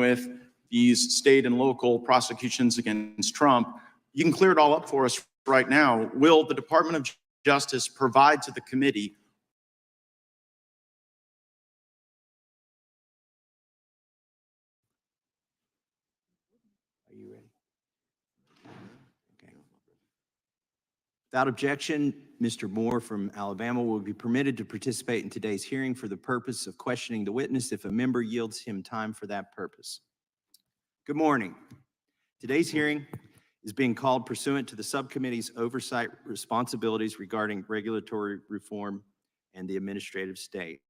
with these state and local prosecutions against Trump. You can clear it all up for us right now. Will the Department of Justice provide to the committee Are you ready? Okay. Without objection, Mr. Moore from Alabama will be permitted to participate in today's hearing for the purpose of questioning the witness if a member yields him time for that purpose. Good morning. Today's hearing is being called pursuant to the subcommittee's oversight responsibilities regarding regulatory reform and the administrative state.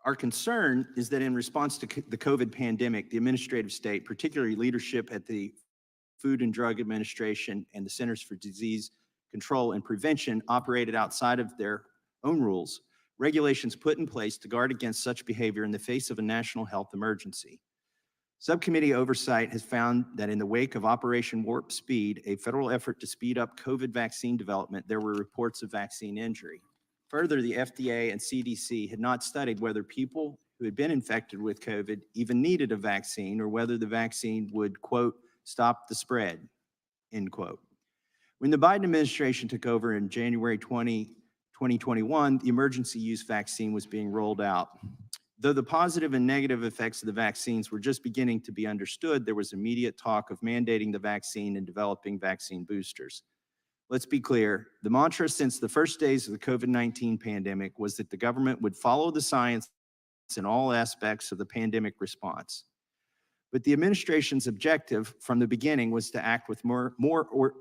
Our concern is that in response to the COVID pandemic, the administrative state, particularly leadership at the Food and Drug Administration and the Centers for Disease Control and Prevention, operated outside of their own rules, regulations put in place to guard against such behavior in the face of a national health emergency. Subcommittee oversight has found that in the wake of Operation Warp Speed, a federal effort to speed up COVID vaccine development, there were reports of vaccine injury. Further, the FDA and CDC had not studied whether people who had been infected with COVID even needed a vaccine or whether the vaccine would, quote, stop the spread, end quote. When the Biden administration took over in January 2021, the emergency use vaccine was being rolled out. Though the positive and negative effects of the vaccines were just beginning to be understood, there was immediate talk of mandating the vaccine and developing vaccine boosters. Let's be clear, the mantra since the first days of the COVID-19 pandemic was that the government would follow the science in all aspects of the pandemic response. But the administration's objective from the beginning was to act with more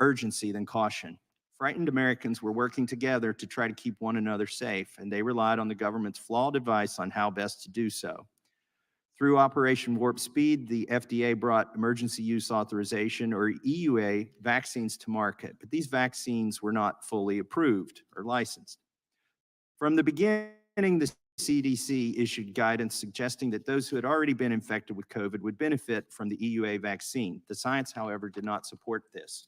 urgency than caution. Frightened Americans were working together to try to keep one another safe, and they relied on the government's flawed advice on how best to do so. Through Operation Warp Speed, the FDA brought emergency use authorization, or EUA, vaccines to market, but these vaccines were not fully approved or licensed. From the beginning, the CDC issued guidance suggesting that those who had already been infected with COVID would benefit from the EUA vaccine. The science, however, did not support this.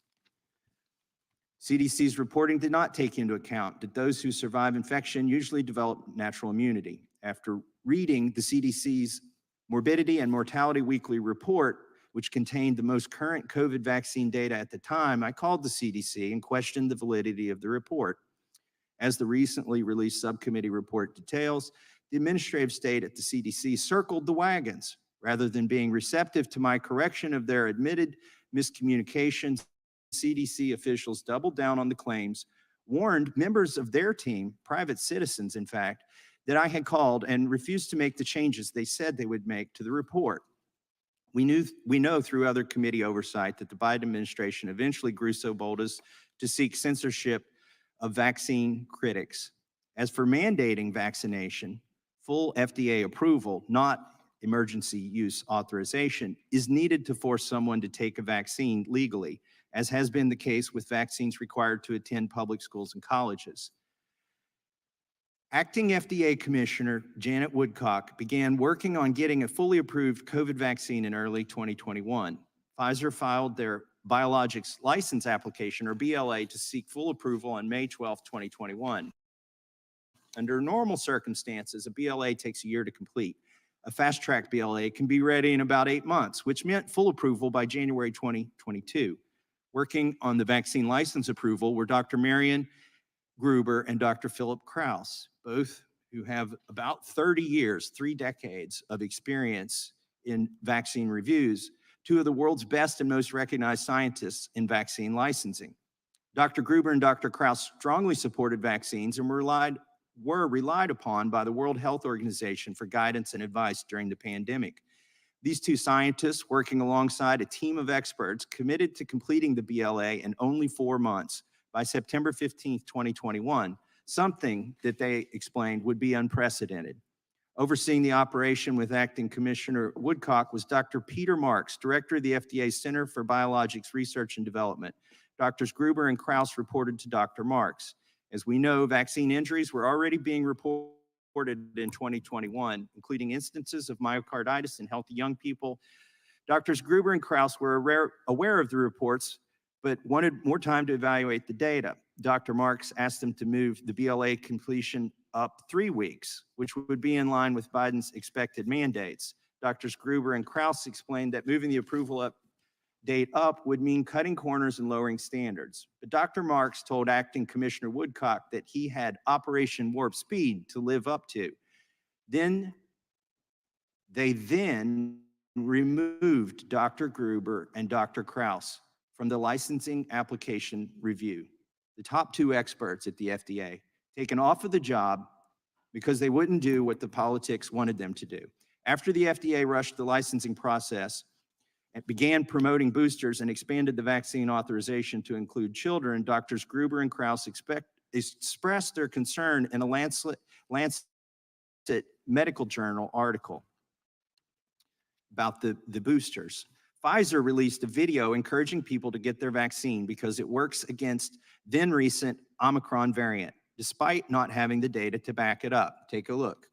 CDC's reporting did not take into account that those who survive infection usually develop natural immunity. After reading the CDC's Morbidity and Mortality Weekly Report, which contained the most current COVID vaccine data at the time, I called the CDC and questioned the validity of the report. As the recently released subcommittee report details, the administrative state at the CDC circled the wagons. Rather than being receptive to my correction of their admitted miscommunications, CDC officials doubled down on the claims, warned members of their team, private citizens in fact, that I had called and refused to make the changes they said they would make to the report. We know through other committee oversight that the Biden administration eventually grew so bold as to seek censorship of vaccine critics. As for mandating vaccination, full FDA approval, not emergency use authorization, is needed to force someone to take a vaccine legally, as has been the case with vaccines required to attend public schools and colleges. Acting FDA Commissioner Janet Woodcock began working on getting a fully approved COVID vaccine in early 2021. Pfizer filed their Biologics License Application, or BLA, to seek full approval on May 12, 2021. Under normal circumstances, a BLA takes a year to complete. A fast-track BLA can be ready in about 8 months, which meant full approval by January 2022. Working on the vaccine license approval were Dr. Marion Gruber and Dr. Philip Krause, both who have about 30 years, 3 decades of experience in vaccine reviews, 2 of the world's best and most recognized scientists in vaccine licensing. Dr. Gruber and Dr. Krause strongly supported vaccines and were relied upon by the World Health Organization for guidance and advice during the pandemic. These 2 scientists, working alongside a team of experts, committed to completing the BLA in only 4 months, by September 15, 2021, something that they explained would be unprecedented. Overseeing the operation with Acting Commissioner Woodcock was Dr. Peter Marks, Director of the FDA's Center for Biologics Research and Development. Drs. Gruber and Krause reported to Dr. Marks. As we know, vaccine injuries were already being reported in 2021, including instances of myocarditis in healthy young people. Drs. Gruber and Krause were aware of the reports, but wanted more time to evaluate the data. Dr. Marks asked them to move the BLA completion up 3 weeks, which would be in line with Biden's expected mandates. Doctors Gruber and Krause explained that moving the approval date up would mean cutting corners and lowering standards. But Dr. Marks told Acting Commissioner Woodcock that he had Operation Warp Speed to live up to. They then removed Dr. Gruber and Dr. Krause from the licensing application review, the top two experts at the FDA, taken off of the job because they wouldn't do what the politics wanted them to do. After the FDA rushed the licensing process and began promoting boosters and expanded the vaccine authorization to include children, Doctors Gruber and Krause expressed their concern in a Lancet Medical Journal article about the boosters. Pfizer released a video encouraging people to get their vaccine because it works against then recent Omicron variant, despite not having the data to back it up. Take a look.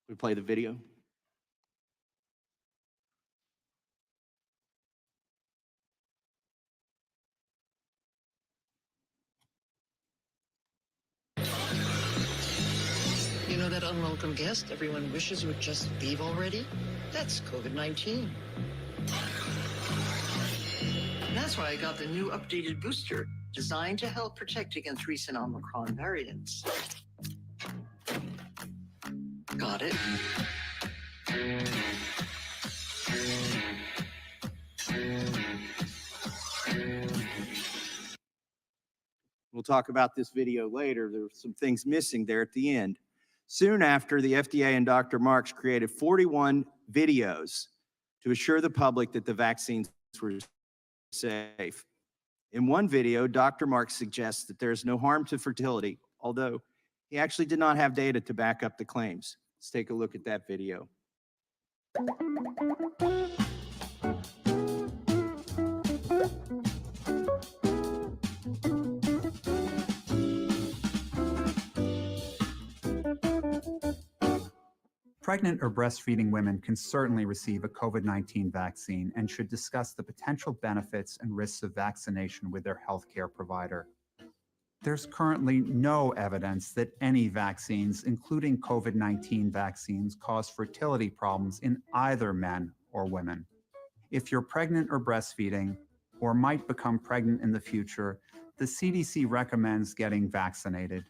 We play the video. You know that unwelcome guest everyone wishes would just leave already? That's COVID-19. That's why I got the new updated booster designed to help protect against recent Omicron variants. Got it? We'll talk about this video later. There were some things missing there at the end. Soon after, the FDA and Dr. Marks created 41 videos to assure the public that the vaccines were safe. In one video, Dr. Marks suggests that there is no harm to fertility, although he actually did not have data to back up the claims. Let's take a look at that video. Pregnant or breastfeeding women can certainly receive a COVID-19 vaccine and should discuss the potential benefits and risks of vaccination with their healthcare provider. There's currently no evidence that any vaccines, including COVID-19 vaccines, cause fertility problems in either men or women. If you're pregnant or breastfeeding, or might become pregnant in the future, the CDC recommends getting vaccinated.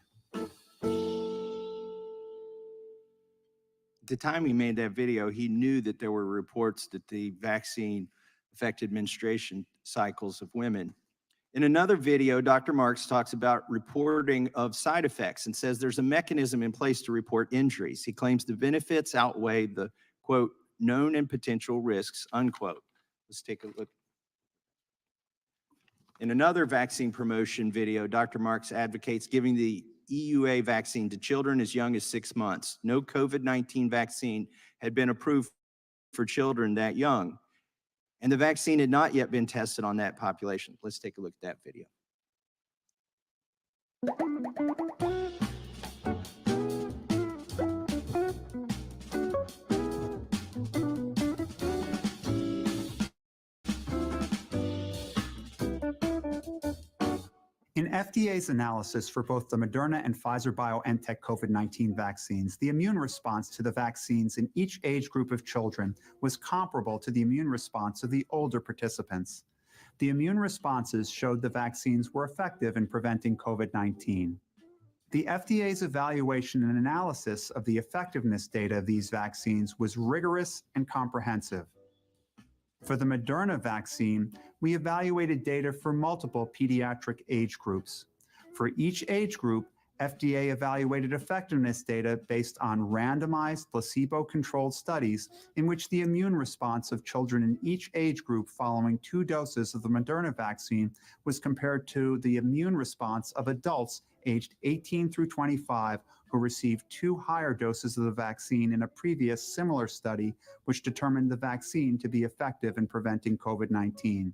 At the time he made that video, he knew that there were reports that the vaccine affected menstruation cycles of women. In another video, Dr. Marks talks about reporting of side effects and says there's a mechanism in place to report injuries. He claims the benefits outweigh the, quote, known and potential risks, unquote. Let's take a look. In another vaccine promotion video, Dr. Marks advocates giving the EUA vaccine to children as young as 6 months. No COVID-19 vaccine had been approved for children that young, and the vaccine had not yet been tested on that population. Let's take a look at that video. In FDA's analysis for both the Moderna and Pfizer-BioNTech COVID-19 vaccines, the immune response to the vaccines in each age group of children was comparable to the immune response of the older participants. The immune responses showed the vaccines were effective in preventing COVID-19. The FDA's evaluation and analysis of the effectiveness data of these vaccines was rigorous and comprehensive. For the Moderna vaccine, we evaluated data for multiple pediatric age groups. For each age group, FDA evaluated effectiveness data based on randomized placebo-controlled studies in which the immune response of children in each age group following 2 doses of the Moderna vaccine was compared to the immune response of adults aged 18 through 25 who received 2 higher doses of the vaccine in a previous similar study, which determined the vaccine to be effective in preventing COVID-19.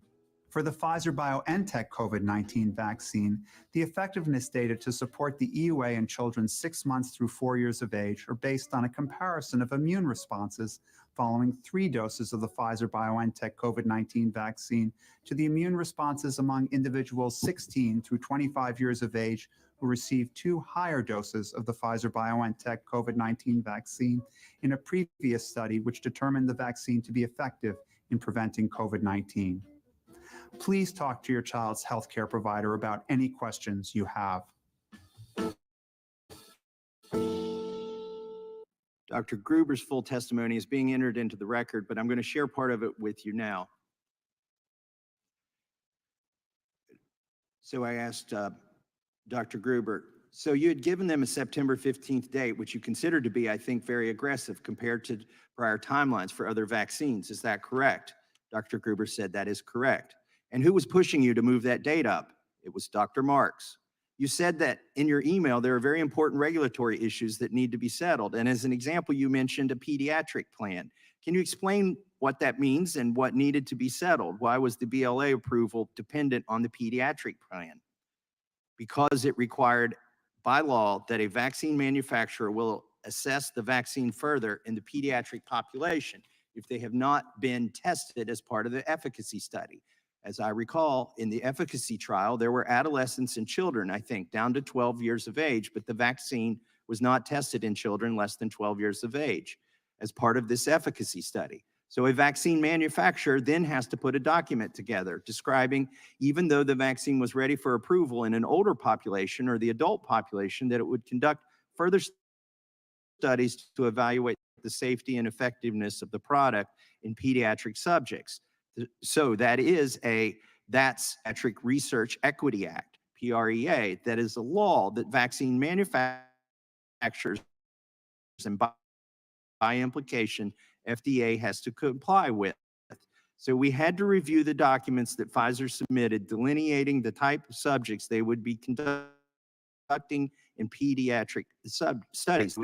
For the Pfizer-BioNTech COVID-19 vaccine, the effectiveness data to support the EUA in children 6 months through 4 years of age are based on a comparison of immune responses following 3 doses of the Pfizer-BioNTech COVID-19 vaccine to the immune responses among individuals 16 through 25 years of age who who received 2 higher doses of the Pfizer-BioNTech COVID-19 vaccine in a previous study which determined the vaccine to be effective in preventing COVID-19. Please talk to your child's healthcare provider about any questions you have. Dr. Gruber's full testimony is being entered into the record, but I'm going to share part of it with you now. So I asked Dr. Gruber, so you had given them a September 15th date, which you considered to be, I think, very aggressive compared to prior timelines for other vaccines. Is that correct? Dr. Gruber said that is correct. And who was pushing you to move that date up? It was Dr. Marks. You said that in your email, there are very important regulatory issues that need to be settled. And as an example, you mentioned a pediatric plan. Can you explain what that means and what needed to be settled? Why was the BLA approval dependent on the pediatric plan? Because it required by law that a vaccine manufacturer will assess the vaccine further in the pediatric population if they have not been tested as part of the efficacy study. As I recall, in the efficacy trial, there were adolescents and children, I think, down to 12 years of age, but the vaccine was not tested in children less than 12 years of age as part of this efficacy study. So a vaccine manufacturer then has to put a document together describing, even though the vaccine was ready for approval in an older population or the adult population, that it would conduct further studies to evaluate the safety and effectiveness of the product in pediatric subjects. So that's Pediatric Research Equity Act, PREA, that is a law that vaccine manufacturers and by implication, FDA has to comply with. So we had to review the documents that Pfizer submitted delineating the type of subjects they would be conducting in pediatric studies.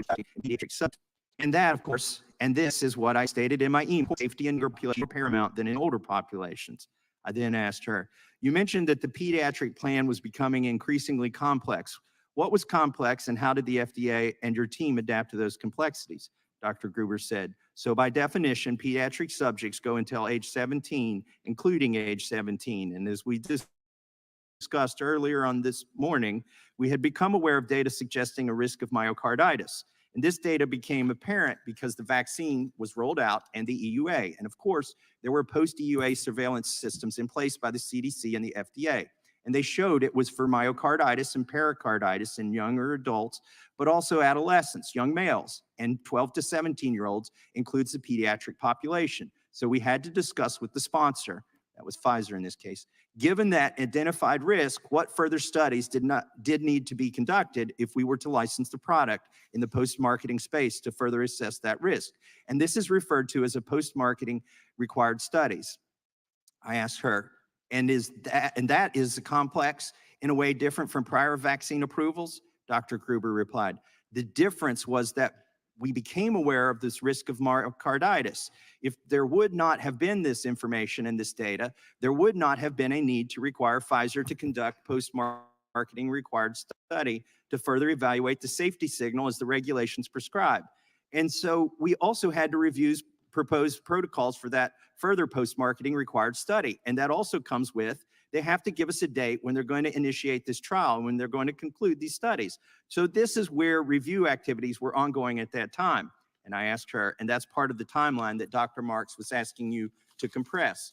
And that, of course, and this is what I stated in my email, safety and population are paramount than in older populations. I then asked her, you mentioned that the pediatric plan was becoming increasingly complex. What was complex and how did the FDA and your team adapt to those complexities? Dr. Gruber said, so by definition, pediatric subjects go until age 17, including age 17. And as we discussed earlier on this morning, we had become aware of data suggesting a risk of myocarditis. And this data became apparent because the vaccine was rolled out and the EUA. And of course, there were post-EUA surveillance systems in place by the CDC and the FDA. And they showed it was for myocarditis and pericarditis in younger adults, but also adolescents, young males, and 12 to 17-year-olds includes the pediatric population. So we had to discuss with the sponsor, that was Pfizer in this case, given that identified risk, what further studies did need to be conducted if we were to license the product in the post-marketing space to further assess that risk. And this is referred to as a post-marketing required studies. I asked her, and that is complex in a way different from prior vaccine approvals? Dr. Gruber replied, the difference was that we became aware of this risk of myocarditis. If there would not have been this information and this data, there would not have been a need to require Pfizer to conduct post-marketing required study to further evaluate the safety signal as the regulations prescribe. And so we also had to review proposed protocols for that further post-marketing required study. And that also comes with, they have to give us a date when they're going to initiate this trial, when they're going to conclude these studies. So this is where review activities were ongoing at that time. And I asked her, and that's part of the timeline that Dr. Marks was asking you to compress.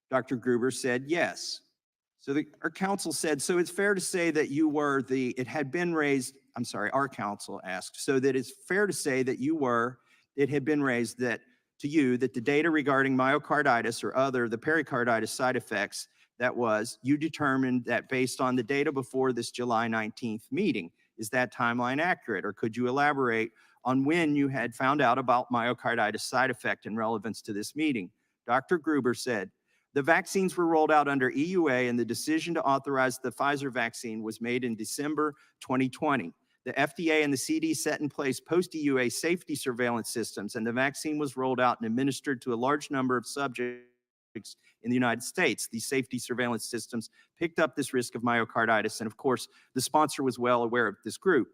Dr. Gruber said, yes. So our counsel said, so it's fair to say that you were it had been raised, I'm sorry, our counsel asked, so that it's fair to say that it had been raised that to you that the data regarding myocarditis or the pericarditis side effects, you determined that based on the data before this July 19th meeting. Is that timeline accurate? Or could you elaborate on when you had found out about myocarditis side effect and relevance to this meeting? Dr. Gruber said, the vaccines were rolled out under EUA and the decision to authorize the Pfizer vaccine was made in December 2020. The FDA and the CD set in place post-EUA safety surveillance systems, and the vaccine was rolled out and administered to a large number of subjects in the United States. These safety surveillance systems picked up this risk of myocarditis, and of course, the sponsor was well aware of this group.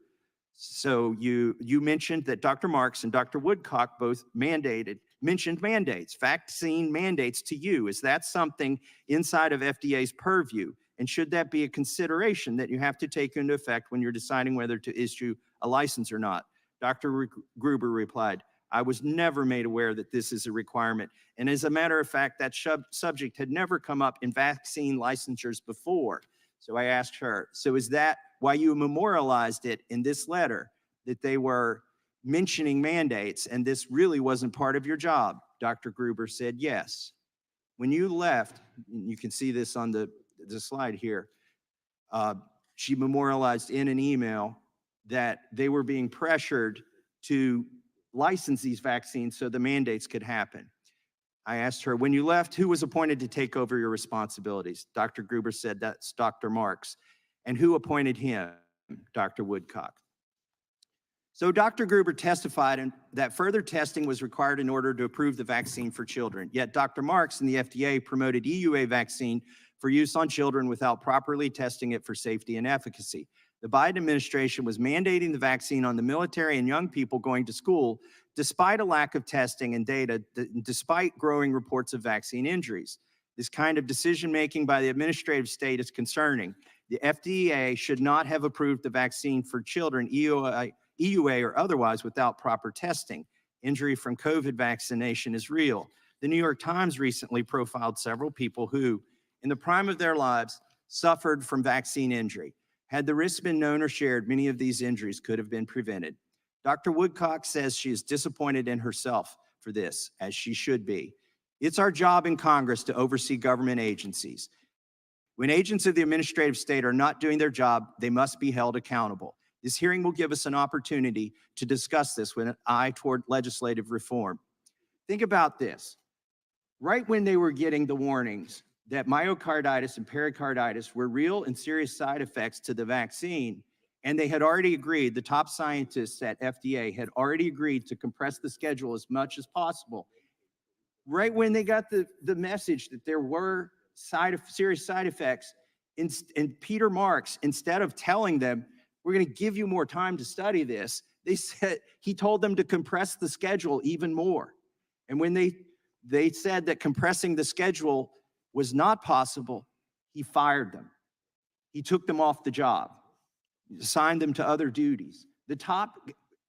So you mentioned that Dr. Marks and Dr. Woodcock both mentioned mandates, vaccine mandates to you. Is that something inside of FDA's purview? And should that be a consideration that you have to take into effect when you're deciding whether to issue a license or not? Dr. Gruber replied, I was never made aware that this is a requirement. And as a matter of fact, that subject had never come up in vaccine licensures before. So I asked her, so is that why you memorialized it in this letter, that they were mentioning mandates and this really wasn't part of your job? Dr. Gruber said, yes. When you left, you can see this on the slide here, she memorialized in an email that they were being pressured to license these vaccines so the mandates could happen. I asked her, when you left, who was appointed to take over your responsibilities? Dr. Gruber said, that's Dr. Marks. And who appointed him? Dr. Woodcock. So Dr. Gruber testified that further testing was required in order to approve the vaccine for children. Yet Dr. Marks and the FDA promoted EUA vaccine for use on children without properly testing it for safety and efficacy. The Biden administration was mandating the vaccine on the military and young people going to school, despite a lack of testing and data, despite growing reports of vaccine injuries. This kind of decision-making by the administrative state is concerning. The FDA should not have approved the vaccine for children, EUA or otherwise, without proper testing. Injury from COVID vaccination is real. The New York Times recently profiled several people who, in the prime of their lives, suffered from vaccine injury. Had the risks been known or shared, many of these injuries could have been prevented. Dr. Woodcock says she is disappointed in herself for this, as she should be. It's our job in Congress to oversee government agencies. When agents of the administrative state are not doing their job, they must be held accountable. This hearing will give us an opportunity to discuss this with an eye toward legislative reform. Think about this. Right when they were getting the warnings that myocarditis and pericarditis were real and serious side effects to the vaccine, and they had already agreed, the top scientists at FDA had already agreed to compress the schedule as much as possible. Right when they got the message that there were serious side effects, and Peter Marks, instead of telling them, we're going to give you more time to study this, he told them to compress the schedule even more. And when they said that compressing the schedule was not possible, he fired them. He took them off the job, assigned them to other duties. The top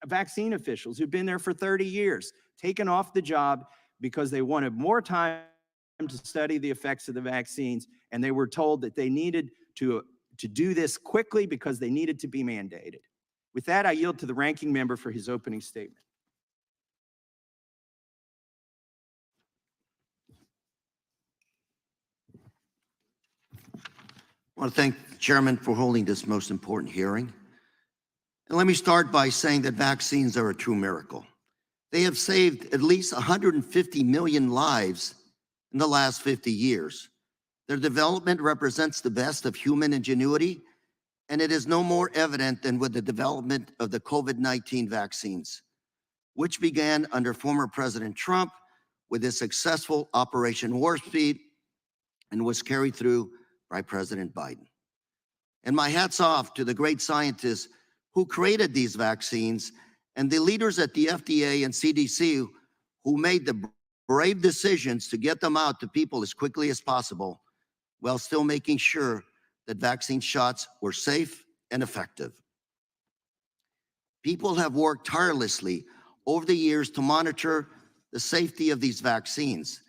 vaccine officials who've been there for 30 years, taken off the job because they wanted more time to study the effects of the vaccines, and they were told that they needed to do this quickly because they needed to be mandated. With that, I yield to the ranking member for his opening statement. I want to thank the chairman for holding this most important hearing. And let me start by saying that vaccines are a true miracle. They have saved at least 150 million lives in the last 50 years. Their development represents the best of human ingenuity, and it is no more evident than with the development of the COVID-19 vaccines, which began under former President Trump with his successful Operation Warp Speed and was carried through by President Biden. And my hat's off to the great scientists who created these vaccines and the leaders at the FDA and CDC who made the brave decisions to get them out to people as quickly as possible while still making sure that vaccine shots were safe and effective. People have worked tirelessly over the years to monitor the safety of these vaccines,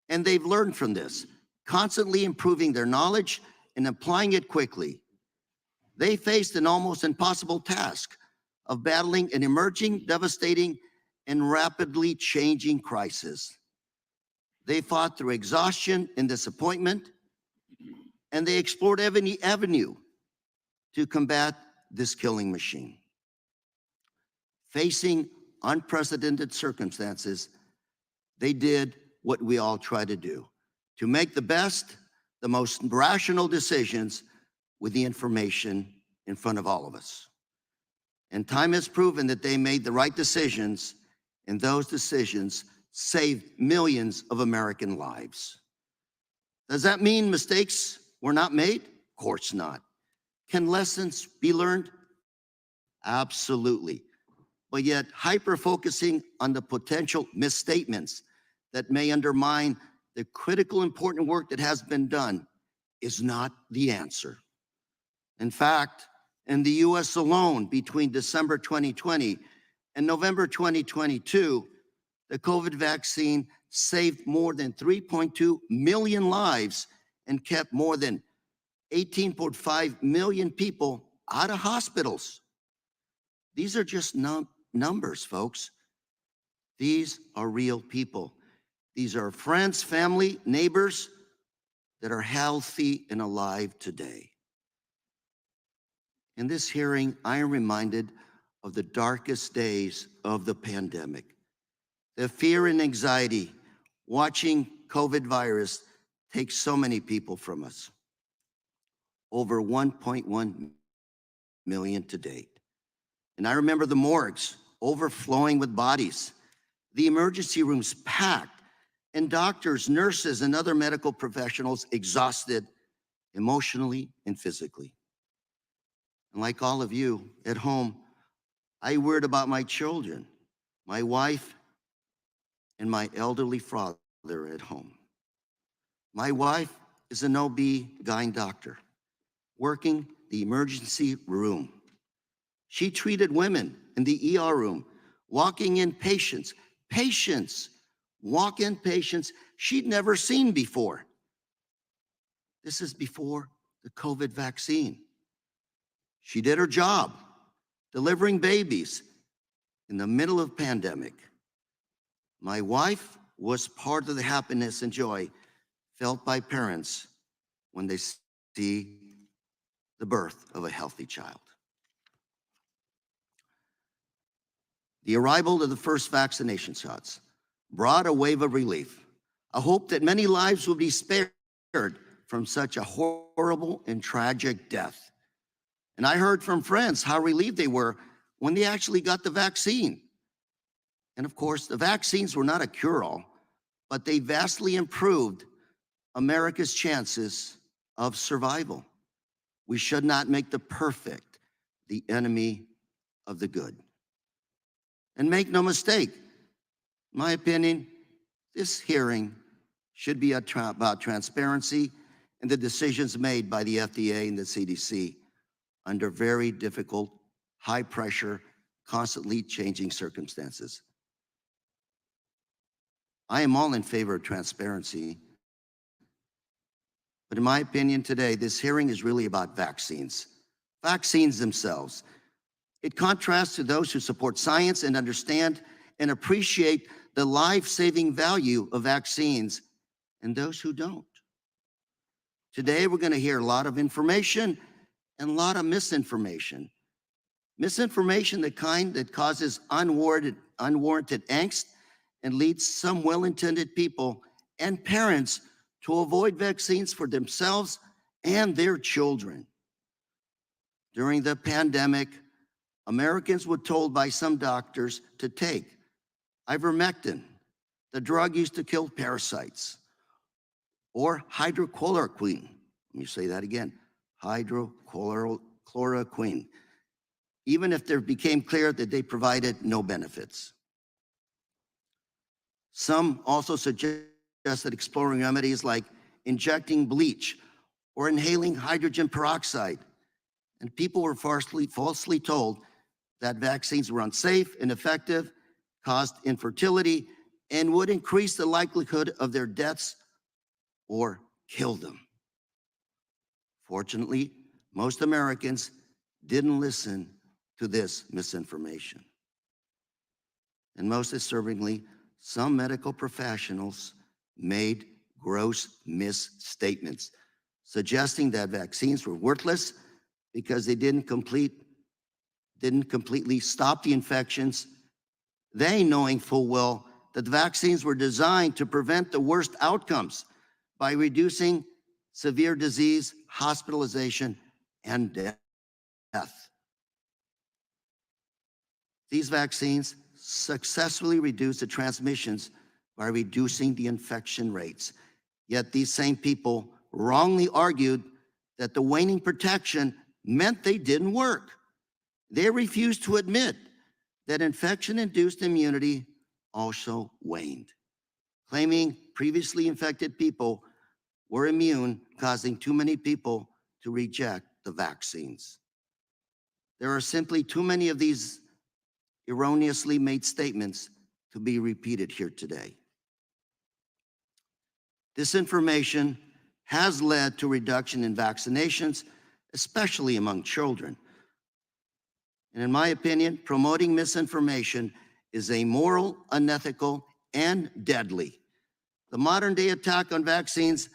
and they've learned from this, constantly improving their knowledge and applying it quickly. They faced an almost impossible task of battling an emerging, devastating, and rapidly changing crisis. They fought through exhaustion and disappointment, and they explored every avenue to combat this killing machine. Facing unprecedented circumstances, they did what we all try to do, to make the best, the most rational decisions with the information in front of all of us. And time has proven that they made the right decisions, and those decisions saved millions of American lives. Does that mean mistakes were not made? Of course not. Can lessons be learned? Absolutely. But yet, hyper-focusing on the potential misstatements that may undermine the critical, important work that has been done is not the answer. In fact, in the US alone, between December 2020 and November 2022, the COVID vaccine saved more than 3.2 million lives and kept more than 18.5 million people out of hospitals. These are just numbers, folks. These are real people. These are friends, family, neighbors that are healthy and alive today. In this hearing, I am reminded of the darkest days of the pandemic. The fear and anxiety watching COVID virus take so many people from us. Over 1.1 million to date. And I remember the morgues overflowing with bodies, the emergency rooms packed, and doctors, nurses, and other medical professionals exhausted emotionally and physically. And like all of you at home, I worried about my children, my wife, and my elderly father at home. My wife is an OB-GYN doctor working the emergency room. She treated women in the ER room, walking in patients, walk-in patients she'd never seen before. This is before the COVID vaccine. She did her job, delivering babies in the middle of pandemic. My wife was part of the happiness and joy felt by parents when they see the birth of a healthy child. The arrival of the first vaccination shots brought a wave of relief, a hope that many lives would be spared from such a horrible and tragic death. And I heard from friends how relieved they were when they actually got the vaccine. And of course, the vaccines were not a cure-all, but they vastly improved America's chances of survival. We should not make the perfect the enemy of the good. And make no mistake, in my opinion, this hearing should be about transparency and the decisions made by the FDA and the CDC under very difficult, high pressure, constantly changing circumstances. I am all in favor of transparency, but in my opinion today, this hearing is really about vaccines themselves. It contrasts to those who support science and understand and appreciate the life-saving value of vaccines and those who don't. Today, we're going to hear a lot of information and a lot of misinformation. Misinformation, the kind that causes unwarranted angst and leads some well-intended people and parents to avoid vaccines for themselves and their children. During the pandemic, Americans were told by some doctors to take ivermectin, the drug used to kill parasites, or hydrochloroquine. Let me say that again, hydrochloroquine, even if it became clear that they provided no benefits. Some also suggested exploring remedies like injecting bleach or inhaling hydrogen peroxide. And people were falsely told that vaccines were unsafe, ineffective, caused infertility, and would increase the likelihood of their deaths or kill them. Fortunately, most Americans didn't listen to this misinformation. And most disturbingly, some medical professionals made gross misstatements, suggesting that vaccines were worthless because they didn't completely stop the infections, they knowing full well that the vaccines were designed to prevent the worst outcomes by reducing severe disease, hospitalization, and death. These vaccines successfully reduced the transmissions by reducing the infection rates. Yet these same people wrongly argued that the waning protection meant they didn't work. They refused to admit that infection-induced immunity also waned, claiming previously infected people were immune, causing too many people to reject the vaccines. There are simply too many of these erroneously made statements to be repeated here today. This information has led to reduction in vaccinations, especially among children. And in my opinion, promoting misinformation is amoral, unethical, and deadly. The modern-day attack on vaccines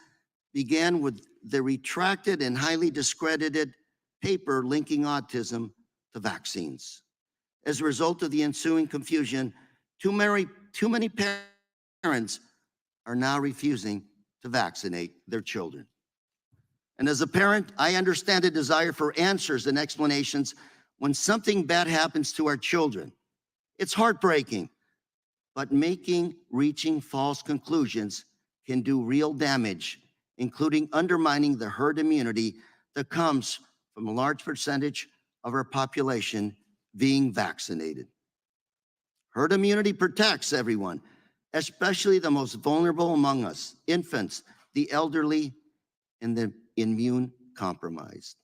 began with the retracted and highly discredited paper linking autism to vaccines. As a result of the ensuing confusion, too many parents are now refusing to vaccinate their children. And as a parent, I understand a desire for answers and explanations when something bad happens to our children. It's heartbreaking, but reaching false conclusions can do real damage, including undermining the herd immunity that comes from a large percentage of our population being vaccinated. Herd immunity protects everyone, especially the most vulnerable among us, infants, the elderly, and the immune compromised.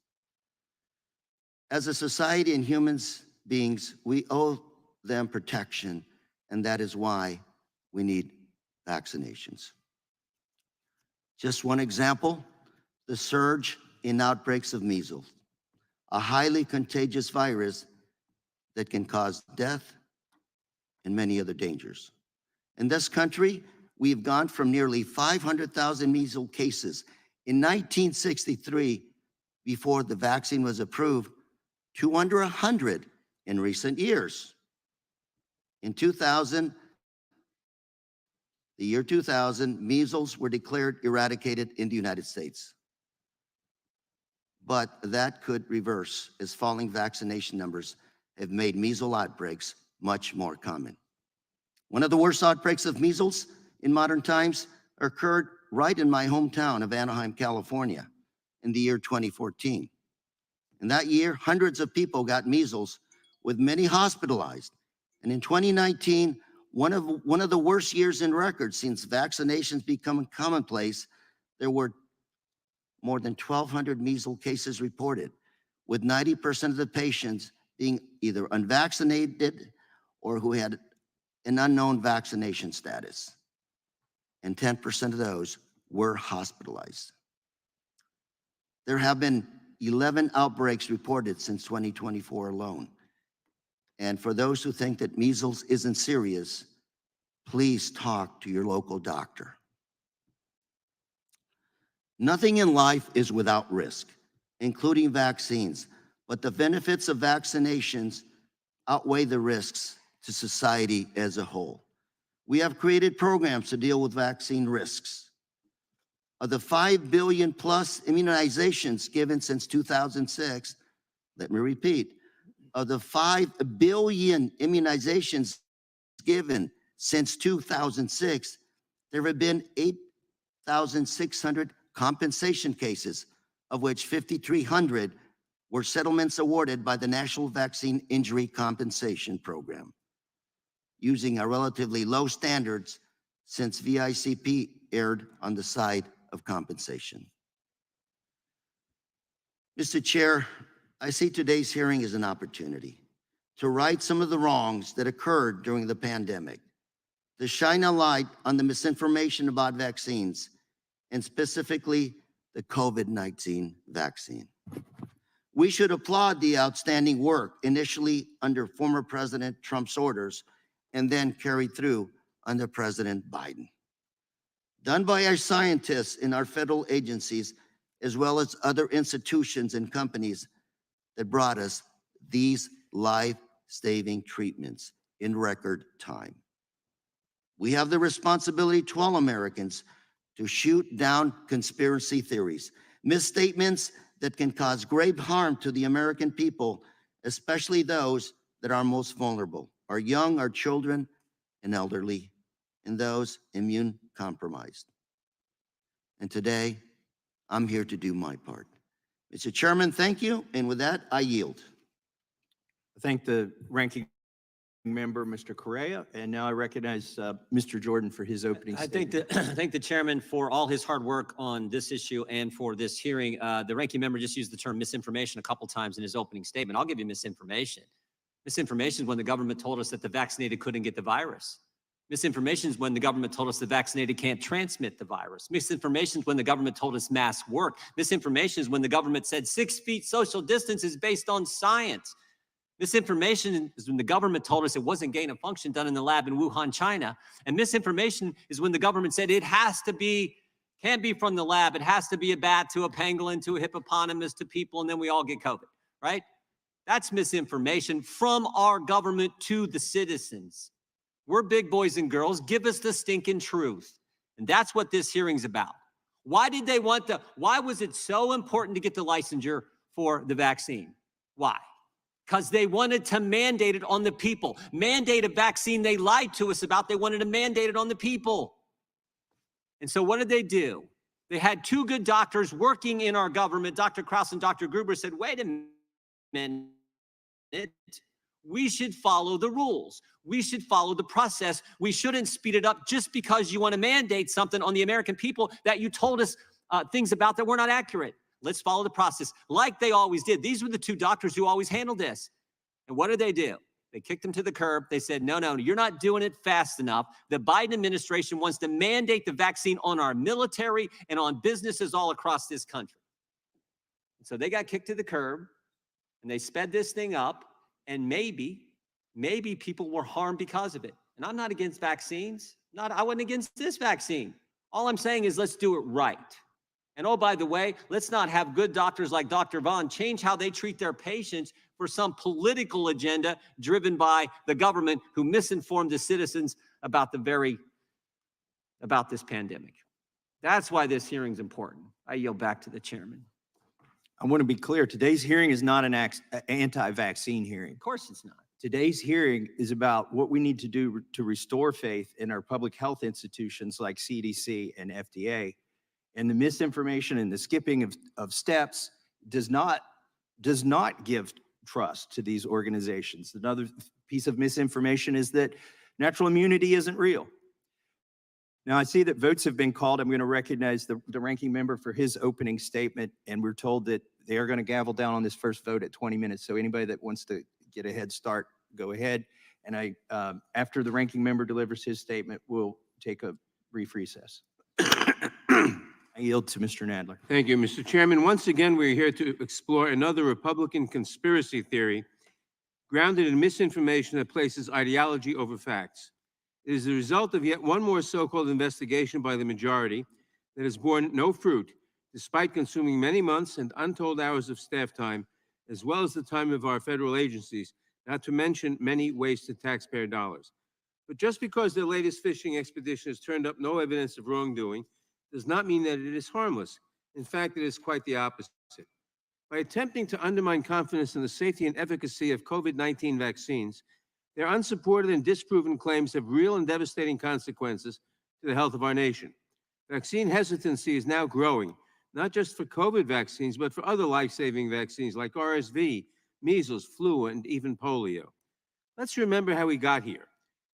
As a society and human beings, we owe them protection, and that is why we need vaccinations. Just one example, the surge in outbreaks of measles, a highly contagious virus that can cause death and many other dangers. In this country, we've gone from nearly 500,000 measles cases in 1963, before the vaccine was approved, to under 100 in recent years. In 2000, the year 2000, measles were declared eradicated in the United States. But that could reverse as falling vaccination numbers have made measles outbreaks much more common. One of the worst outbreaks of measles in modern times occurred right in my hometown of Anaheim, California, in the year 2014. In that year, hundreds of people got measles, with many hospitalized. And in 2019, one of the worst years in record since vaccinations become commonplace, there were more than 1,200 measles cases reported, with 90% of the patients being either unvaccinated or who had an unknown vaccination status. And 10% of those were hospitalized. There have been 11 outbreaks reported since 2024 alone. And for those who think that measles isn't serious, please talk to your local doctor. Nothing in life is without risk, including vaccines, but the benefits of vaccinations outweigh the risks to society as a whole. We have created programs to deal with vaccine risks. Of the 5 billion plus immunizations given since 2006, let me repeat, of the 5 billion immunizations given since 2006, there have been 8,600 compensation cases, of which 5,300 were settlements awarded by the National Vaccine Injury Compensation Program, using a relatively low standards since VICP erred on the side of compensation. Mr. Chair, I see today's hearing as an opportunity to right some of the wrongs that occurred during the pandemic, to shine a light on the misinformation about vaccines, and specifically the COVID-19 vaccine. We should applaud the outstanding work initially under former President Trump's orders and then carried through under President Biden, done by our scientists in our federal agencies, as well as other institutions and companies that brought us these life-saving treatments in record time. We have the responsibility to all Americans to shoot down conspiracy theories, misstatements that can cause grave harm to the American people, especially those that are most vulnerable, our young, our children, and elderly, and those immune compromised. And today, I'm here to do my part. Mr. Chairman, thank you, and with that, I yield. I thank the ranking member, Mr. Correa, and now I recognize Mr. Jordan for his opening I statement. thank the chairman for all his hard work on this issue and for this hearing. The ranking member just used the term misinformation a couple times in his opening statement. I'll give you misinformation. Misinformation is when the government told us that the vaccinated couldn't get the virus. Misinformation is when the government told us the vaccinated can't transmit the virus. Misinformation is when the government told us masks work. Misinformation is when the government said 6 feet social distance is based on science. Misinformation is when the government told us it wasn't gain of function done in the lab in Wuhan, China. And misinformation is when the government said it can't be from the lab. It has to be a bat to a pangolin to a hippopotamus to people, and then we all get COVID, right? That's misinformation from our government to the citizens. We're big boys and girls. Give us the stinking truth. And that's what this hearing's about. Why was it so important to get the licensure for the vaccine? Why? Because they wanted to mandate it on the people. Mandate a vaccine they lied to us about. They wanted to mandate it on the people. And so what did they do? They had two good doctors working in our government. Dr. Krause and Dr. Gruber said, wait a minute. We should follow the rules. We should follow the process. We shouldn't speed it up just because you want to mandate something on the American people that you told us things about that were not accurate. Let's follow the process like they always did. These were the two doctors who always handled this. And what did they do? They kicked them to the curb. They said, no, you're not doing it fast enough. The Biden administration wants to mandate the vaccine on our military and on businesses all across this country. And so they got kicked to the curb and they sped this thing up. And maybe people were harmed because of it. And I'm not against vaccines. I wasn't against this vaccine. All I'm saying is let's do it right. And oh, by the way, let's not have good doctors like Dr. Vaughn change how they treat their patients for some political agenda driven by the government who misinformed the citizens about this pandemic. That's why this hearing's important. I yield back to the chairman. I want to be clear, today's hearing is not an anti-vaccine hearing. Of course it's not. Today's hearing is about what we need to do to restore faith in our public health institutions like CDC and FDA. And the misinformation and the skipping of steps does not give trust to these organizations. Another piece of misinformation is that natural immunity isn't real. Now, I see that votes have been called. I'm going to recognize the ranking member for his opening statement, and we're told that they are going to gavel down on this first vote at 20 minutes. So anybody that wants to get a head start, go ahead. And after the ranking member delivers his statement, we'll take a brief recess. I yield to Mr. Nadler. Thank you, Mr. Chairman. Once again, we're here to explore another Republican conspiracy theory grounded in misinformation that places ideology over facts. It is the result of yet one more so-called investigation by the majority that has borne no fruit, despite consuming many months and untold hours of staff time, as well as the time of our federal agencies, not to mention many wasted taxpayer dollars. But just because the latest fishing expedition has turned up no evidence of wrongdoing does not mean that it is harmless. In fact, it is quite the opposite. By attempting to undermine confidence in the safety and efficacy of COVID-19 vaccines, their unsupported and disproven claims have real and devastating consequences to the health of our nation. Vaccine hesitancy is now growing, not just for COVID vaccines, but for other life-saving vaccines like RSV, measles, flu, and even polio. Let's remember how we got here.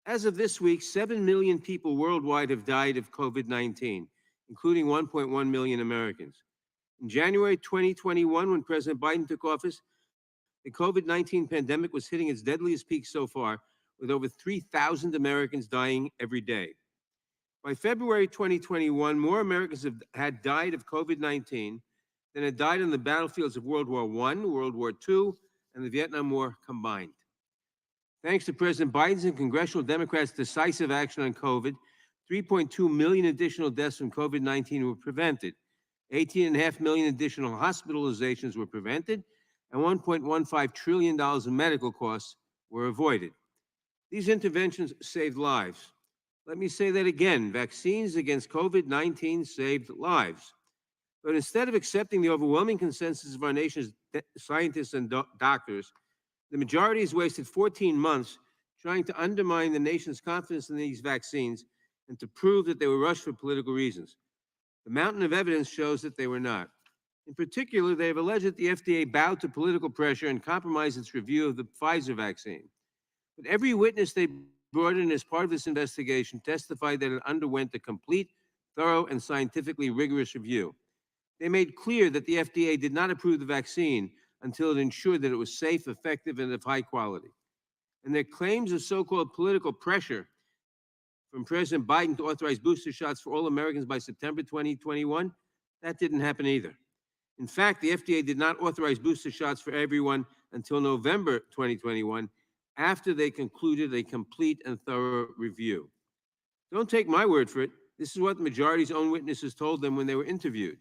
As of this week, 7 million people worldwide have died of COVID-19, including 1.1 million Americans. In January 2021, when President Biden took office, the COVID-19 pandemic was hitting its deadliest peak so far, with over 3,000 Americans dying every day. By February 2021, more Americans had died of COVID-19 than had died on the battlefields of World War I, World War II, and the Vietnam War combined. Thanks to President Biden's and congressional Democrats' decisive action on COVID, 3.2 million additional deaths from COVID-19 were prevented. 18.5 million additional hospitalizations were prevented, and $1.15 trillion in medical costs were avoided. These interventions saved lives. Let me say that again. Vaccines against COVID-19 saved lives. But instead of accepting the overwhelming consensus of our nation's scientists and doctors, the majority has wasted 14 months trying to undermine the nation's confidence in these vaccines and to prove that they were rushed for political reasons. The mountain of evidence shows that they were not. In particular, they have alleged that the FDA bowed to political pressure and compromised its review of the Pfizer vaccine. But every witness they brought in as part of this investigation testified that it underwent a complete, thorough, and scientifically rigorous review. They made clear that the FDA did not approve the vaccine until it ensured that it was safe, effective, and of high quality. And their claims of so-called political pressure from President Biden to authorize booster shots for all Americans by September 2021, that didn't happen either. In fact, the FDA did not authorize booster shots for everyone until November 2021, after they concluded a complete and thorough review. Don't take my word for it. This is what the majority's own witnesses told them when they were interviewed.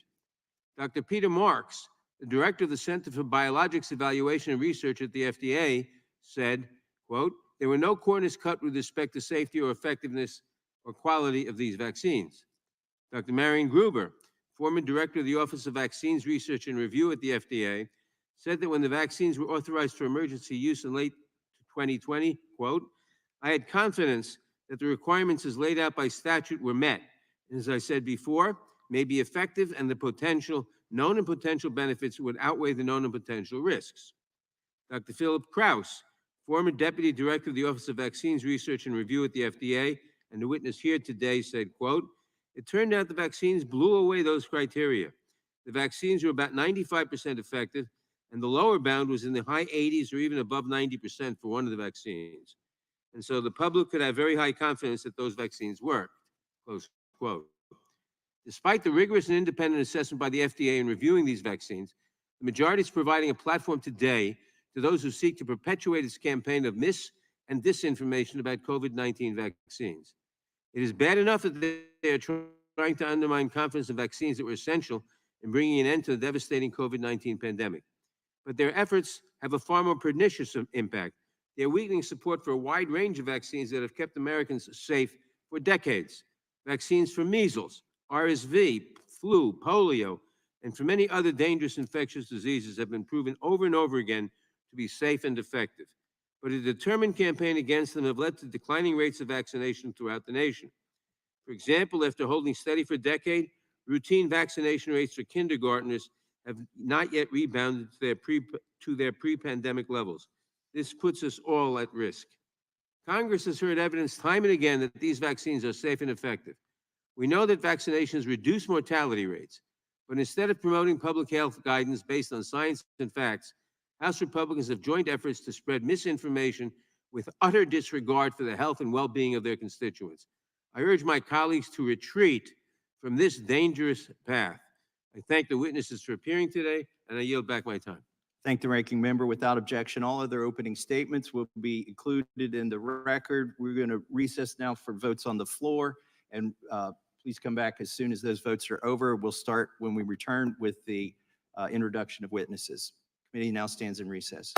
Dr. Peter Marks, the director of the Center for Biologics Evaluation and Research at the FDA, said, quote, "There were no corners cut with respect to safety or effectiveness or quality of these vaccines." Dr. Marion Gruber, former director of the Office of Vaccines Research and Review at the FDA, said that when the vaccines were authorized for emergency use in late 2020, quote, "I had confidence that the requirements as laid out by statute were met. And as I said before, may be effective and the known and potential benefits would outweigh the known and potential risks." Dr. Philip Krause, former deputy director of the Office of Vaccines Research and Review at the FDA, and the witness here today, said, quote, "It turned out the vaccines blew away those criteria. The vaccines were about 95% effective, and the lower bound was in the high 80s or even above 90% for one of the vaccines. And so the public could have very high confidence that those vaccines worked," close quote. Despite the rigorous and independent assessment by the FDA in reviewing these vaccines, the majority is providing a platform today to those who seek to perpetuate its campaign of mis- and disinformation about COVID-19 vaccines. It is bad enough that they are trying to undermine confidence in vaccines that were essential in bringing an end to the devastating COVID-19 pandemic. But their efforts have a far more pernicious impact. They are weakening support for a wide range of vaccines that have kept Americans safe for decades. Vaccines for measles, RSV, flu, polio, and for many other dangerous infectious diseases have been proven over and over again to be safe and effective. But a determined campaign against them have led to declining rates of vaccination throughout the nation. For example, after holding steady for a decade, routine vaccination rates for kindergartners have not yet rebounded to their pre-pandemic levels. This puts us all at risk. Congress has heard evidence time and again that these vaccines are safe and effective. We know that vaccinations reduce mortality rates, but instead of promoting public health guidance based on science and facts, House Republicans have joined efforts to spread misinformation with utter disregard for the health and well-being of their constituents. I urge my colleagues to retreat from this dangerous path. I thank the witnesses for appearing today, and I yield back my time. Thank the ranking member. Without objection, all other opening statements will be included in the record. We're going to recess now for votes on the floor, and please come back as soon as those votes are over. We'll start when we return with the introduction of witnesses. Committee now stands in recess.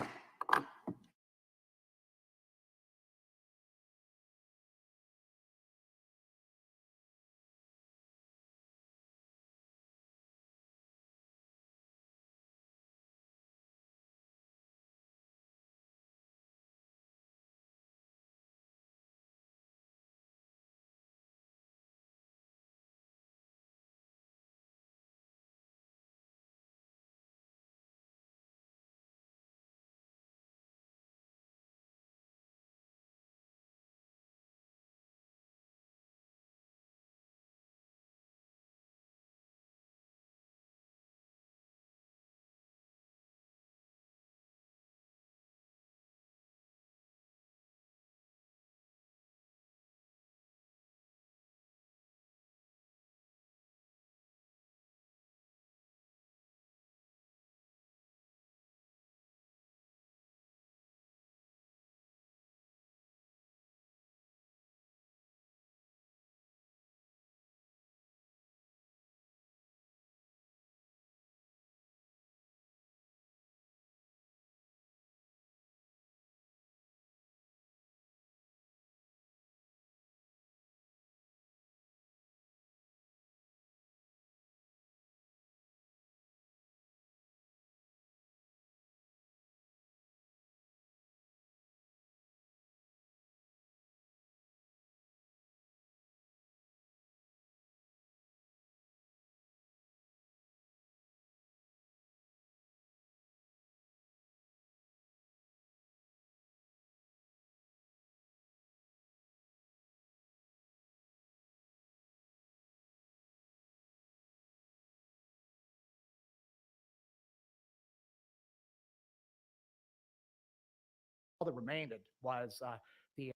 that remained was the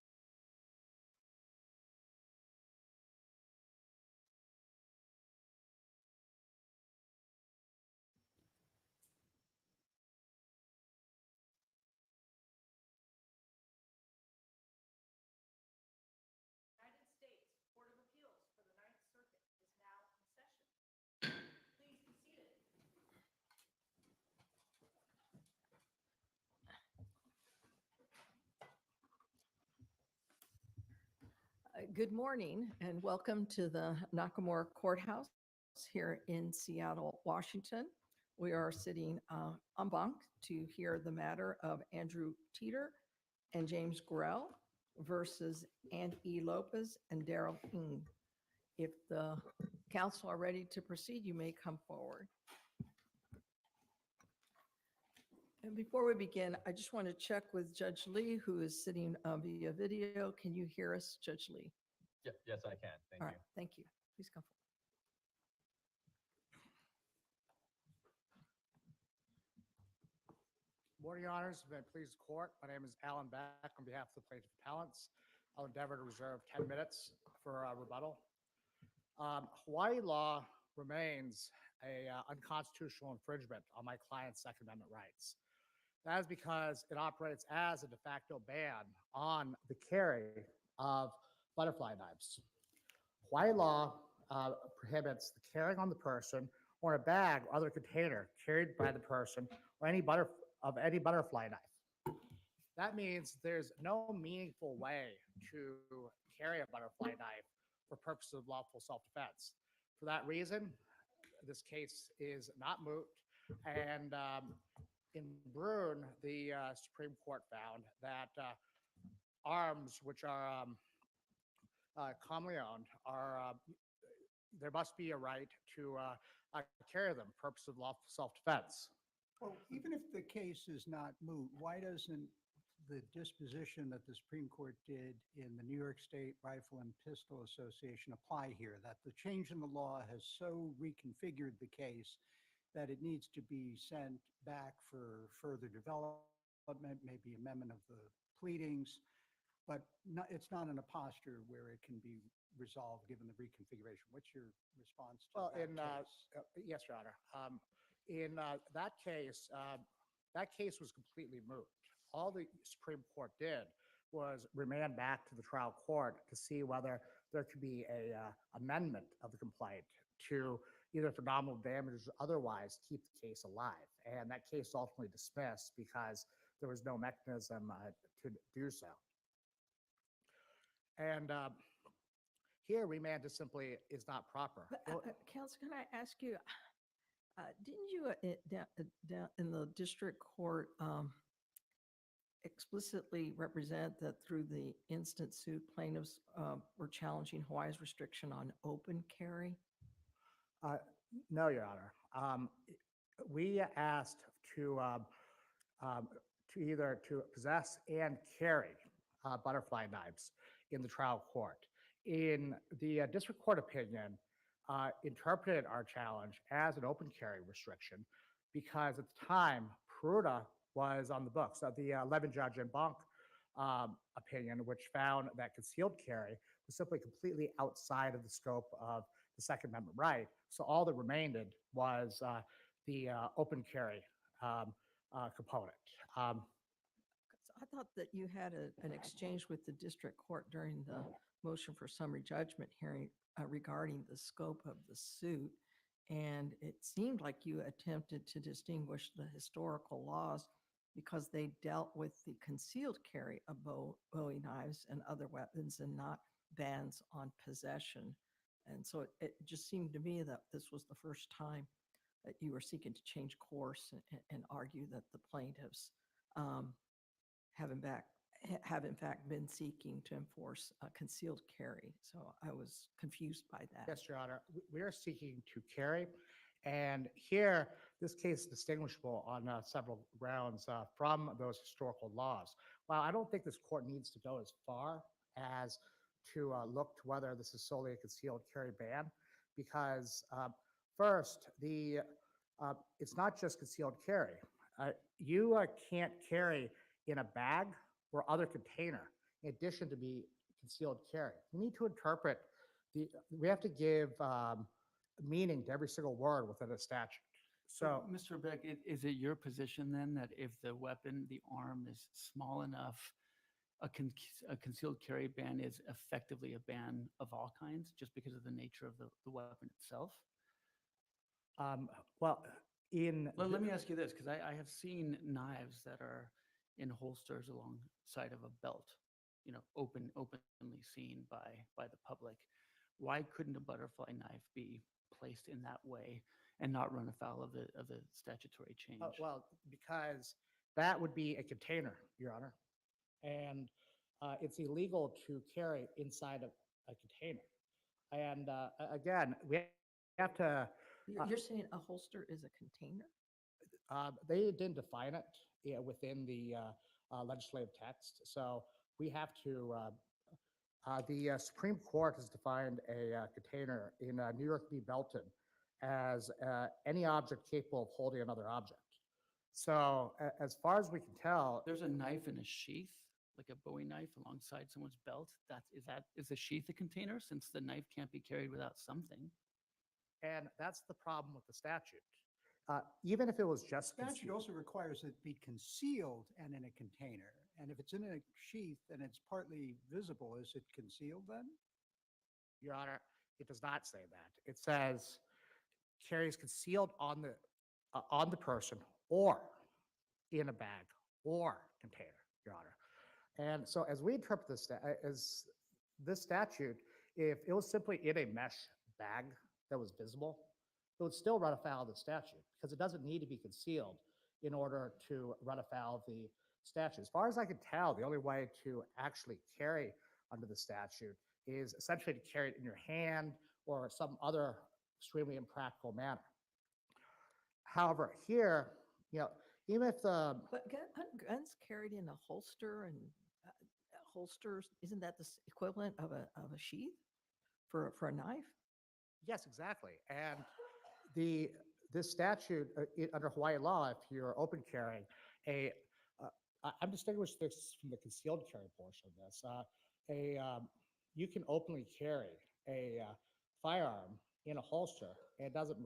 Good morning and welcome to the Nakamura Courthouse here in Seattle, Washington. We are sitting en banc to hear the matter of Andrew Teeter and James Gorell versus Ann E. Lopez and Daryl Ng. If the council are ready to proceed, you may come forward. And before we begin, I just want to check with Judge Lee, who is sitting via video. Can you hear us, Judge Lee? Yes, I can. Thank All you. right, thank you. Please come forward. Morning, Your Honors. May it please the court. My name is Alan Beck on behalf of the plaintiff appellants. I'll endeavor to reserve 10 minutes for rebuttal. Hawaii law remains a unconstitutional infringement on my client's Second Amendment rights. That is because it operates as a de facto ban on the carry of butterfly knives. Hawaii law prohibits the carrying on the person or a bag or other container carried by the person or any butterfly knife. That means there's no meaningful way to carry a butterfly knife for purposes of lawful self-defense. For that reason, this case is not moot. And in Bruin, the Supreme Court found that arms which are commonly owned are there must be a right to carry them for purposes of lawful self-defense. Well, even if the case is not moot, why doesn't the disposition that the Supreme Court did in the New York State Rifle and Pistol Association apply here? That the change in the law has so reconfigured the case that it needs to be sent back for further development, maybe amendment of the pleadings, but it's not in a posture where it can be resolved given the reconfiguration. What's your response to that case? Yes, Your Honor. In that case was completely moot. All the Supreme Court did was remand back to the trial court to see whether there could be a amendment of the complaint to either for nominal damages or otherwise keep the case alive. And that case ultimately dismissed because there was no mechanism to do so. And here, remand just simply is not proper. Counsel, can I ask you, didn't you in the district court explicitly represent that through the instant suit plaintiffs were challenging Hawaii's restriction on open carry? No, Your Honor. We asked to either to possess and carry butterfly knives in the trial court. In the district court opinion, interpreted our challenge as an open carry restriction because at the time, Peruta was on the books of the 11-judge en banc opinion, which found that concealed carry was simply completely outside of the scope of the Second Amendment right. So all that remained was the open carry component. I thought that you had an exchange with the district court during the motion for summary judgment hearing regarding the scope of the suit. And it seemed like you attempted to distinguish the historical laws because they dealt with the concealed carry of Bowie knives and other weapons and not bans on possession. And so it just seemed to me that this was the first time that you were seeking to change course and argue that the plaintiffs have in fact been seeking to enforce concealed carry. So I was confused by that. Yes, Your Honor. We are seeking to carry. And here, this case is distinguishable on several grounds from those historical laws. While I don't think this court needs to go as far as to look to whether this is solely a concealed carry ban, because first, it's not just concealed carry. You can't carry in a bag or other container, in addition to be concealed carry. We need to interpret we have to give meaning to every single word within a statute. So, Mr. Beck, is it your position then that if the weapon, the arm is small enough, a concealed carry ban is effectively a ban of all kinds just because of the nature of the weapon itself? well, Let me ask you this, because I have seen knives that are in holsters alongside of a belt, openly seen by the public. Why couldn't a butterfly knife be placed in that way and not run afoul of the statutory change? well, because that would be a container, Your Honor, and it's illegal to carry inside of a container. And again, we have to. You're saying a holster is a container? They didn't define it within the legislative text, so we have to. The Supreme Court has defined a container in New York v. Belton as any object capable of holding another object. So, as far as we can tell, There's a knife in a sheath, like a Bowie knife alongside someone's belt. Is the sheath a container since the knife can't be carried without something? and that's the problem with the statute. Even if it was just Statute also requires it be concealed and in a container. And if it's in a sheath and it's partly visible, is it concealed then? Your Honor, it does not say that. It says carries concealed on the person or in a bag or container, Your Honor. And so as we interpret this statute, if it was simply in a mesh bag that was visible, it would still run afoul of the statute because it doesn't need to be concealed in order to run afoul of the statute. As far as I can tell, the only way to actually carry under the statute is essentially to carry it in your hand or some other extremely impractical manner. However, here, even if the But guns carried in a holster and holsters, isn't that the equivalent of a sheath for a knife? yes, exactly, and this statute under Hawaii law, if you're open carrying I'm distinguishing this from the concealed carry portion of this. You can openly carry a firearm in a holster, and it doesn't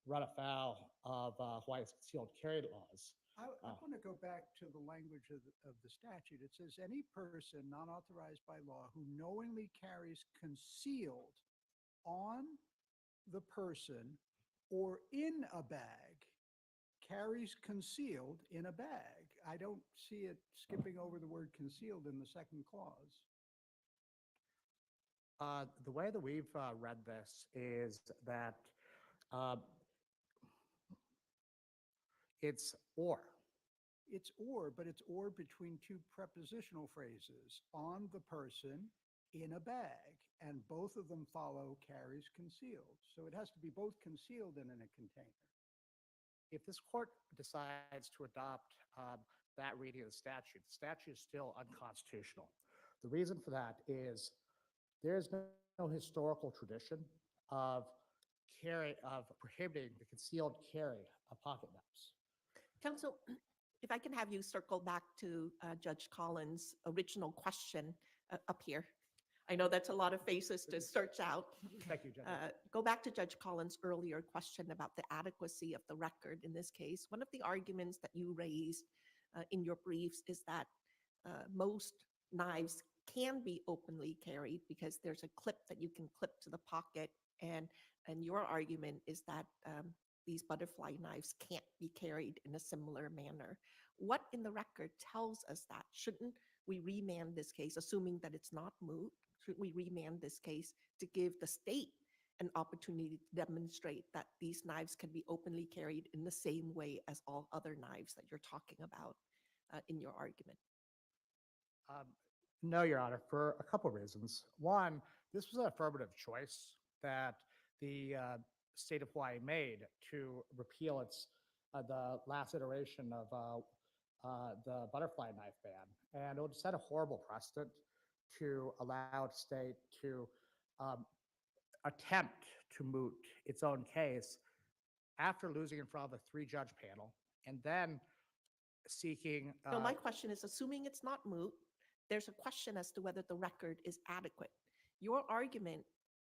run afoul of Hawaii's concealed carry laws. I want to go back to the language of the statute. It says any person not authorized by law who knowingly carries concealed on the person or in a bag carries concealed in a bag. I don't see it skipping over the word concealed in the second clause. The way that we've read this is that it's or. It's or, but it's or between two prepositional phrases, on the person, in a bag, and both of them follow carries concealed. So it has to be both concealed and in a container. If this court decides to adopt that reading of the statute is still unconstitutional. The reason for that is there is no historical tradition of prohibiting the concealed carry of pocket knives. Counsel, if I can have you circle back to Judge Collins' original question up here. I know that's a lot of faces to search out. Thank you, Judge. Go back to Judge Collins' earlier question about the adequacy of the record in this case. One of the arguments that you raised in your briefs is that most knives can be openly carried because there's a clip that you can clip to the pocket, and your argument is that these butterfly knives can't be carried in a similar manner. What in the record tells us that? Shouldn't we remand this case, assuming that it's not moot? Should we remand this case to give the state an opportunity to demonstrate that these knives can be openly carried in the same way as all other knives that you're talking about in your argument? No, Your Honor, for a couple of reasons. One, this was an affirmative choice that the state of Hawaii made to repeal the last iteration of the butterfly knife ban. And it would set a horrible precedent to allow a state to attempt to moot its own case after losing in front of a 3-judge panel, and then seeking. No, my question is, assuming it's not moot, there's a question as to whether the record is adequate. Your argument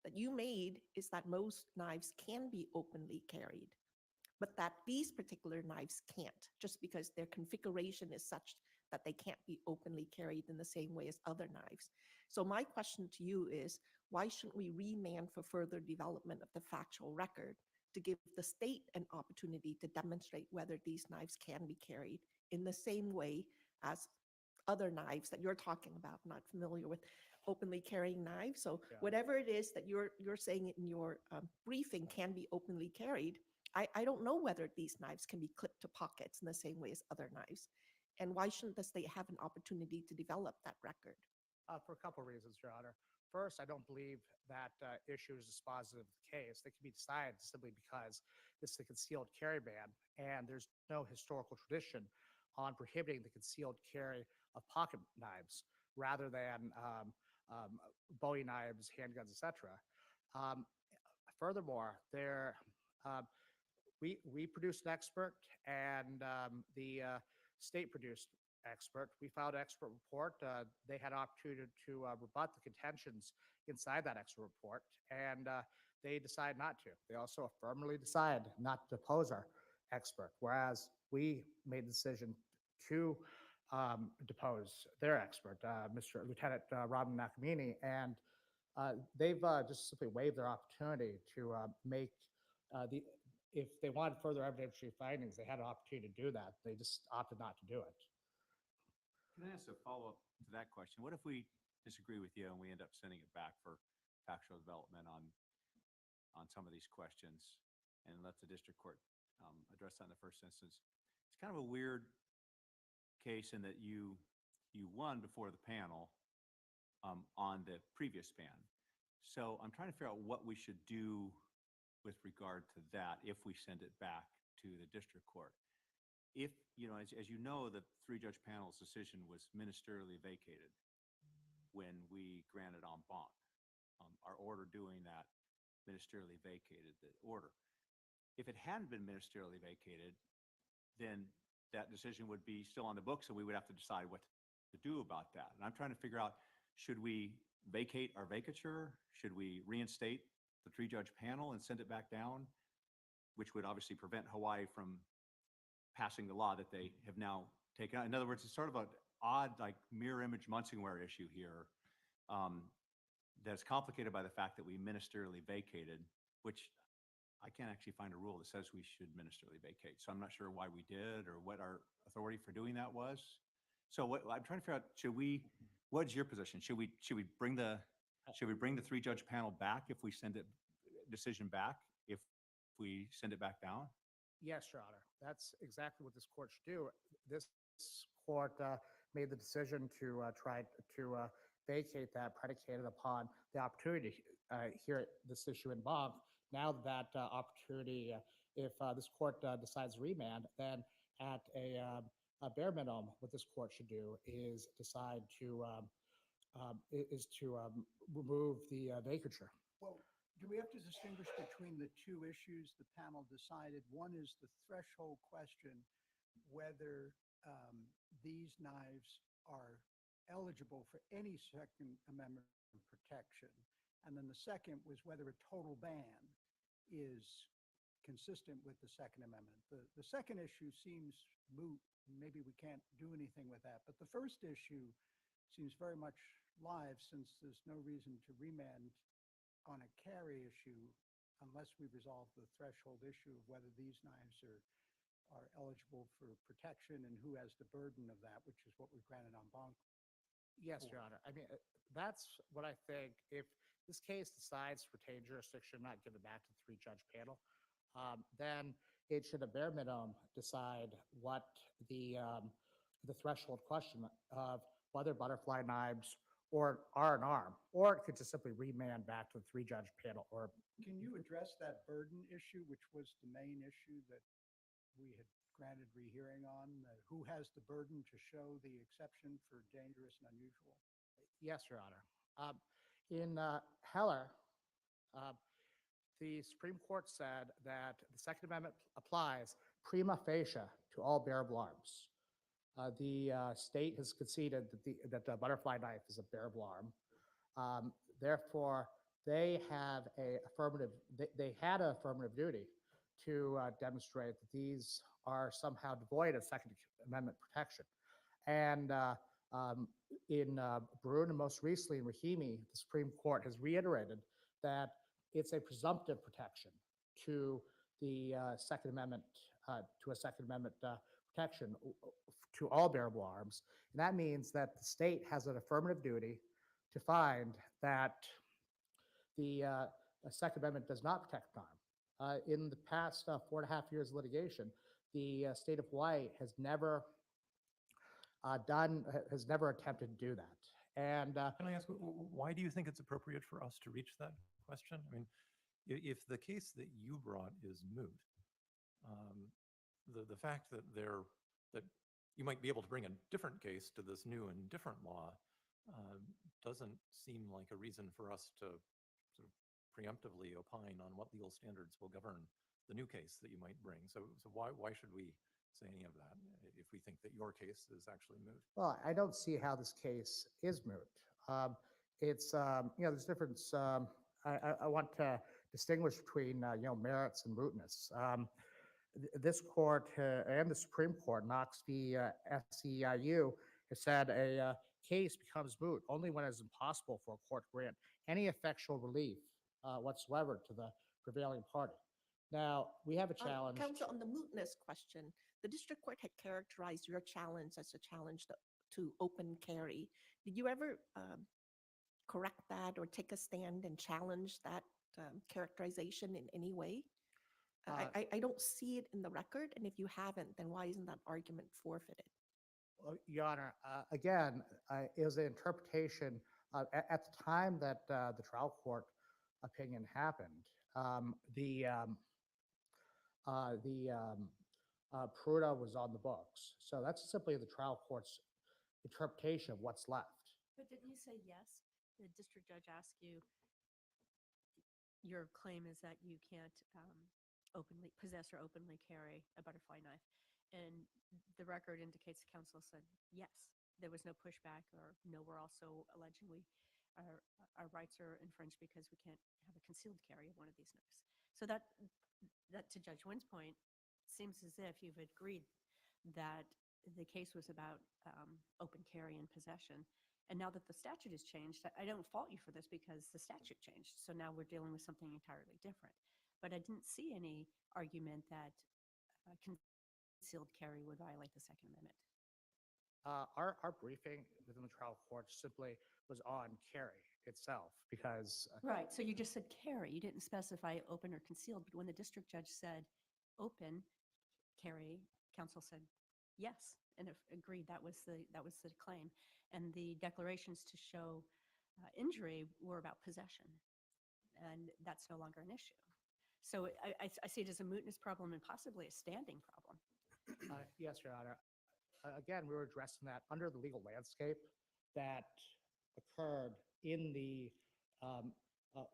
that you made is that most knives can be openly carried, but that these particular knives can't, just because their configuration is such that they can't be openly carried in the same way as other knives. So my question to you is, why shouldn't we remand for further development of the factual record to give the state an opportunity to demonstrate whether these knives can be carried in the same way as other knives that you're talking about? I'm not familiar with openly carrying knives. So Yeah. whatever it is that you're saying in your briefing can be openly carried, I don't know whether these knives can be clipped to pockets in the same way as other knives. And why shouldn't the state have an opportunity to develop that record? For a couple of reasons, Your Honor. First, I don't believe that issue is dispositive of the case. They can be decided simply because this is a concealed carry ban, and there's no historical tradition on prohibiting the concealed carry of pocket knives rather than Bowie knives, handguns, etc. Furthermore, we produced an expert, and the state produced expert. We filed an expert report. They had an opportunity to rebut the contentions inside that expert report, and they decided not to. They also affirmatively decided not to depose our expert, whereas we made the decision to depose their expert, Mr. Lieutenant Robin Nakamini, and they've just simply waived their opportunity to make if they wanted further evidentiary findings, they had an opportunity to do that. They just opted not to do it. Can I ask a follow-up to that question? What if we disagree with you and we end up sending it back for factual development on some of these questions and let the district court address that in the first instance? It's kind of a weird case in that you won before the panel on the previous ban. So I'm trying to figure out what we should do with regard to that if we send it back to the district court. If, as you know, the three-judge panel's decision was ministerially vacated when we granted en banc. Our order doing that ministerially vacated the order. If it hadn't been ministerially vacated, then that decision would be still on the books, and we would have to decide what to do about that. And I'm trying to figure out, should we vacate our vacature? Should we reinstate the three-judge panel and send it back down, which would obviously prevent Hawaii from passing the law that they have now taken out? In other words, it's sort of an odd, like, mirror image Munsingware issue here that's complicated by the fact that we ministerially vacated, which I can't actually find a rule that says we should ministerially vacate. So I'm not sure why we did or what our authority for doing that was. So what I'm trying to figure out, what's your position? Should we bring the three-judge panel back if we send it decision back, if we send it back down? Yes, Your Honor. That's exactly what this court should do. This court made the decision to try to vacate that, predicated upon the opportunity to hear this issue in bonk. Now that opportunity, if this court decides remand, then at a bare minimum, what this court should do is decide to remove the vacature. Well, do we have to distinguish between the two issues the panel decided? One is the threshold question, whether these knives are eligible for any Second Amendment protection. And then the second was whether a total ban is consistent with the Second Amendment. The second issue seems moot. Maybe we can't do anything with that. But the first issue seems very much live, since there's no reason to remand on a carry issue unless we resolve the threshold issue of whether these knives are eligible for protection and who has the burden of that, which is what we granted en banc. Yes, Your Honor. I mean, that's what I think. If this case decides to retain jurisdiction, not give it back to the three-judge panel, then it should at bare minimum decide what the threshold question of whether butterfly knives or are an arm, or it could just simply remand back to the three-judge panel. Or can you address that burden issue, which was the main issue that we had granted rehearing on? Who has the burden to show the exception for dangerous and unusual? Yes, Your Honor. In Heller, the Supreme Court said that the Second Amendment applies prima facie to all bearable arms. The state has conceded that the butterfly knife is a bearable arm. Therefore, they have they had an affirmative duty to demonstrate that these are somehow devoid of Second Amendment protection. And in Brune and most recently in Rahimi, the Supreme Court has reiterated that it's a presumptive protection to the Second Amendment, to a Second Amendment protection to all bearable arms. And that means that the state has an affirmative duty to find that the Second Amendment does not protect an arm. In the past 4.5 years of litigation, the state of Hawaii has never attempted to do that. And Can I ask, why do you think it's appropriate for us to reach that question? I mean, if the case that you brought is moot, the fact that that you might be able to bring a different case to this new and different law doesn't seem like a reason for us to sort of preemptively opine on what legal standards will govern the new case that you might bring. So why should we say any of that if we think that your case is actually moot? well, I don't see how this case is moot. It's there's difference. I want to distinguish between merits and mootness. This court and the Supreme Court, Knox v. SEIU, has said a case becomes moot only when it's impossible for a court to grant any effectual relief whatsoever to the prevailing party. Now, we have a challenge. Counsel, on the mootness question, the district court had characterized your challenge as a challenge to open carry. Did you ever correct that or take a stand and challenge that characterization in any way? I don't see it in the record, and if you haven't, then why isn't that argument forfeited? Well, Your Honor, again, it was an interpretation at the time that the trial court opinion happened. Pruda was on the books, so that's simply the trial court's interpretation of what's left. But didn't you say yes? The district judge asked you, your claim is that you can't openly possess or openly carry a butterfly knife. And the record indicates the counsel said, yes, there was no pushback, or no, we're also alleging our rights are infringed because we can't have a concealed carry of one of these knives. So that to Judge Wynn's point, seems as if you've agreed that the case was about open carry and possession. And now that the statute has changed, I don't fault you for this because the statute changed. So now we're dealing with something entirely different. But I didn't see any argument that concealed carry would violate the Second Amendment. Our briefing within the trial court simply was on carry itself because Right. So you just said carry. You didn't specify open or concealed. But when the district judge said open carry, counsel said yes and agreed that was the claim. And the declarations to show injury were about possession, and that's no longer an issue. So I see it as a mootness problem and possibly a standing problem. yes, Your Honor. Again, we were addressing that under the legal landscape that occurred in the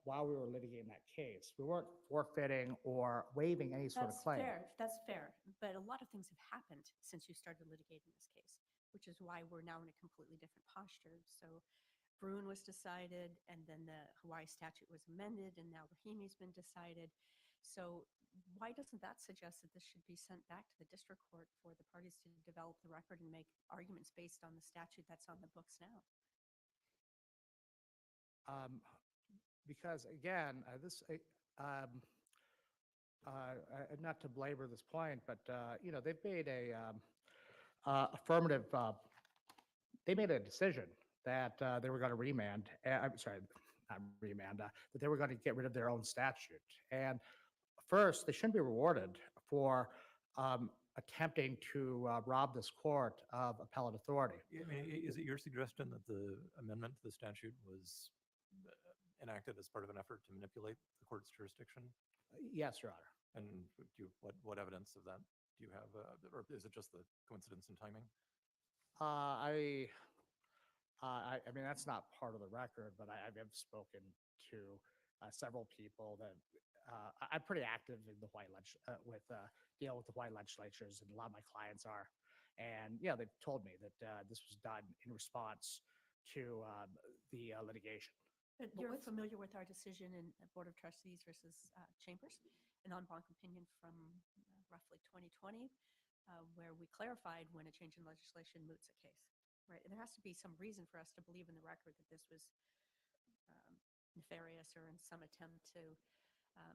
while we were litigating that case. We weren't forfeiting or waiving any sort of claim. That's fair. But a lot of things have happened since you started litigating this case, which is why we're now in a completely different posture. So Brune was decided, and then the Hawaii statute was amended, and now Rahimi's been decided. So why doesn't that suggest that this should be sent back to the district court for the parties to develop the record and make arguments based on the statute that's on the books now? Because again, not to belabor this point, but they've made a affirmative. They made a decision that they were going to remand. I'm sorry, not remand. That they were going to get rid of their own statute. And first, they shouldn't be rewarded for attempting to rob this court of appellate authority. I mean, is it your suggestion that the amendment to the statute was enacted as part of an effort to manipulate the court's jurisdiction? Yes, Your Honor. And what evidence of that do you have, or is it just the coincidence in timing? I mean, that's not part of the record, but I have spoken to several people that I'm pretty active in the Hawaii deal with the Hawaii legislatures, and a lot of my clients are. And yeah, they've told me that this was done in response to the litigation. But you're familiar with our decision in Board of Trustees versus Chambers, an en banc opinion from roughly 2020, where we clarified when a change in legislation moots a case, right? And there has to be some reason for us to believe in the record that this was nefarious or in some attempt to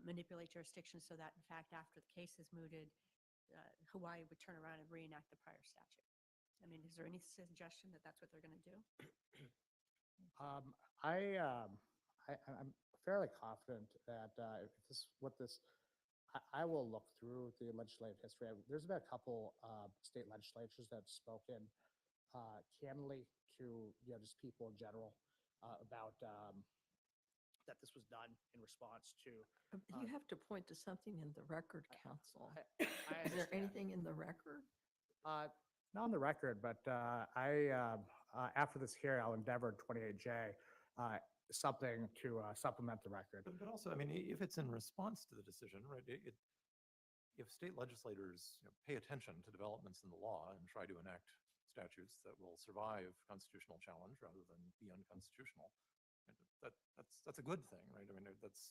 manipulate jurisdiction so that, in fact, after the case is mooted, Hawaii would turn around and reenact the prior statute. I mean, is there any suggestion that that's what they're going to do? I'm fairly confident that if this what this I will look through the legislative history. There's been a couple state legislatures that have spoken candidly to just people in general about that this was done in response to. You have to point to something in the record, counsel. I Is there understand. anything in the record? Not on the record, but after this hearing, I'll endeavor 28J something to supplement the record. But also, I mean, if it's in response to the decision, right, if state legislators pay attention to developments in the law and try to enact statutes that will survive constitutional challenge rather than be unconstitutional, right, that's a good thing, right? I mean, that's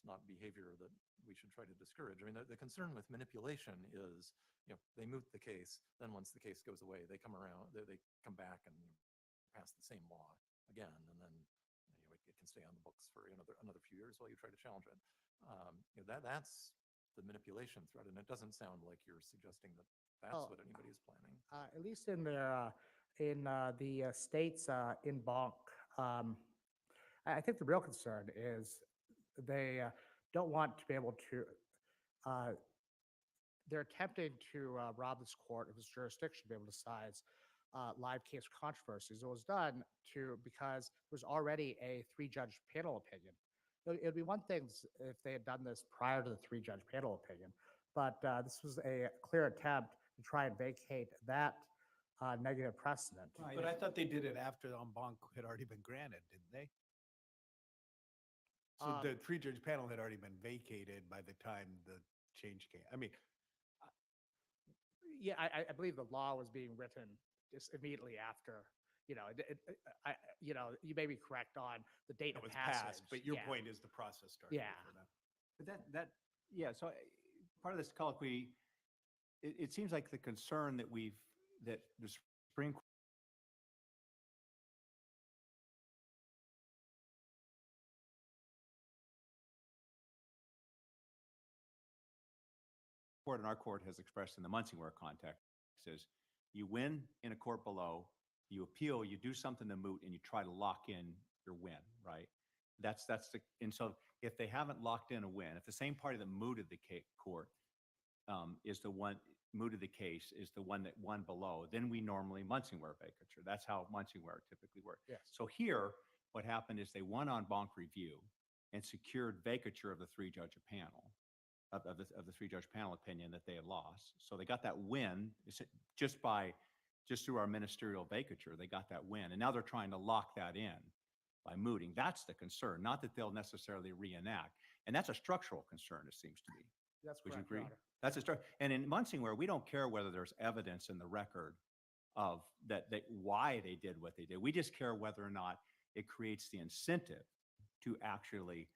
not behavior that we should try to discourage. I mean, the concern with manipulation is, they moot the case, then once the case goes away, they come around, they come back and pass the same law again, and then it can stay on the books for another few years while you try to challenge it. That's the manipulation threat, and it doesn't sound like you're suggesting that that's what anybody is planning. At least in their the states in banc, I think the real concern is they don't want to be able to. They're attempting to rob this court of its jurisdiction to be able to decide live case controversies. It was done because there was already a 3-judge panel opinion. It would be one thing if they had done this prior to the 3-judge panel opinion, but this was a clear attempt to try and vacate that negative precedent. But I thought they did it after the en banc had already been granted, didn't they? So the 3-judge panel had already been vacated by the time the change came. I mean, Yeah, I believe the law was being written just immediately after. You may be correct on the date it of was passage. passed, but your Yeah. point is the process started. Yeah. for them. But yeah, so part of this colloquy, it seems like the concern that that the Supreme Court and our court has expressed in the Munsingware context is you win in a court below, you appeal, you do something to moot, and you try to lock in your win, right? And so if they haven't locked in a win, if the same party that mooted the court is the one mooted the case is the one that won below, then we normally Munsingware vacature. That's how Munsingware typically works. Yes. So here, what happened is they won on banc review and secured vacature of the 3-judge panel. Of the 3-judge panel opinion that they had lost. So they got that win just through our ministerial vacature, they got that win. And now they're trying to lock that in by mooting. That's the concern, not that they'll necessarily reenact. And that's a structural concern, it seems to me. That's Would you correct, Your agree? Honor. That's a structure. And in Munsingware, we don't care whether there's evidence in the record of that why they did what they did. We just care whether or not it creates the incentive to actually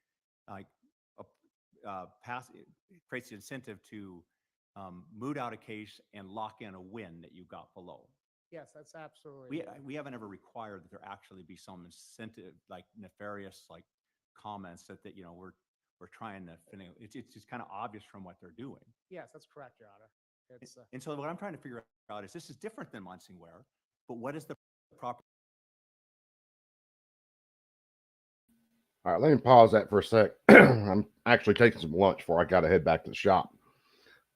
creates the incentive to moot out a case and lock in a win that you got below. Yes, that's absolutely. We haven't ever required that there actually be some incentive, like nefarious, like comments that we're trying to. It's just kind of obvious from what they're doing. Yes, that's correct, Your Honor. It's And so what I'm trying to figure out is this is different than Munsingware, but what is the proper? All right, let me pause that for a sec. I'm actually taking some lunch before I got to head back to the shop.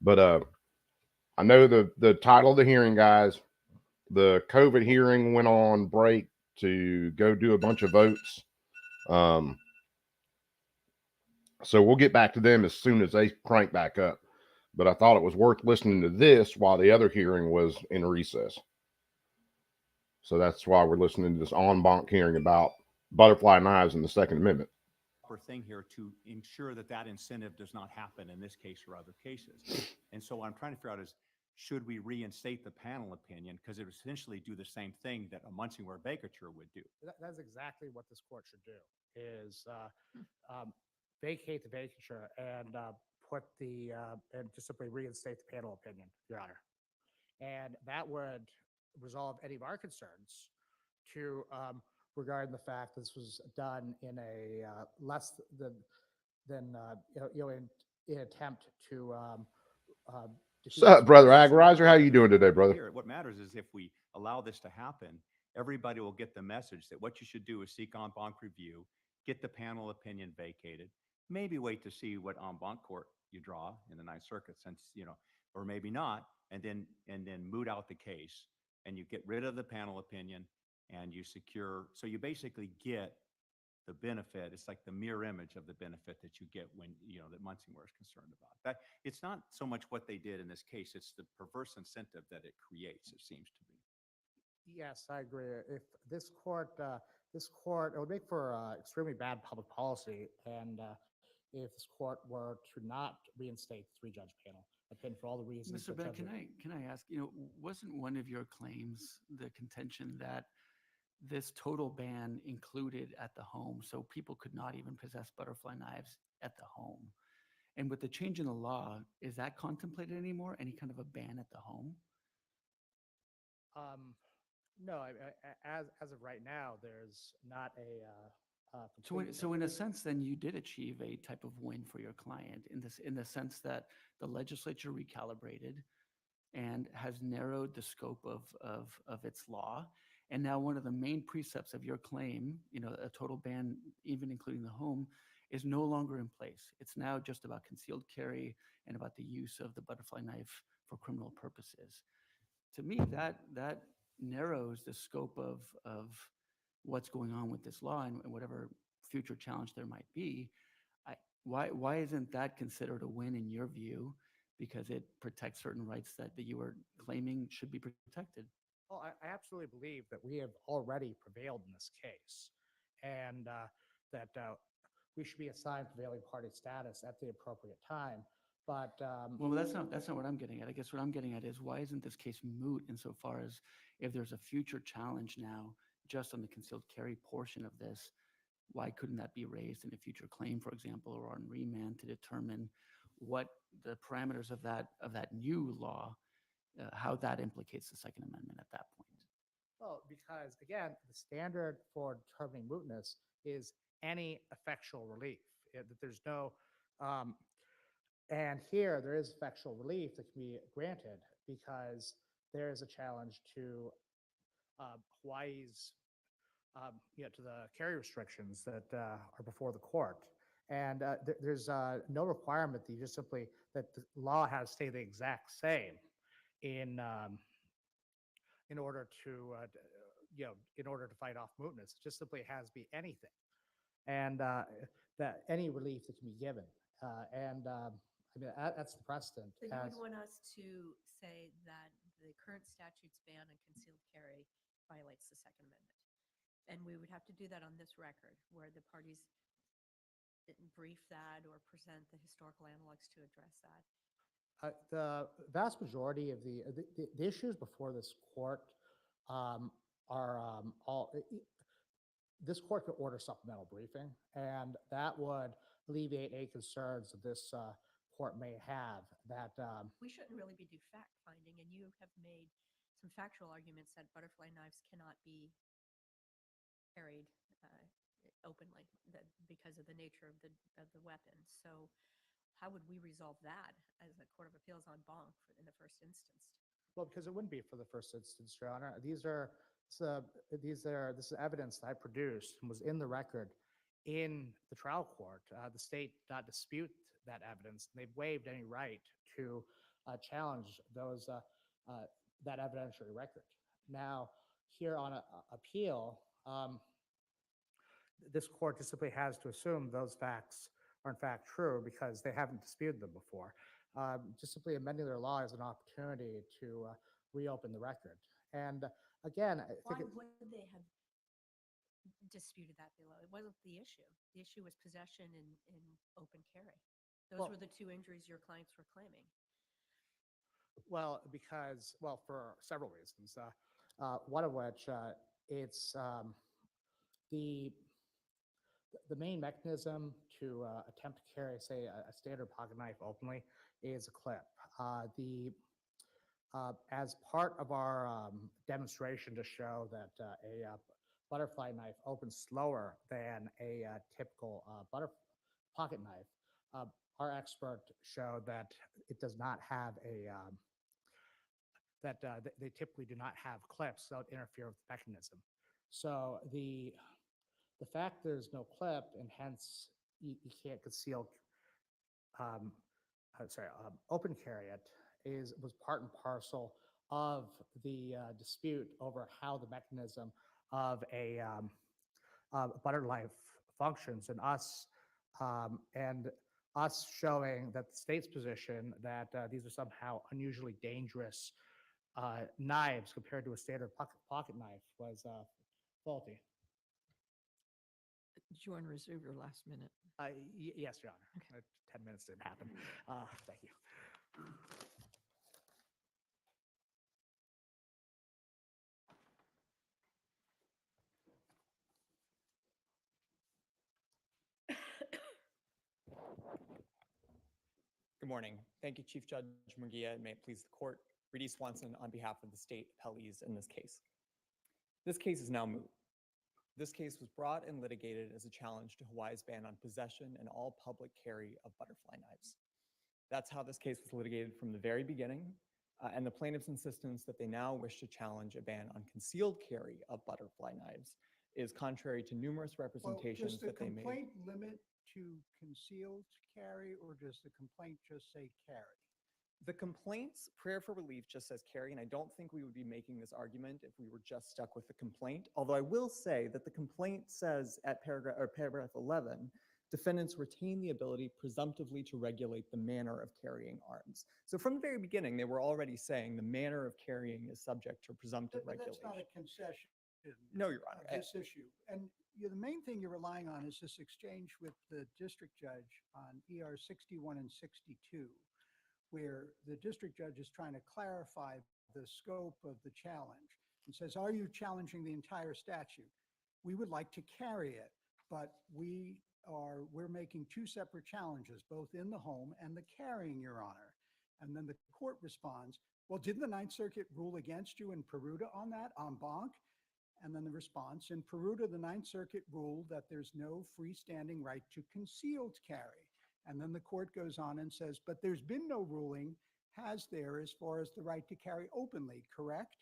But I know the title of the hearing, guys. The COVID hearing went on break to go do a bunch of votes. So we'll get back to them as soon as they crank back up. But I thought it was worth listening to this while the other hearing was in recess. So that's why we're listening to this en banc hearing about butterfly knives in the Second Amendment. Thing here to ensure that incentive does not happen in this case or other cases. And so what I'm trying to figure out is should we reinstate the panel opinion? Because it would essentially do the same thing that a Munsingware vacatur would do. That's exactly what this court should do, is vacate the vacature and put the, and just simply reinstate the panel opinion, Your Honor. And that would resolve any of our concerns to regarding the fact this was done in a less than in attempt to What's up, brother Agarizer? How you doing today, brother? Here, what matters is if we allow this to happen, everybody will get the message that what you should do is seek en banc review, get the panel opinion vacated, maybe wait to see what en banc court you draw in the Ninth Circuit, since, or maybe not, and then moot out the case, and you get rid of the panel opinion, and you secure. So you basically get the benefit. It's like the mirror image of the benefit that you get when, that Munsingware is concerned about. That it's not so much what they did in this case, it's the perverse incentive that it creates, it seems to be. Yes, I agree. If this court, it would make for extremely bad public policy, and if this court were to not reinstate the three-judge panel opinion for all the reasons. Mr. Beck, can I ask, wasn't one of your claims the contention that this total ban included at the home, so people could not even possess butterfly knives at the home? And with the change in the law, is that contemplated anymore? Any kind of a ban at the home? No, as of right now, there's not a. So in a sense, then you did achieve a type of win for your client in the sense that the legislature recalibrated and has narrowed the scope of its law. And now one of the main precepts of your claim, a total ban, even including the home, is no longer in place. It's now just about concealed carry and about the use of the butterfly knife for criminal purposes. To me, that narrows the scope of what's going on with this law and whatever future challenge there might be. Why isn't that considered a win in your view? Because it protects certain rights that you were claiming should be protected. Well, I absolutely believe that we have already prevailed in this case, and that we should be assigned prevailing party status at the appropriate time. But well, that's not what I'm getting at. I guess what I'm getting at is, why isn't this case moot insofar as if there's a future challenge now just on the concealed carry portion of this, why couldn't that be raised in a future claim, for example, or on remand to determine what the parameters of that new law, how that implicates the Second Amendment at that point? Well, because again, the standard for determining mootness is any effectual relief. That there's no, and here there is effectual relief that can be granted because there is a challenge to Hawaii's, to the carry restrictions that are before the court. And there's no requirement that you just simply, that the law has to stay the exact same in order to, in order to fight off mootness. It just simply has to be anything. And that any relief that can be given. That's the precedent. So you would want us to say that the current statute's ban on concealed carry violates the Second Amendment. And we would have to do that on this record where the parties didn't brief that or present the historical analogs to address that. The vast majority of the issues before this court are all. This court could order supplemental briefing, and that would alleviate any concerns that this court may have. That we shouldn't really be do fact finding, and you have made some factual arguments that butterfly knives cannot be carried openly because of the nature of the weapon. So how would we resolve that as a Court of Appeals en banc in the first instance? Well, because it wouldn't be for the first instance, Your Honor. This is evidence that I produced and was in the record in the trial court. The state did not dispute that evidence, and they've waived any right to challenge those that evidentiary record. Now, here on appeal, this court just simply has to assume those facts are in fact true because they haven't disputed them before. Just simply amending their law is an opportunity to reopen the record. And again, why would they have disputed that below? It wasn't the issue. The issue was possession and open carry. Those were the two injuries your clients were claiming. Well, for several reasons. One of which, it's the the main mechanism to attempt to carry, say, a standard pocket knife openly is a clip. As part of our demonstration to show that a butterfly knife opens slower than a typical pocket knife, our expert showed that it does not have they typically do not have clips that interfere with the mechanism. So the fact there's no clip and hence you can't conceal, open carry it was part and parcel of the dispute over how the mechanism of a butter knife functions, and us showing that the state's position that these are somehow unusually dangerous knives compared to a standard pocket knife was faulty. Did you want to reserve your last minute? Yes, Your Honor. 10 minutes didn't happen. Thank you. Good morning. Thank you, Chief Judge Murguia, and may it please the court. Reedy Swanson on behalf of the state appellees in this case. This case is now moot. This case was brought and litigated as a challenge to Hawaii's ban on possession and all public carry of butterfly knives. That's how this case was litigated from the very beginning, and the plaintiff's insistence that they now wish to challenge a ban on concealed carry of butterfly knives is contrary to numerous representations that they made. Does the complaint limit to concealed carry, or does the complaint just say carry? The complaint's prayer for relief just says carry, and I don't think we would be making this argument if we were just stuck with the complaint. Although I will say that the complaint says at paragraph 11, defendants retain the ability presumptively to regulate the manner of carrying arms. So from the very beginning, they were already saying the manner of carrying is subject to presumptive But regulation. that's not a concession. No, Your Honor. This issue. And the main thing you're relying on is this exchange with the district judge on ER 61 and 62, where the district judge is trying to clarify the scope of the challenge and says, are you challenging the entire statute? We would like to carry it, but we're making two separate challenges, both in the home and the carrying, Your Honor. And then the court responds, well, didn't the Ninth Circuit rule against you in Peruta on that, en banc? And then the response, in Peruta, the Ninth Circuit ruled that there's no freestanding right to concealed carry. And then the court goes on and says, but there's been no ruling, has there, as far as the right to carry openly, correct?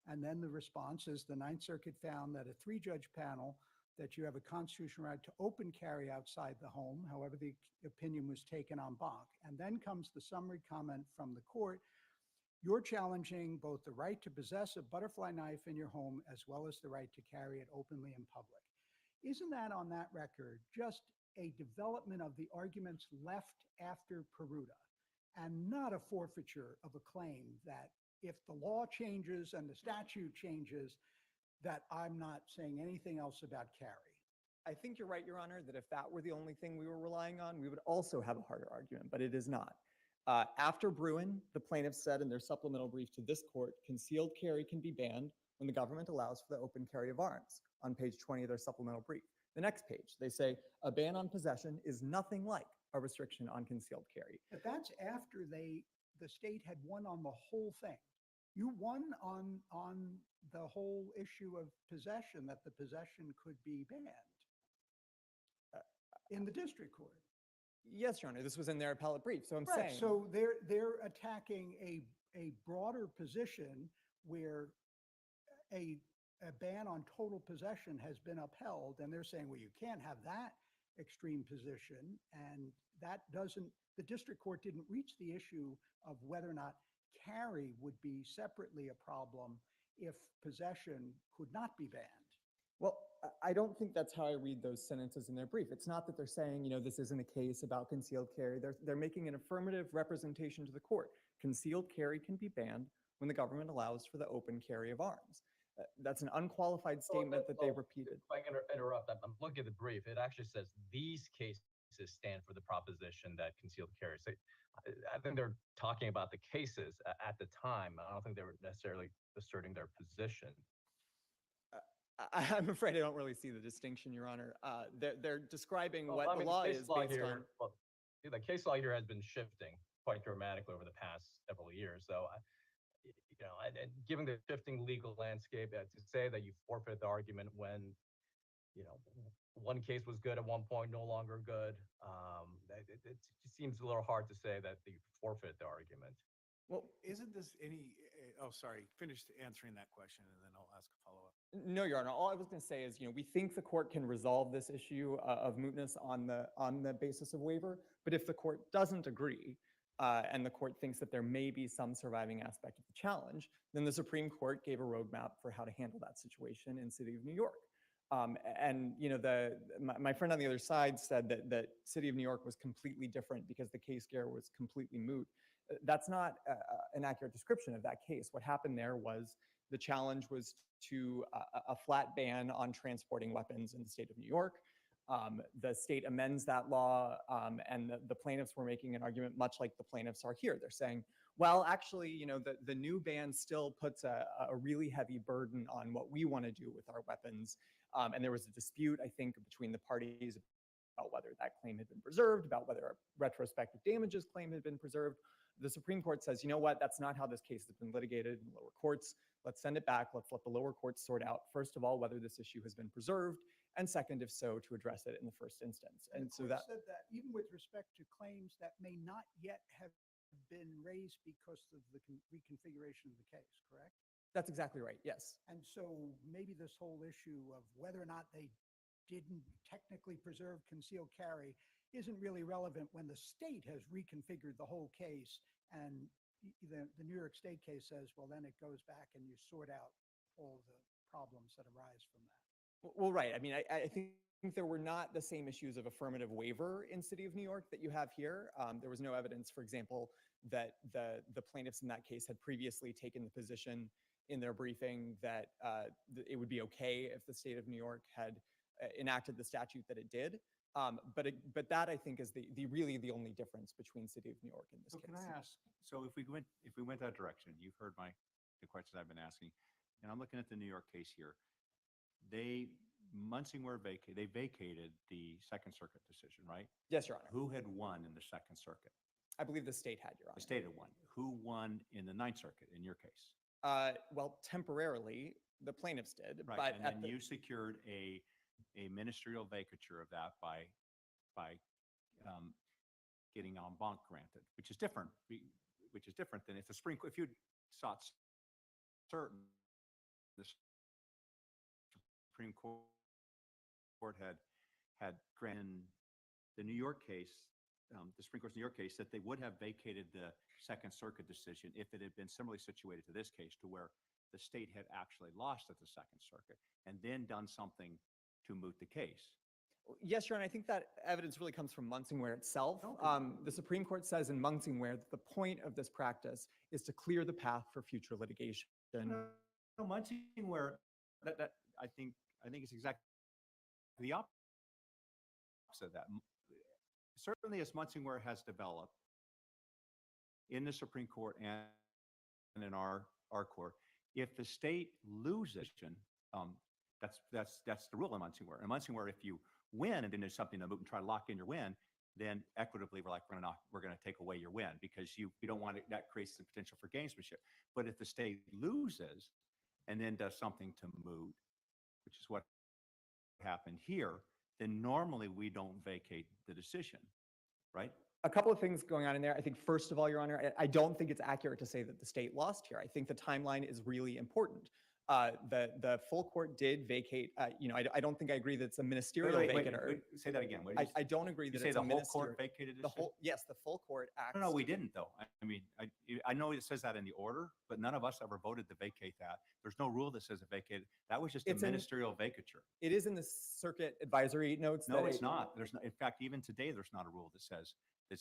And then the response is the Ninth Circuit found that a 3-judge panel that you have a constitutional right to open carry outside the home, however the opinion was taken en banc. And then comes the summary comment from the court. You're challenging both the right to possess a butterfly knife in your home as well as the right to carry it openly in public. Isn't that on that record just a development of the arguments left after Peruta and not a forfeiture of a claim that if the law changes and the statute changes, that I'm not saying anything else about carry? I think you're right, Your Honor, that if that were the only thing we were relying on, we would also have a harder argument, but it is not. After Bruin, the plaintiffs said in their supplemental brief to this court, concealed carry can be banned when the government allows for the open carry of arms, on page 20 of their supplemental brief. The next page, they say a ban on possession is nothing like a restriction on concealed carry. But that's after the state had won on the whole thing. You won on the whole issue of possession, that the possession could be banned in the district court. Yes, Your Honor, this was in their appellate brief. So I'm Right, saying. so they're attacking a broader position where a ban on total possession has been upheld, and they're saying, well, you can't have that extreme position, and that doesn't, the district court didn't reach the issue of whether or not carry would be separately a problem if possession could not be banned. Well, I don't think that's how I read those sentences in their brief. It's not that they're saying, this isn't a case about concealed carry. They're making an affirmative representation to the court. Concealed carry can be banned when the government allows for the open carry of arms. That's an unqualified statement that they repeated. If I can interrupt, I'm looking at the brief. It actually says these cases stand for the proposition that concealed carry. So I think they're talking about the cases at the time. I don't think they were necessarily asserting their position. I'm afraid I don't really see the distinction, Your Honor. They're describing Well, what I the mean, law case is law based here, on. well, the case law here has been shifting quite dramatically over the past several years. So, and given the shifting legal landscape, to say that you forfeit the argument when, one case was good at one point, no longer good, it just seems a little hard to say that you forfeit the argument. Well, isn't this oh, sorry, finish answering that question and then I'll ask a follow-up. No, Your Honor. All I was going to say is, we think the court can resolve this issue of mootness on the basis of waiver. But if the court doesn't agree, and the court thinks that there may be some surviving aspect of the challenge, then the Supreme Court gave a roadmap for how to handle that situation in City of New York. My friend on the other side said that City of New York was completely different because the case here was completely moot. That's not an accurate description of that case. What happened there was the challenge was to a flat ban on transporting weapons in the state of New York. The state amends that law, and the plaintiffs were making an argument much like the plaintiffs are here. They're saying, well, actually, the new ban still puts a really heavy burden on what we want to do with our weapons. And there was a dispute, I think, between the parties about whether that claim had been preserved, about whether a retrospective damages claim had been preserved. The Supreme Court says, you know what, that's not how this case has been litigated in lower courts. Let's send it back. Let's let the lower courts sort out, first of all, whether this issue has been preserved, and second, if so, to address it in the first instance. And so the that court said that even with respect to claims that may not yet have been raised because of the reconfiguration of the case, correct? that's exactly right. Yes. And so maybe this whole issue of whether or not they didn't technically preserve concealed carry isn't really relevant when the state has reconfigured the whole case, and the New York State case says, well, then it goes back and you sort out all the problems that arise from that. Well, right. I mean, I think there were not the same issues of affirmative waiver in City of New York that you have here. There was no evidence, for example, that the plaintiffs in that case had previously taken the position in their briefing that it would be okay if the state of New York had enacted the statute that it did. But that, I think, is really the only difference between City of New York and this So case. can I ask, so if we went that direction, you've heard the questions I've been asking, and I'm looking at the New York case here. Munsingware vacated the Second Circuit decision, right? Yes, Your Honor. Who had won in the Second Circuit? I believe the state had, Your Honor. The state had won. Who won in the Ninth Circuit in your case? Well, temporarily, the plaintiffs did. Right, But and then you secured a ministerial vacature of that by getting en banc granted, which is different. Than if the Supreme Court, if you sought certain, the Supreme Court had granted the New York case, the Supreme Court's New York case, that they would have vacated the Second Circuit decision if it had been similarly situated to this case, to where the state had actually lost at the Second Circuit and then done something to moot the case. yes, Your Honor, I think that evidence really comes from Munsingware itself. The Supreme Court says in Munsingware that the point of this practice is to clear the path for future litigation. No, Munsingware, that I think it's exactly the opposite of that. Certainly, as Munsingware has developed in the Supreme Court and in our court, if the state loses, that's the rule in Munsingware. In Munsingware, if you win and then there's something to moot and try to lock in your win, then equitably we're going to take away your win, because you don't want it. That creates the potential for gamesmanship. But if the state loses and then does something to moot, which is what happened here, then normally we don't vacate the decision, right? A couple of things going on in there. I think, first of all, Your Honor, I don't think it's accurate to say that the state lost here. I think the timeline is really important. The full court did vacate. I don't think I agree that it's a ministerial vacater. Say that again. I don't agree that You say it's the a whole ministerial. court vacated The whole, yes, the full court acts. No, we didn't, though. I mean, I know it says that in the order, but none of us ever voted to vacate that. There's no rule that says it vacated. That was just a ministerial vacature. It is in the circuit advisory notes. No, it's not. There's no. In fact, even today, there's not a rule that says to.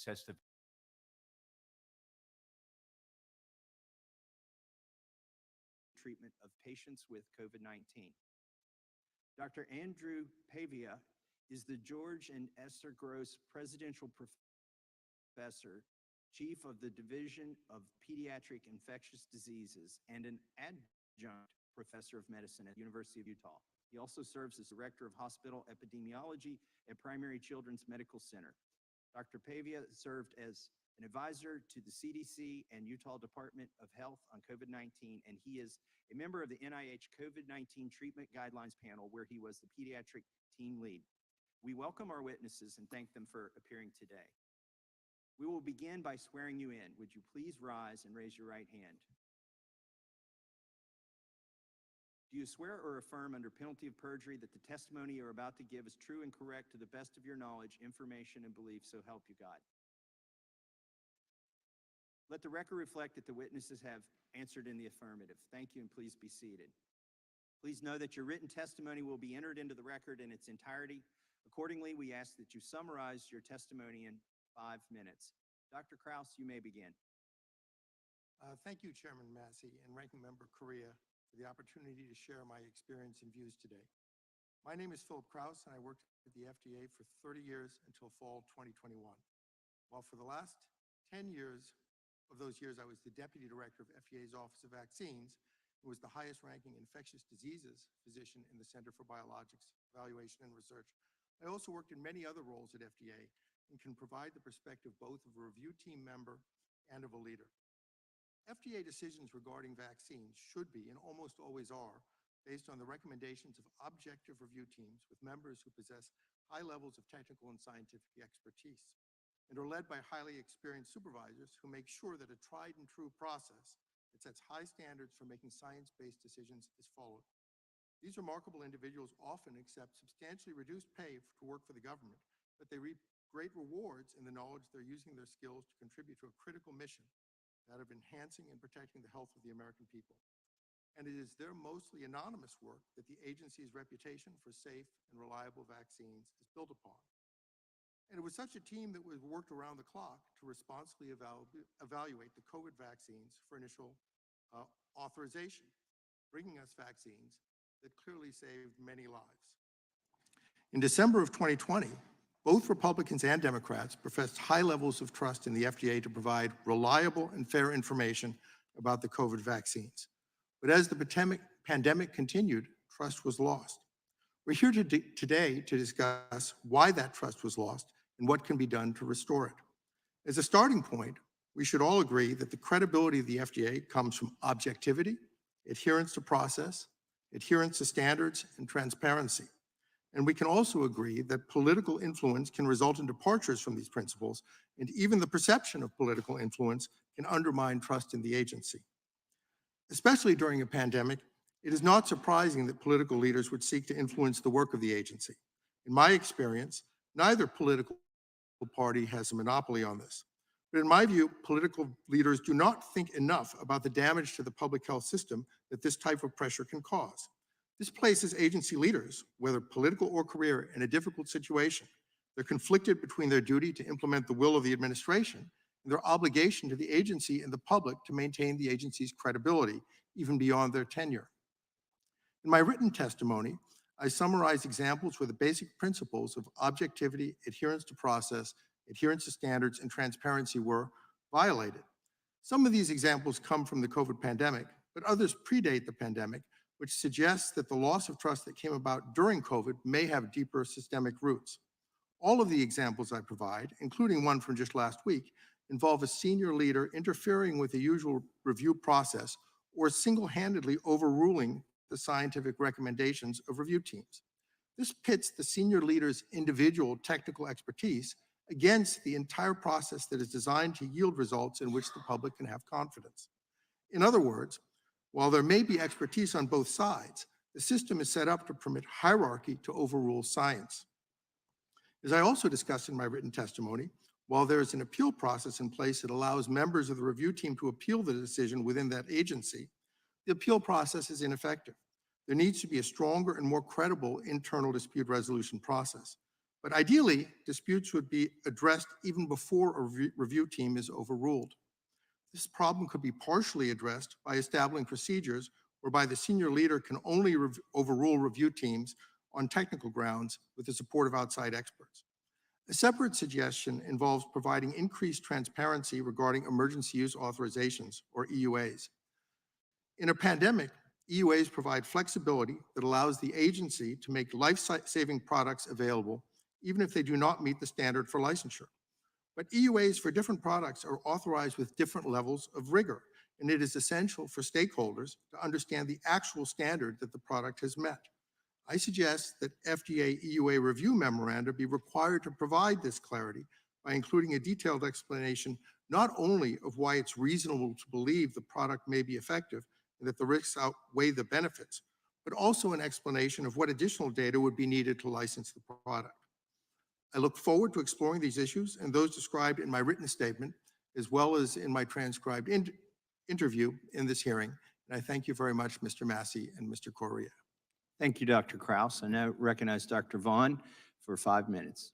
Treatment of patients with COVID-19. Dr. Andrew Pavia is the George and Esther Gross Presidential Professor, Chief of the Division of Pediatric Infectious Diseases, and an adjunct professor of medicine at the University of Utah. He also serves as Director of Hospital Epidemiology at Primary Children's Medical Center. Dr. Pavia served as an advisor to the CDC and Utah Department of Health on COVID-19, and he is a member of the NIH COVID-19 Treatment Guidelines Panel, where he was the pediatric team lead. We welcome our witnesses and thank them for appearing today. We will begin by swearing you in. Would you please rise and raise your right hand? Do you swear or affirm under penalty of perjury that the testimony you are about to give is true and correct to the best of your knowledge, information, and belief, so help you God? Let the record reflect that the witnesses have answered in the affirmative. Thank you, and please be seated. Please know that your written testimony will be entered into the record in its entirety. Accordingly, we ask that you summarize your testimony in 5 minutes. Dr. Kraus, you may begin. Thank you, Chairman Massey and Ranking Member Correa, for the opportunity to share my experience and views today. My name is Philip Kraus, and I worked at the FDA for 30 years until fall 2021. While for the last 10 years of those years, I was the Deputy Director of FDA's Office of Vaccines and was the highest-ranking infectious diseases physician in the Center for Biologics Evaluation and Research. I also worked in many other roles at FDA and can provide the perspective both of a review team member and of a leader. FDA decisions regarding vaccines should be, and almost always are, based on the recommendations of objective review teams with members who possess high levels of technical and scientific expertise, and are led by highly experienced supervisors who make sure that a tried and true process that sets high standards for making science-based decisions is followed. These remarkable individuals often accept substantially reduced pay to work for the government, but they reap great rewards in the knowledge they're using their skills to contribute to a critical mission, that of enhancing and protecting the health of the American people. And it is their mostly anonymous work that the agency's reputation for safe and reliable vaccines is built upon. And it was such a team that worked around the clock to responsibly evaluate the COVID vaccines for initial authorization, bringing us vaccines that clearly saved many lives. In December of 2020, both Republicans and Democrats professed high levels of trust in the FDA to provide reliable and fair information about the COVID vaccines. But as the pandemic continued, trust was lost. We're here today to discuss why that trust was lost and what can be done to restore it. As a starting point, we should all agree that the credibility of the FDA comes from objectivity, adherence to process, adherence to standards, and transparency. And we can also agree that political influence can result in departures from these principles, and even the perception of political influence can undermine trust in the agency. Especially during a pandemic, it is not surprising that political leaders would seek to influence the work of the agency. In my experience, neither political party has a monopoly on this. But in my view, political leaders do not think enough about the damage to the public health system that this type of pressure can cause. This places agency leaders, whether political or career, in a difficult situation. They're conflicted between their duty to implement the will of the administration and their obligation to the agency and the public to maintain the agency's credibility, even beyond their tenure. In my written testimony, I summarize examples where the basic principles of objectivity, adherence to process, adherence to standards, and transparency were violated. Some of these examples come from the COVID pandemic, but others predate the pandemic, which suggests that the loss of trust that came about during COVID may have deeper systemic roots. All of the examples I provide, including one from just last week, involve a senior leader interfering with the usual review process or single-handedly overruling the scientific recommendations of review teams. This pits the senior leader's individual technical expertise against the entire process that is designed to yield results in which the public can have confidence. In other words, while there may be expertise on both sides, the system is set up to permit hierarchy to overrule science. As I also discussed in my written testimony, while there is an appeal process in place that allows members of the review team to appeal the decision within that agency, the appeal process is ineffective. There needs to be a stronger and more credible internal dispute resolution process. But ideally, disputes would be addressed even before a review team is overruled. This problem could be partially addressed by establishing procedures whereby the senior leader can only overrule review teams on technical grounds with the support of outside experts. A separate suggestion involves providing increased transparency regarding emergency use authorizations, or EUAs. In a pandemic, EUAs provide flexibility that allows the agency to make life-saving products available, even if they do not meet the standard for licensure. But EUAs for different products are authorized with different levels of rigor, and it is essential for stakeholders to understand the actual standard that the product has met. I suggest that FDA EUA review memoranda be required to provide this clarity by including a detailed explanation not only of why it's reasonable to believe the product may be effective and that the risks outweigh the benefits, but also an explanation of what additional data would be needed to license the product. I look forward to exploring these issues and those described in my written statement, as well as in my transcribed interview in this hearing. And I thank you very much, Mr. Massey and Mr. Correa. Thank you, Dr. Kraus. I now recognize Dr. Vaughn for 5 minutes.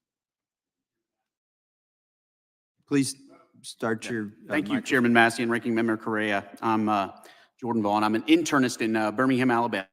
Please start your Thank you, microphone. Chairman Massey and Ranking Member Correa. I'm Jordan Vaughn. I'm an internist in Birmingham, Alabama.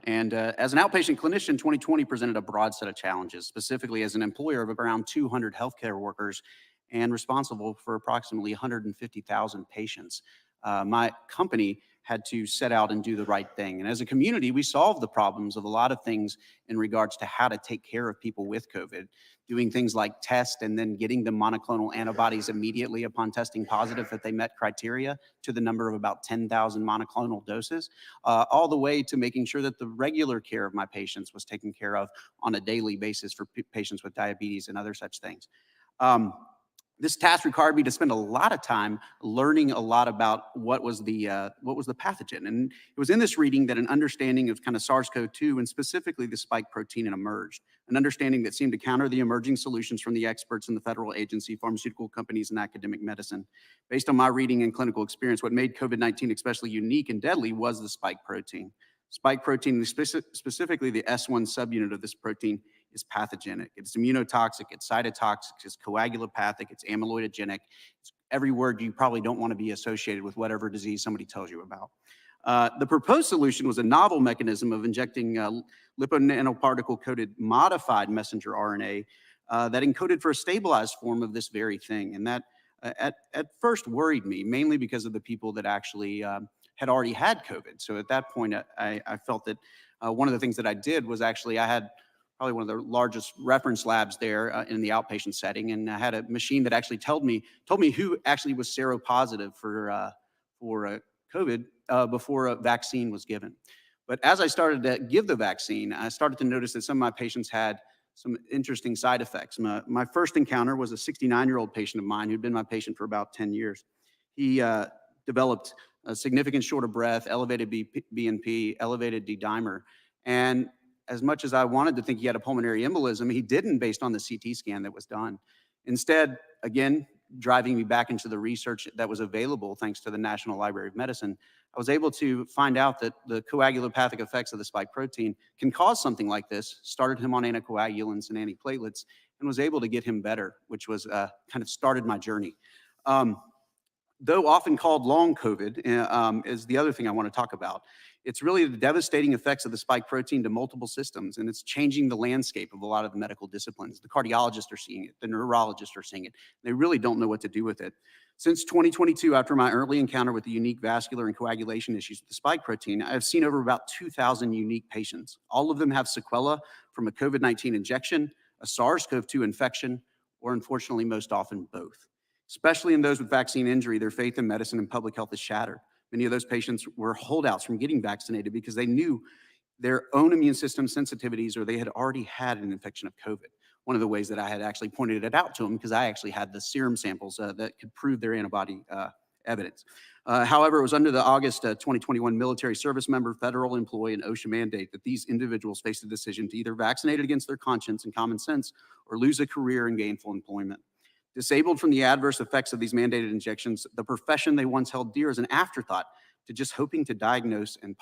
And as an outpatient clinician, 2020 presented a broad set of challenges, specifically as an employer of around 200 healthcare workers and responsible for approximately 150,000 patients. My company had to set out and do the right thing. And as a community, we solved the problems of a lot of things in regards to how to take care of people with COVID, doing things like test and then getting them monoclonal antibodies immediately upon testing positive that they met criteria, to the number of about 10,000 monoclonal doses, all the way to making sure that the regular care of my patients was taken care of on a daily basis for patients with diabetes and other such things. This task required me to spend a lot of time learning a lot about what was the pathogen. And it was in this reading that an understanding of kind of SARS-CoV-2 and specifically the spike protein emerged, an understanding that seemed to counter the emerging solutions from the experts in the federal agency, pharmaceutical companies, and academic medicine. Based on my reading and clinical experience, what made COVID-19 especially unique and deadly was the spike protein. Spike protein, specifically the S1 subunit of this protein, is pathogenic. It's immunotoxic, it's cytotoxic, it's coagulopathic, it's amyloidogenic. It's every word you probably don't want to be associated with whatever disease somebody tells you about. The proposed solution was a novel mechanism of injecting liponanoparticle-coated modified messenger RNA that encoded for a stabilized form of this very thing. And that at first worried me, mainly because of the people that actually had already had COVID. So at that point, I felt that one of the things that I did was actually I had probably one of the largest reference labs there in the outpatient setting, and I had a machine that actually told me who actually was seropositive for COVID before a vaccine was given. But as I started to give the vaccine, I started to notice that some of my patients had some interesting side effects. My first encounter was a 69-year-old patient of mine who'd been my patient for about 10 years. He developed a significant short of breath, elevated BNP, elevated D-dimer, and as much as I wanted to think he had a pulmonary embolism, he didn't based on the CT scan that was done. Instead, again, driving me back into the research that was available thanks to the National Library of Medicine, I was able to find out that the coagulopathic effects of the spike protein can cause something like this, started him on anticoagulants and antiplatelets, and was able to get him better, which was kind of started my journey. Though often called long COVID, is the other thing I want to talk about. It's really the devastating effects of the spike protein to multiple systems, and it's changing the landscape of a lot of the medical disciplines. The cardiologists are seeing it, the neurologists are seeing it. They really don't know what to do with it. Since 2022, after my early encounter with the unique vascular and coagulation issues with the spike protein, I've seen over about 2,000 unique patients. All of them have sequelae from a COVID-19 injection, a SARS-CoV-2 infection, or unfortunately, most often both. Especially in those with vaccine injury, their faith in medicine and public health is shattered. Many of those patients were holdouts from getting vaccinated because they knew their own immune system sensitivities or they had already had an infection of COVID. One of the ways that I had actually pointed it out to them because I actually had the serum samples that could prove their antibody evidence. However, it was under the August 2021 military service member, federal employee, and OSHA mandate that these individuals faced the decision to either vaccinate against their conscience and common sense or lose a career in gainful employment. Disabled from the adverse effects of these mandated injections, the profession they once held dear is an afterthought to just hoping to diagnose and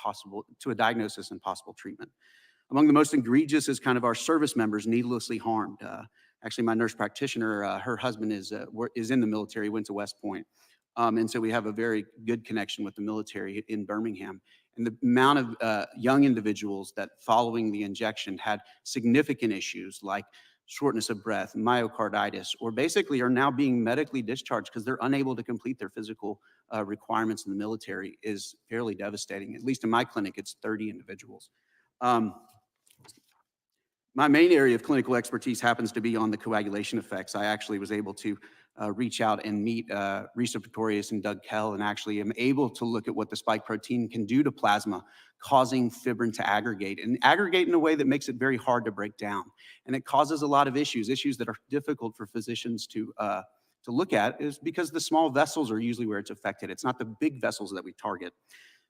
a diagnosis and possible treatment. Among the most egregious is kind of our service members needlessly harmed. Actually, my nurse practitioner, her husband is in the military, went to West Point. And so we have a very good connection with the military in Birmingham. And the amount of young individuals that following the injection had significant issues like shortness of breath, myocarditis, or basically are now being medically discharged because they're unable to complete their physical requirements in the military is fairly devastating. At least in my clinic, it's 30 individuals. My main area of clinical expertise happens to be on the coagulation effects. I actually was able to reach out and meet Risa Pretorius and Doug Kell, and actually am able to look at what the spike protein can do to plasma, causing fibrin to aggregate, and aggregate in a way that makes it very hard to break down. And it causes a lot of issues that are difficult for physicians to look at, is because the small vessels are usually where it's affected. It's not the big vessels that we target.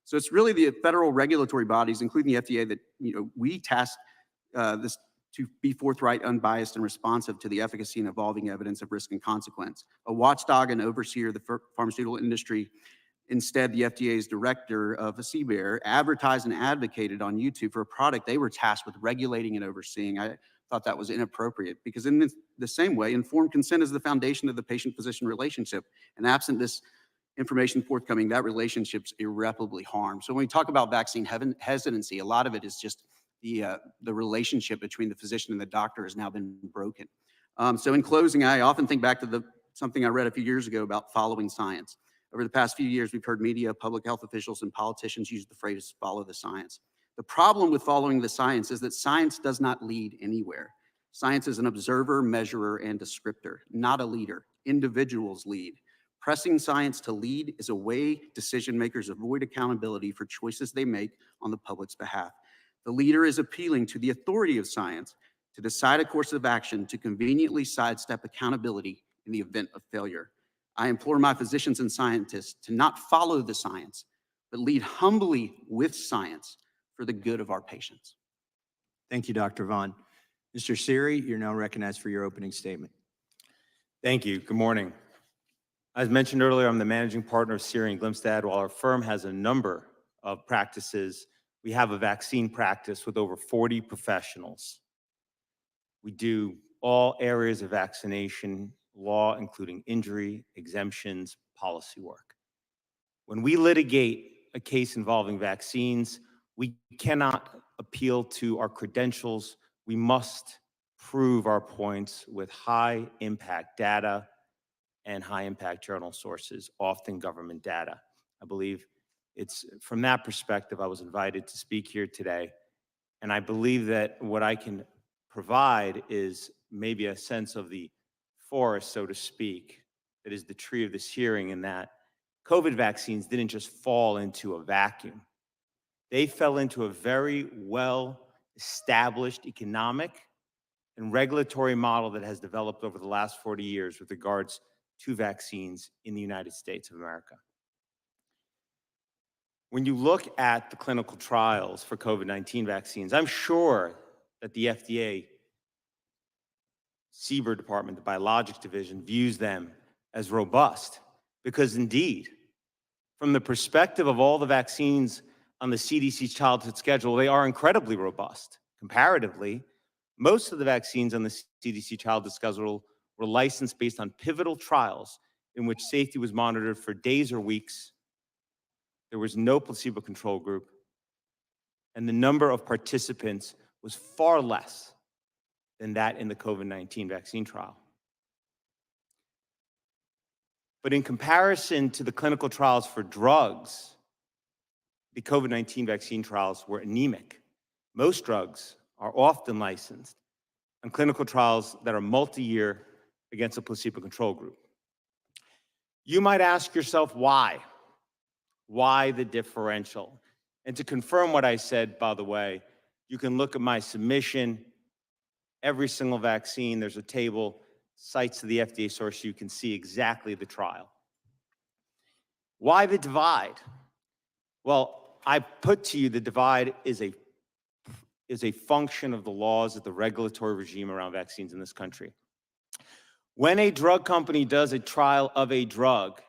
So it's really the federal regulatory bodies, including the FDA, that we task this to be forthright, unbiased, and responsive to the efficacy and evolving evidence of risk and consequence. A watchdog and overseer of the pharmaceutical industry, instead the FDA's director of a CBER, advertised and advocated on YouTube for a product they were tasked with regulating and overseeing. I thought that was inappropriate because in the same way, informed consent is the foundation of the patient-physician relationship. And absent this information forthcoming, that relationship's irreparably harmed. So when we talk about vaccine hesitancy, a lot of it is just the relationship between the physician and the doctor has now been broken. So in closing, I often think back to something I read a few years ago about following science. Over the past few years, we've heard media, public health officials, and politicians use the phrase follow the science. The problem with following the science is that science does not lead anywhere. Science is an observer, measurer, and descriptor, not a leader. Individuals lead. Pressing science to lead is a way decision makers avoid accountability for choices they make on the public's behalf. The leader is appealing to the authority of science to decide a course of action to conveniently sidestep accountability in the event of failure. I implore my physicians and scientists to not follow the science, but lead humbly with science for the good of our patients. Thank you, Dr. Vaughn. Mr. Siri, you're now recognized for your opening statement. Thank you. Good morning. As mentioned earlier, I'm the managing partner of Siri & Glimstad. While our firm has a number of practices, we have a vaccine practice with over 40 professionals. We do all areas of vaccination law, including injury, exemptions, policy work. When we litigate a case involving vaccines, we cannot appeal to our credentials. We must prove our points with high impact data and high impact journal sources, often government data. I believe it's from that perspective I was invited to speak here today. And I believe that what I can provide is maybe a sense of the forest, so to speak, that is the tree of this hearing, in that COVID vaccines didn't just fall into a vacuum. They fell into a very well-established economic and regulatory model that has developed over the last 40 years with regards to vaccines in the United States of America. When you look at the clinical trials for COVID-19 vaccines, I'm sure that the FDA, CBER department, the biologics division, views them as robust, because indeed, from the perspective of all the vaccines on the CDC's childhood schedule, they are incredibly robust. Comparatively, most of the vaccines on the CDC childhood schedule were licensed based on pivotal trials in which safety was monitored for days or weeks. There was no placebo control group, and the number of participants was far less than that in the COVID-19 vaccine trial. But in comparison to the clinical trials for drugs, the COVID-19 vaccine trials were anemic. Most drugs are often licensed on clinical trials that are multi-year against a placebo control group. You might ask yourself, why? Why the differential? And to confirm what I said, by the way, you can look at my submission. Every single vaccine, there's a table, cites to the FDA source, so you can see exactly the trial. Why the divide? Well, I put to you the divide is a function of the laws of the regulatory regime around vaccines in this country. When a drug company does a trial of a drug,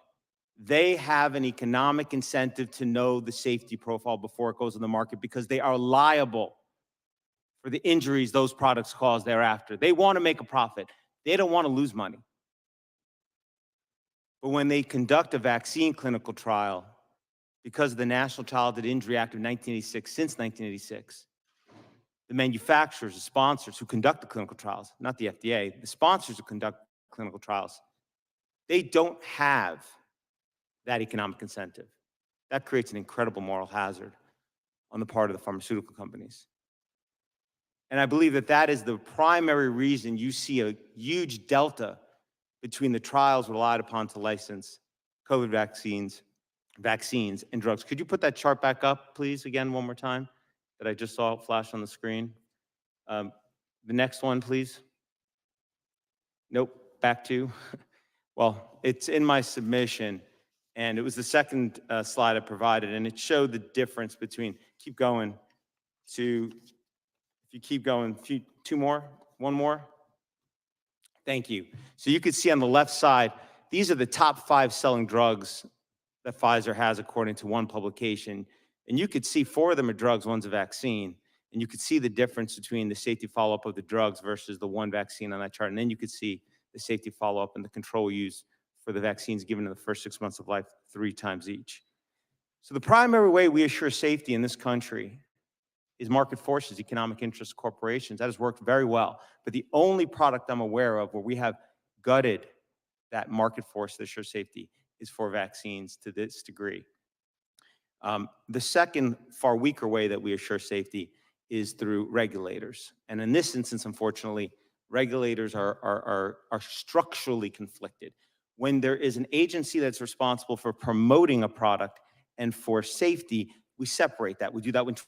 they have an economic incentive to know the safety profile before it goes on the market, because they are liable for the injuries those products cause thereafter. They want to make a profit. They don't want to lose money. But when they conduct a vaccine clinical trial, because of the National Childhood Injury Act of 1986, since 1986, the manufacturers, the sponsors who conduct the clinical trials, not the FDA, the sponsors who conduct clinical trials, they don't have that economic incentive. That creates an incredible moral hazard on the part of the pharmaceutical companies. And I believe that that is the primary reason you see a huge delta between the trials relied upon to license COVID vaccines and drugs. Could you put that chart back up, please, again, one more time, that I just saw flash on the screen? The next one, please. Nope, back to. Well, it's in my submission, and it was the second slide I provided, and it showed the difference between, keep going to, if you keep going, two more, one more. Thank you. So you can see on the left side, these are the top 5 selling drugs that Pfizer has according to one publication. And you could see 4 of them are drugs, one's a vaccine. And you could see the difference between the safety follow-up of the drugs versus the one vaccine on that chart. And then you could see the safety follow-up and the control used for the vaccines given in the first 6 months of life 3 times each. So the primary way we assure safety in this country is market forces, economic interest, corporations. That has worked very well. But the only product I'm aware of where we have gutted that market force that assures safety is for vaccines to this degree. The second, far weaker way that we assure safety is through regulators. And in this instance, unfortunately, regulators are structurally conflicted. When there is an agency that's responsible for promoting a product and for safety, we separate that. We do that with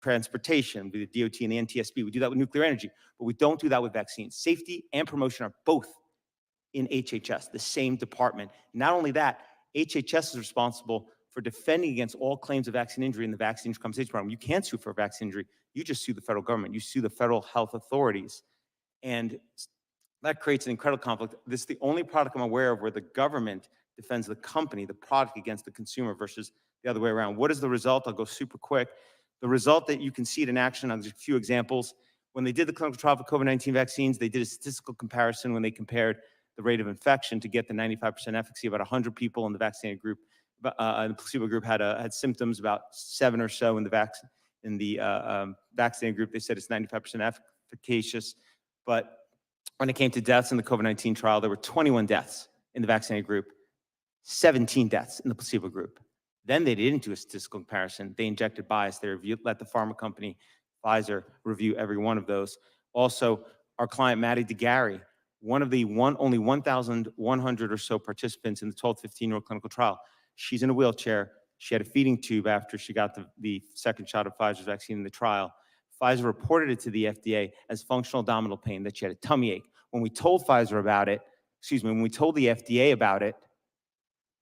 transportation, with the DOT and the NTSB. We do that with nuclear energy, but we don't do that with vaccines. Safety and promotion are both in HHS, the same department. Not only that, HHS is responsible for defending against all claims of vaccine injury in the vaccine compensation program. You can't sue for a vaccine injury. You just sue the federal government. You sue the federal health authorities. And that creates an incredible conflict. This is the only product I'm aware of where the government defends the company, the product, against the consumer versus the other way around. What is the result? I'll go super quick. The result that you can see it in action, I'll give a few examples. When they did the clinical trial for COVID-19 vaccines, they did a statistical comparison when they compared the rate of infection to get the 95% efficacy. About 100 people in the vaccinated group, the placebo group had symptoms. About 7 or so in the vaccinated group, they said it's 95% efficacious. But when it came to deaths in the COVID-19 trial, there were 21 deaths in the vaccinated group, 17 deaths in the placebo group. Then they didn't do a statistical comparison. They injected bias. They let the pharma company, Pfizer, review every one of those. Also, our client, Maddie DeGarry, one of the only 1,100 or so participants in the 12 to 15-year-old clinical trial. She's in a wheelchair. She had a feeding tube after she got the second shot of Pfizer's vaccine in the trial. Pfizer reported it to the FDA as functional abdominal pain, that she had a tummy ache. When we told Pfizer about it, when we told the FDA about it,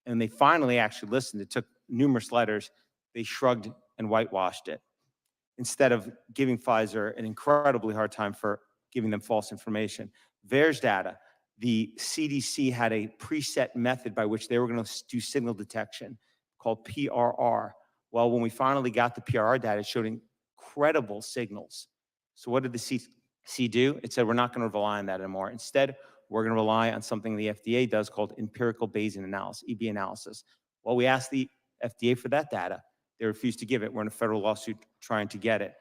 and they finally actually listened, it took numerous letters, they shrugged and whitewashed it, instead of giving Pfizer an incredibly hard time for giving them false information. VAERS data, the CDC had a preset method by which they were going to do signal detection called PRR. Well, when we finally got the PRR data, it showed incredible signals. So what did the CDC do? It said, we're not going to rely on that anymore. Instead, we're going to rely on something the FDA does called empirical Bayesian analysis, EB analysis. Well, we asked the FDA for that data. They refused to give it. We're in a federal lawsuit trying to get it.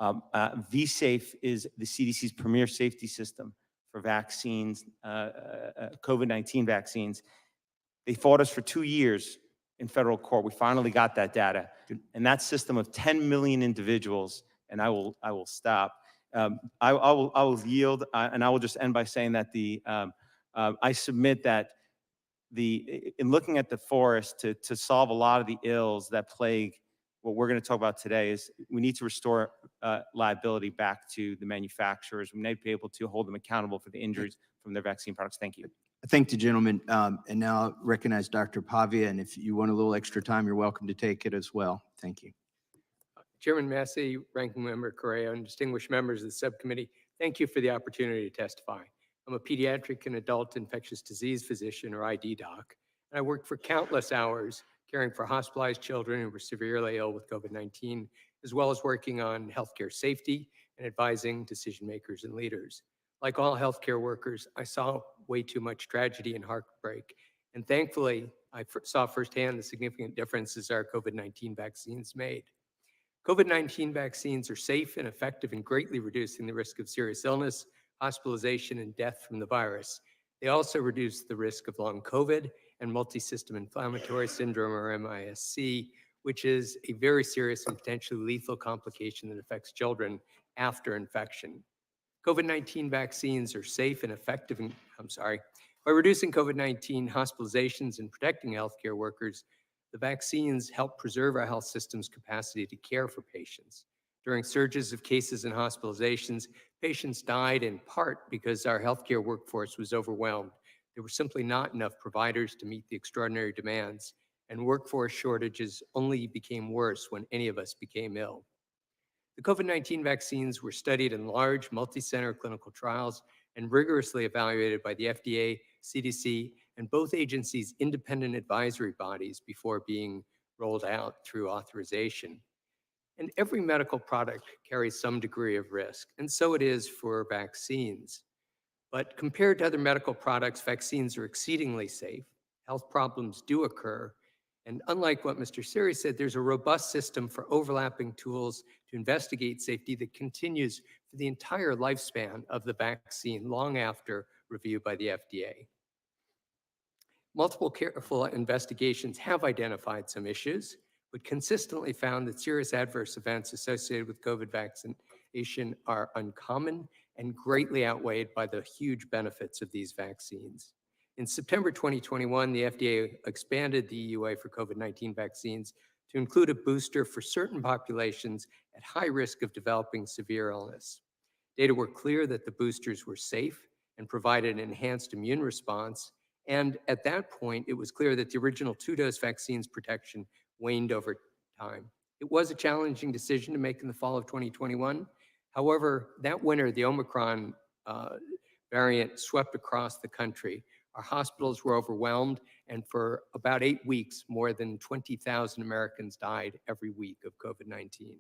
vSafe is the CDC's premier safety system for vaccines, COVID-19 vaccines. They fought us for 2 years in federal court. We finally got that data. And that system of 10 million individuals, and I will stop. I will yield, and I will just end by saying that I submit that in looking at the forest to solve a lot of the ills that plague what we're going to talk about today is we need to restore liability back to the manufacturers. We need to be able to hold them accountable for the injuries from their vaccine products. Thank you. I thank the gentleman, and now I'll recognize Dr. Pavia, and if you want a little extra time, you're welcome to take it as well. Thank you. Chairman Massey, Ranking Member Correa, and distinguished members of the subcommittee, thank you for the opportunity to testify. I'm a pediatric and adult infectious disease physician, or ID doc, and I worked for countless hours caring for hospitalized children who were severely ill with COVID-19, as well as working on healthcare safety and advising decision makers and leaders. Like all healthcare workers, I saw way too much tragedy and heartbreak And thankfully, I saw firsthand the significant differences our COVID-19 vaccines made. COVID-19 vaccines are safe and effective in greatly reducing the risk of serious illness, hospitalization, and death from the virus. They also reduce the risk of long COVID and multisystem inflammatory syndrome, or MIS-C, which is a very serious and potentially lethal complication that affects children after infection. COVID-19 vaccines are safe and effective by reducing COVID-19 hospitalizations and protecting healthcare workers. The vaccines help preserve our health system's capacity to care for patients. During surges of cases and hospitalizations, patients died in part because our healthcare workforce was overwhelmed. There were simply not enough providers to meet the extraordinary demands, and workforce shortages only became worse when any of us became ill. The COVID-19 vaccines were studied in large multi-center clinical trials and rigorously evaluated by the FDA, CDC, and both agencies' independent advisory bodies before being rolled out through authorization. And every medical product carries some degree of risk, and so it is for vaccines. But compared to other medical products, vaccines are exceedingly safe. Health problems do occur. And unlike what Mr. Siri said, there's a robust system for overlapping tools to investigate safety that continues for the entire lifespan of the vaccine, long after review by the FDA. Multiple careful investigations have identified some issues, but consistently found that serious adverse events associated with COVID vaccination are uncommon and greatly outweighed by the huge benefits of these vaccines. In September 2021, the FDA expanded the EUA for COVID-19 vaccines to include a booster for certain populations at high risk of developing severe illness. Data were clear that the boosters were safe and provided an enhanced immune response. And at that point, it was clear that the original two-dose vaccine's protection waned over time. It was a challenging decision to make in the fall of 2021. However, that winter, the Omicron variant swept across the country. Our hospitals were overwhelmed, and for about 8 weeks, more than 20,000 Americans died every week of COVID-19.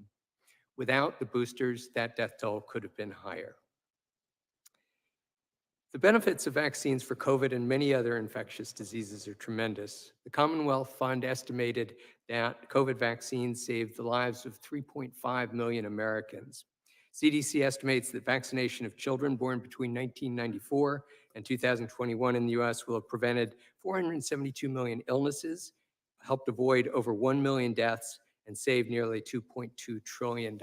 Without the boosters, that death toll could have been higher. The benefits of vaccines for COVID and many other infectious diseases are tremendous. The Commonwealth Fund estimated that COVID vaccines saved the lives of 3.5 million Americans. CDC estimates that vaccination of children born between 1994 and 2021 in the US will have prevented 472 million illnesses, helped avoid over 1 million deaths, and saved nearly $2.2 trillion.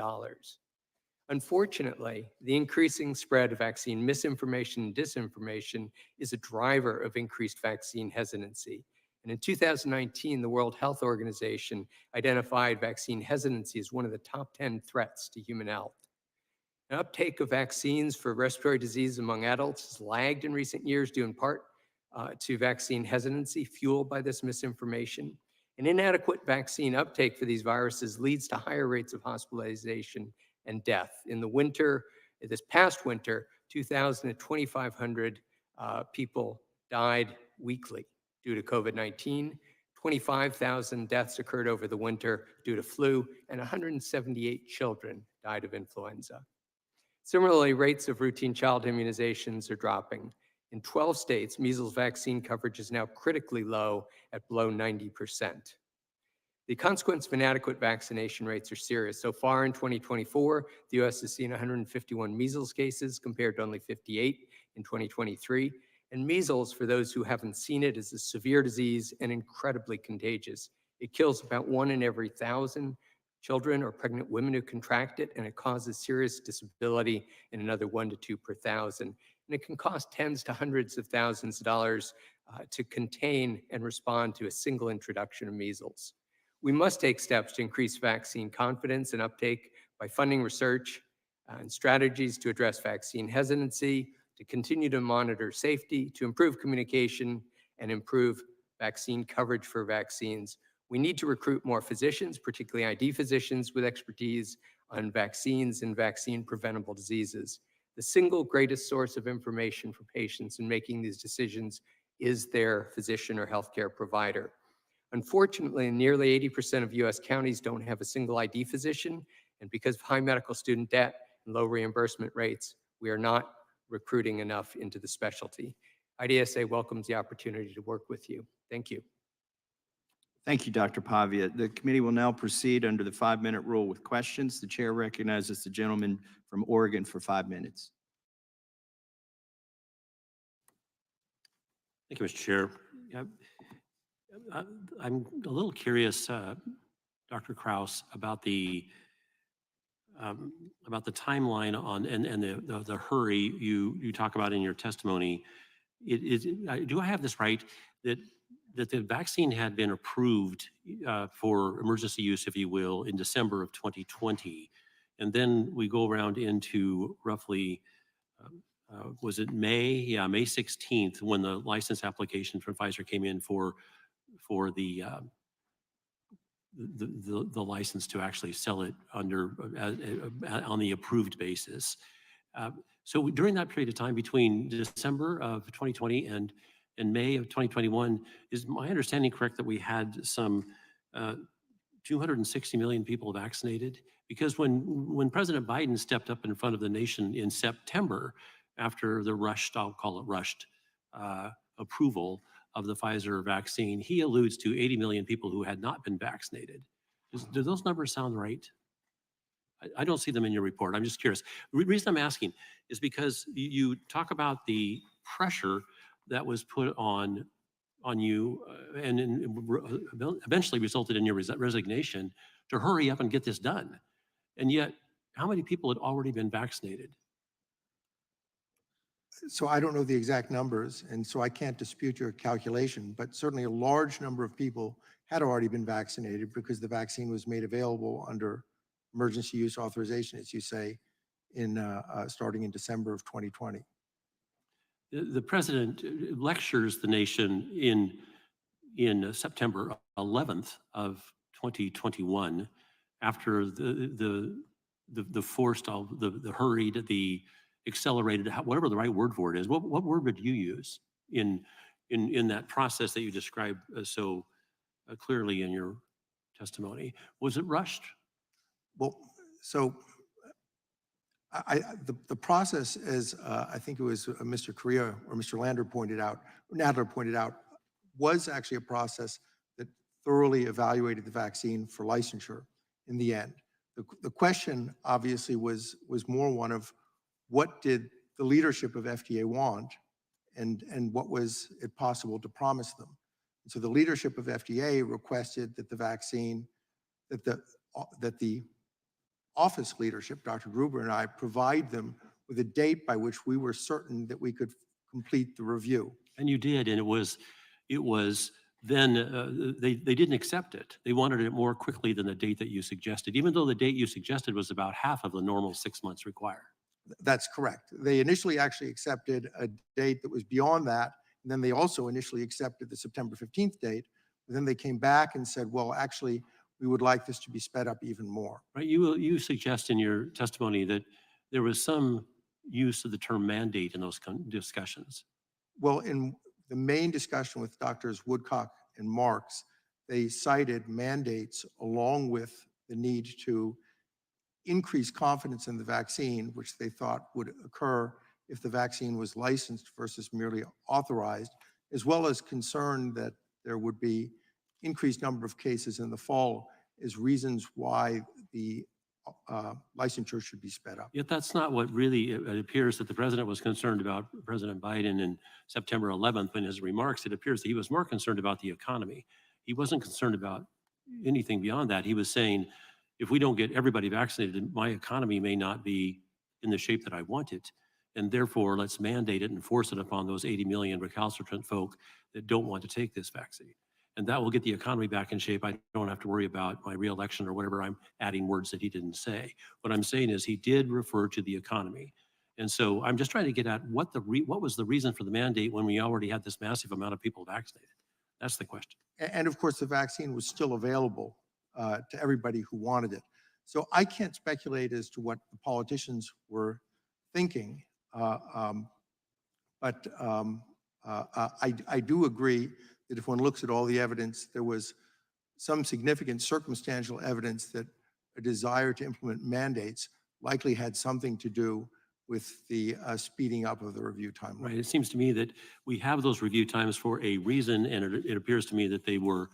Unfortunately, the increasing spread of vaccine misinformation and disinformation is a driver of increased vaccine hesitancy. And in 2019, the World Health Organization identified vaccine hesitancy as one of the top 10 threats to human health. An uptake of vaccines for respiratory disease among adults has lagged in recent years due in part to vaccine hesitancy fueled by this misinformation. An inadequate vaccine uptake for these viruses leads to higher rates of hospitalization and death. In the winter, this past winter, 2,000 to 2,500 people died weekly due to COVID-19. 25,000 deaths occurred over the winter due to flu, and 178 children died of influenza. Similarly, rates of routine child immunizations are dropping. In 12 states, measles vaccine coverage is now critically low at below 90%. The consequence of inadequate vaccination rates are serious. So far in 2024, the U.S. has seen 151 measles cases compared to only 58 in 2023. And measles, for those who haven't seen it, is a severe disease and incredibly contagious. It kills about 1 in every 1,000 children or pregnant women who contract it, and it causes serious disability in another 1 to 2 per 1,000. And it can cost tens to hundreds of thousands of dollars to contain and respond to a single introduction of measles. We must take steps to increase vaccine confidence and uptake by funding research and strategies to address vaccine hesitancy, to continue to monitor safety, to improve communication, and improve vaccine coverage for vaccines. We need to recruit more physicians, particularly ID physicians with expertise on vaccines and vaccine-preventable diseases. The single greatest source of information for patients in making these decisions is their physician or healthcare provider. Unfortunately, nearly 80% of US counties don't have a single ID physician, and because of high medical student debt and low reimbursement rates, we are not recruiting enough into the specialty. IDSA welcomes the opportunity to work with you. Thank you. Thank you, Dr. Pavia. The committee will now proceed under the 5-minute rule with questions. The chair recognizes the gentleman from Oregon for 5 minutes. Thank you, Mr. Chair. Yeah, I'm a little curious, Dr. Kraus, about the timeline on and the hurry you talk about in your testimony. Do I have this right that the vaccine had been approved for emergency use, if you will, in December of 2020, and then we go around into roughly was it May? Yeah, May 16th, when the license application from Pfizer came in for the license to actually sell it under on the approved basis. So during that period of time between December of 2020 and May of 2021, is my understanding correct that we had some 260 million people vaccinated? Because when President Biden stepped up in front of the nation in September, after the rushed, I'll call it rushed, approval of the Pfizer vaccine, he alludes to 80 million people who had not been vaccinated. Do those numbers sound right? I don't see them in your report. I'm just curious. The reason I'm asking is because you talk about the pressure that was put on you and eventually resulted in your resignation to hurry up and get this done. And yet, how many people had already been vaccinated? So I don't know the exact numbers, and so I can't dispute your calculation, but certainly a large number of people had already been vaccinated because the vaccine was made available under emergency use authorization, as you say, starting in December of 2020. The president lectures the nation in September 11th of 2021 after the forced, the hurried, the accelerated, whatever the right word for it is. What word would you use in that process that you described so clearly in your testimony? Was it rushed? Well, so the process, as I think it was Mr. Correa or Mr. Nadler pointed out, was actually a process that thoroughly evaluated the vaccine for licensure in the end. The question obviously was more one of what did the leadership of FDA want and what was it possible to promise them. And so the leadership of FDA requested that the vaccine, that the office leadership, Dr. Gruber and I, provide them with a date by which we were certain that we could complete the review. And you did, and it was then they didn't accept it. They wanted it more quickly than the date that you suggested, even though the date you suggested was about half of the normal 6 months required. That's correct. They initially actually accepted a date that was beyond that, and then they also initially accepted the September 15th date. But then they came back and said, well, actually, we would like this to be sped up even more. Right. You suggest in your testimony that there was some use of the term mandate in those discussions. Well, in the main discussion with Doctors Woodcock and Marks, they cited mandates along with the need to increase confidence in the vaccine, which they thought would occur if the vaccine was licensed versus merely authorized, as well as concern that there would be increased number of cases in the fall as reasons why the licensure should be sped up. Yet that's not what really it appears that the president was concerned about. President Biden in September 11th, in his remarks, it appears that he was more concerned about the economy. He wasn't concerned about anything beyond that. He was saying, if we don't get everybody vaccinated, my economy may not be in the shape that I want it. And therefore, let's mandate it and force it upon those 80 million recalcitrant folk that don't want to take this vaccine. And that will get the economy back in shape. I don't have to worry about my reelection or whatever. I'm adding words that he didn't say. What I'm saying is he did refer to the economy. And so I'm just trying to get at what was the reason for the mandate when we already had this massive amount of people vaccinated? That's the question. And of course, the vaccine was still available to everybody who wanted it. So I can't speculate as to what the politicians were thinking, but I do agree that if one looks at all the evidence, there was some significant circumstantial evidence that a desire to implement mandates likely had something to do with the speeding up of the review timeline. Right. It seems to me that we have those review times for a reason, and it appears to me that they were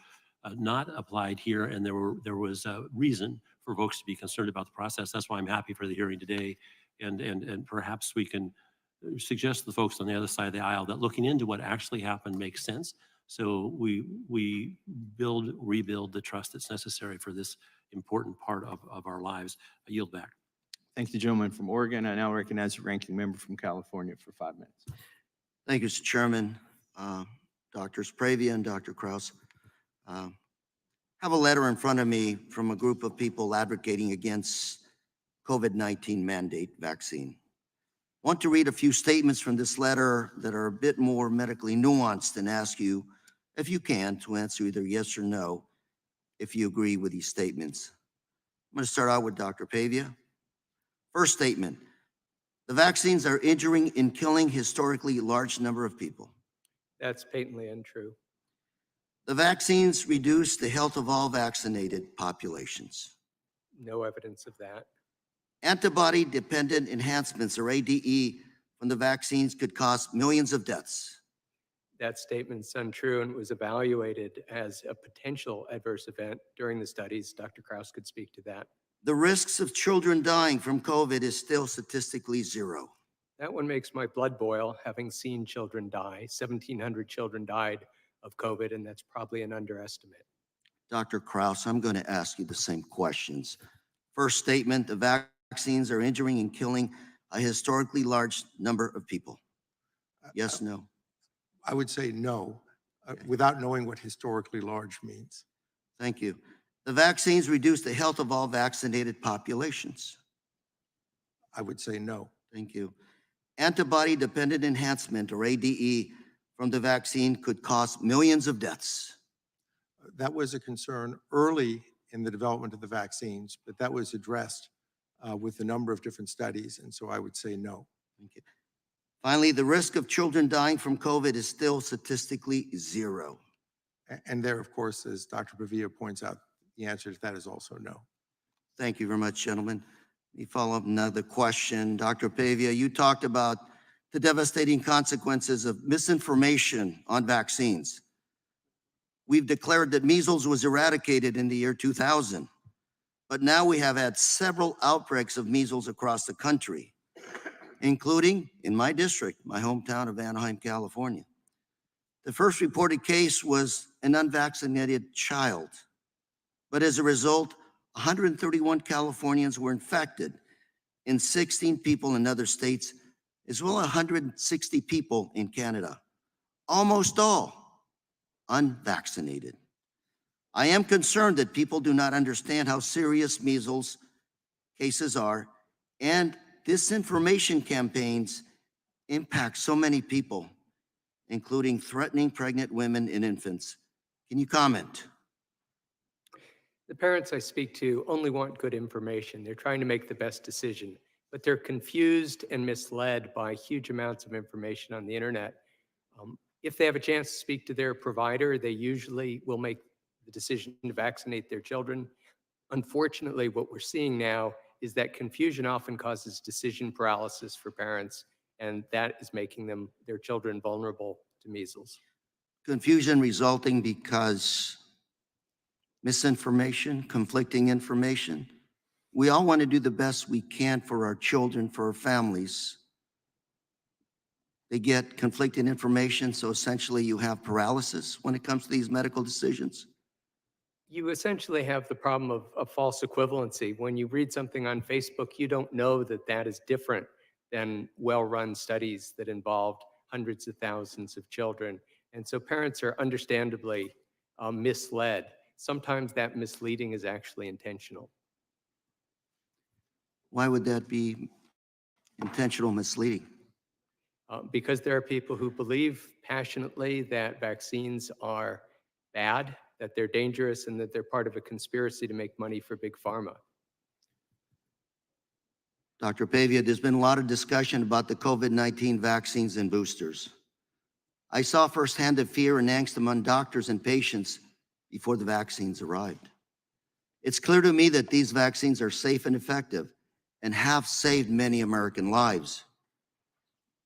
not applied here, and there was a reason for folks to be concerned about the process. That's why I'm happy for the hearing today, and perhaps we can suggest to the folks on the other side of the aisle that looking into what actually happened makes sense. So we rebuild the trust that's necessary for this important part of our lives. I yield back. Thank the gentleman from Oregon. I now recognize the ranking member from California for 5 minutes. Thank you, Mr. Chairman. Drs. Pravia and Dr. Kraus. I have a letter in front of me from a group of people advocating against COVID-19 mandate vaccine. I want to read a few statements from this letter that are a bit more medically nuanced and ask you, if you can, to answer either yes or no, if you agree with these statements. I'm going to start out with Dr. Pavia. First statement, the vaccines are injuring and killing historically large number of people. That's patently untrue. The vaccines reduce the health of all vaccinated populations. No evidence of that. Antibody-dependent enhancements, or ADE, from the vaccines could cause millions of deaths. That statement's untrue and was evaluated as a potential adverse event during the studies. Dr. Kraus could speak to that. The risks of children dying from COVID is still statistically zero. That one makes my blood boil, having seen children die. 1,700 children died of COVID, and that's probably an underestimate. Dr. Kraus, I'm going to ask you the same questions. First statement, the vaccines are injuring and killing a historically large number of people. Yes, no? I would say no, without knowing what historically large means. Thank you. The vaccines reduce the health of all vaccinated populations. I would say no. Thank you. Antibody-dependent enhancement, or ADE, from the vaccine could cause millions of deaths. That was a concern early in the development of the vaccines, but that was addressed with a number of different studies, and so I would say no. Thank you. Finally, the risk of children dying from COVID is still statistically zero. And there, of course, as Dr. Pavia points out, the answer to that is also no. Thank you very much, gentlemen. Let me follow up another question. Dr. Pavia, you talked about the devastating consequences of misinformation on vaccines. We've declared that measles was eradicated in the year 2000, but now we have had several outbreaks of measles across the country, including in my district, my hometown of Anaheim, California. The first reported case was an unvaccinated child, but as a result, 131 Californians were infected and 16 people in other states, as well as 160 people in Canada, almost all unvaccinated. I am concerned that people do not understand how serious measles cases are, and disinformation campaigns impact so many people, including threatening pregnant women and infants. Can you comment? The parents I speak to only want good information. They're trying to make the best decision, but they're confused and misled by huge amounts of information on the internet. If they have a chance to speak to their provider, they usually will make the decision to vaccinate their children. Unfortunately, what we're seeing now is that confusion often causes decision paralysis for parents, and that is making their children vulnerable to measles. Confusion resulting because misinformation, conflicting information. We all want to do the best we can for our children, for our families. They get conflicting information, so essentially you have paralysis when it comes to these medical decisions. You essentially have the problem of false equivalency. When you read something on Facebook, you don't know that that is different than well-run studies that involved hundreds of thousands of children. And so parents are understandably misled. Sometimes that misleading is actually intentional. Why would that be intentional misleading? Because there are people who believe passionately that vaccines are bad, that they're dangerous, and that they're part of a conspiracy to make money for Big Pharma. Dr. Pavia, there's been a lot of discussion about the COVID-19 vaccines and boosters. I saw firsthand the fear and angst among doctors and patients before the vaccines arrived. It's clear to me that these vaccines are safe and effective, and have saved many American lives.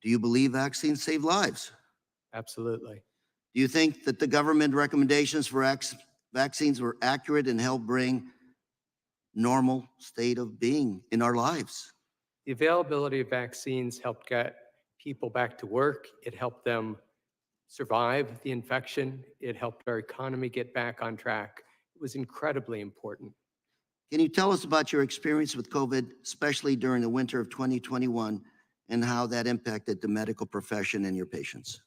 Do you believe vaccines save lives? Absolutely. Do you think that the government recommendations for vaccines were accurate and helped bring normal state of being in our lives? The availability of vaccines helped get people back to work. It helped them survive the infection. It helped our economy get back on track. It was incredibly important. Can you tell us about your experience with COVID, especially during the winter of 2021, and how that impacted the medical profession and your patients?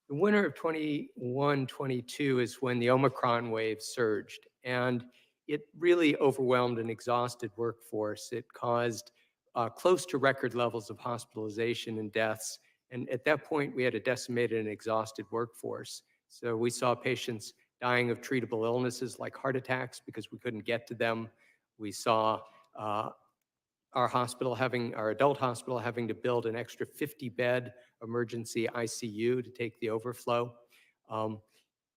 The winter of 21-22 is when the Omicron wave surged, and it really overwhelmed an exhausted workforce. It caused close to record levels of hospitalization and deaths. And at that point, we had a decimated and exhausted workforce. So we saw patients dying of treatable illnesses like heart attacks because we couldn't get to them. We saw our adult hospital having to build an extra 50-bed emergency ICU to take the overflow.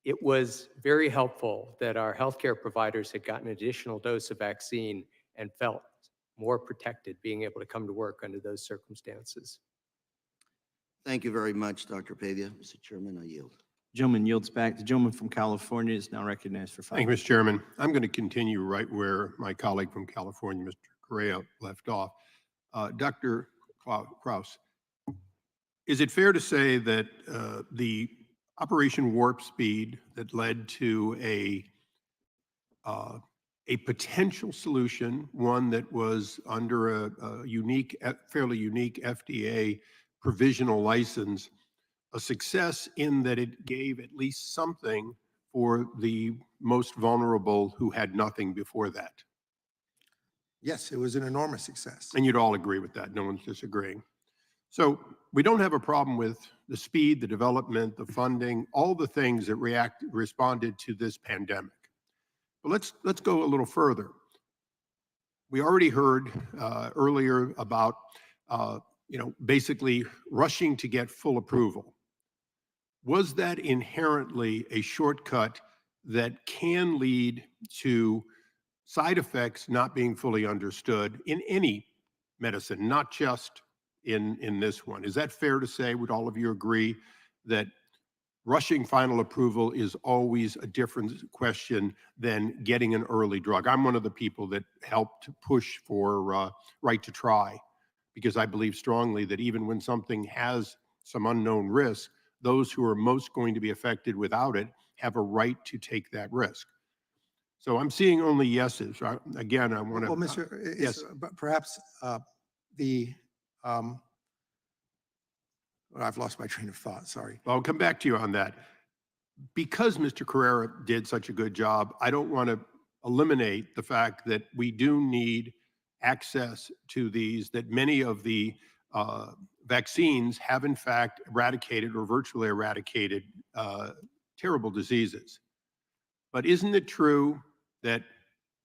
It was very helpful that our healthcare providers had gotten an additional dose of vaccine and felt more protected being able to come to work under those circumstances. Thank you very much, Dr. Pavia. Mr. Chairman, I yield. Gentleman yields back. The gentleman from California is now recognized for 5 Thank you, minutes. Mr. Chairman. I'm going to continue right where my colleague from California, Mr. Correa, left off. Dr. Kraus, is it fair to say that the Operation Warp Speed that led to a potential solution, one that was under a fairly unique FDA provisional license, a success in that it gave at least something for the most vulnerable who had nothing before that? Yes, it was an enormous success. And you'd all agree with that. No one's disagreeing. So we don't have a problem with the speed, the development, the funding, all the things that responded to this pandemic. But let's go a little further. We already heard earlier about basically rushing to get full approval. Was that inherently a shortcut that can lead to side effects not being fully understood in any medicine, not just in this one? Is that fair to say? Would all of you agree that rushing final approval is always a different question than getting an early drug? I'm one of the people that helped push for right to try, because I believe strongly that even when something has some unknown risk, those who are most going to be affected without it have a right to take that risk. So I'm seeing only yeses. Again, I want to. Well, Mr. Yes. Perhaps I've lost my train of thought, sorry. I'll come back to you on that. Because Mr. Carrera did such a good job, I don't want to eliminate the fact that we do need access to these, that many of the vaccines have in fact eradicated or virtually eradicated terrible diseases. But isn't it true that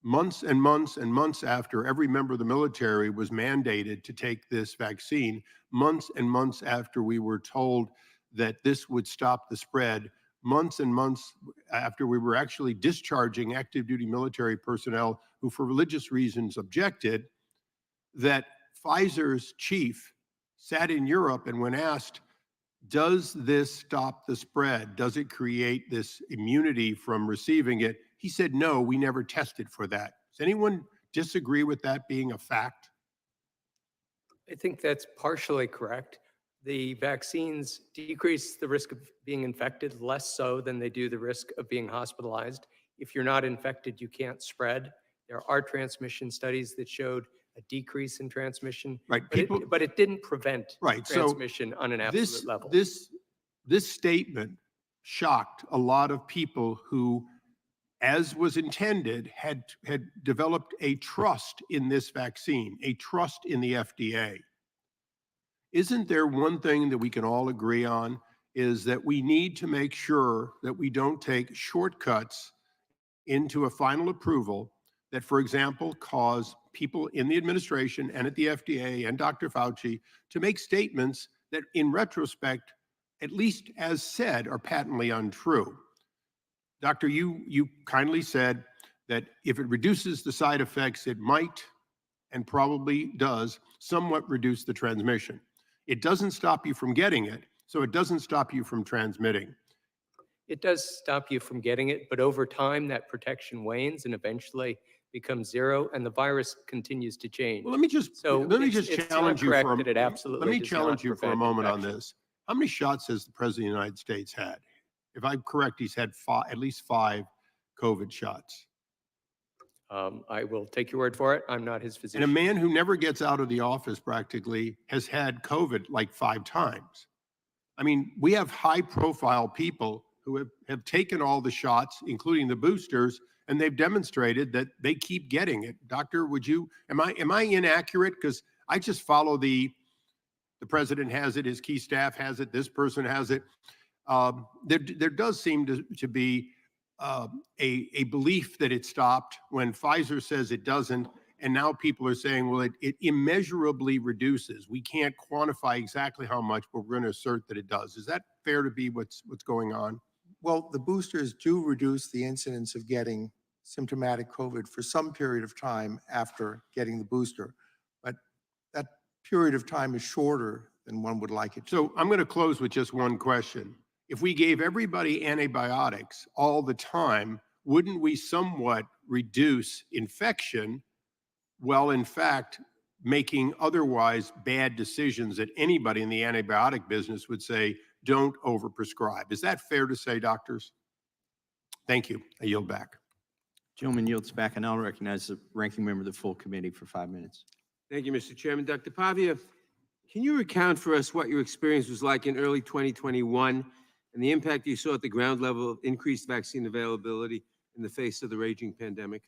months and months and months after every member of the military was mandated to take this vaccine, months and months after we were told that this would stop the spread, months and months after we were actually discharging active duty military personnel who for religious reasons objected, that Pfizer's chief sat in Europe and when asked, does this stop the spread? Does it create this immunity from receiving it? He said, no, we never tested for that. Does anyone disagree with that being a fact? I think that's partially correct. The vaccines decrease the risk of being infected less so than they do the risk of being hospitalized. If you're not infected, you can't spread. There are transmission studies that showed a decrease in transmission, right? But it didn't prevent transmission So on an absolute level. This statement shocked a lot of people who, as was intended, had developed a trust in this vaccine, a trust in the FDA. Isn't there one thing that we can all agree on, is that we need to make sure that we don't take shortcuts into a final approval that, for example, cause people in the administration and at the FDA and Dr. Fauci to make statements that in retrospect, at least as said, are patently untrue. Doctor, you kindly said that if it reduces the side effects, it might and probably does somewhat reduce the transmission. It doesn't stop you from getting it, so it doesn't stop you from transmitting. It does stop you from getting it, but over time that protection wanes and eventually becomes zero, and the virus continues to change. Well, let me just it's challenge not you correct for that it absolutely let me does challenge not you for a prevent moment on infection. this. How many shots has the President of the United States had? If I'm correct, he's had at least 5 COVID shots. I will take your word for it. I'm not his physician. And a man who never gets out of the office practically has had COVID like 5 times. I mean, we have high-profile people who have taken all the shots, including the boosters, and they've demonstrated that they keep getting it. Doctor, am I inaccurate? Because I just follow the president has it, his key staff has it, this person has it. There does seem to be a belief that it stopped when Pfizer says it doesn't, and now people are saying, well, it immeasurably reduces. We can't quantify exactly how much, but we're going to assert that it does. Is that fair to be what's going on? Well, the boosters do reduce the incidence of getting symptomatic COVID for some period of time after getting the booster, but that period of time is shorter than one would like it to. So I'm going to close with just one question. If we gave everybody antibiotics all the time, wouldn't we somewhat reduce infection while in fact making otherwise bad decisions that anybody in the antibiotic business would say, don't overprescribe? Is that fair to say, doctors? Thank you. I yield back. Gentleman yields back, and I'll recognize the ranking member of the full committee for 5 minutes. Thank you, Mr. Chairman. Dr. Pavia, can you recount for us what your experience was like in early 2021 and the impact you saw at the ground level of increased vaccine availability in the face of the raging pandemic?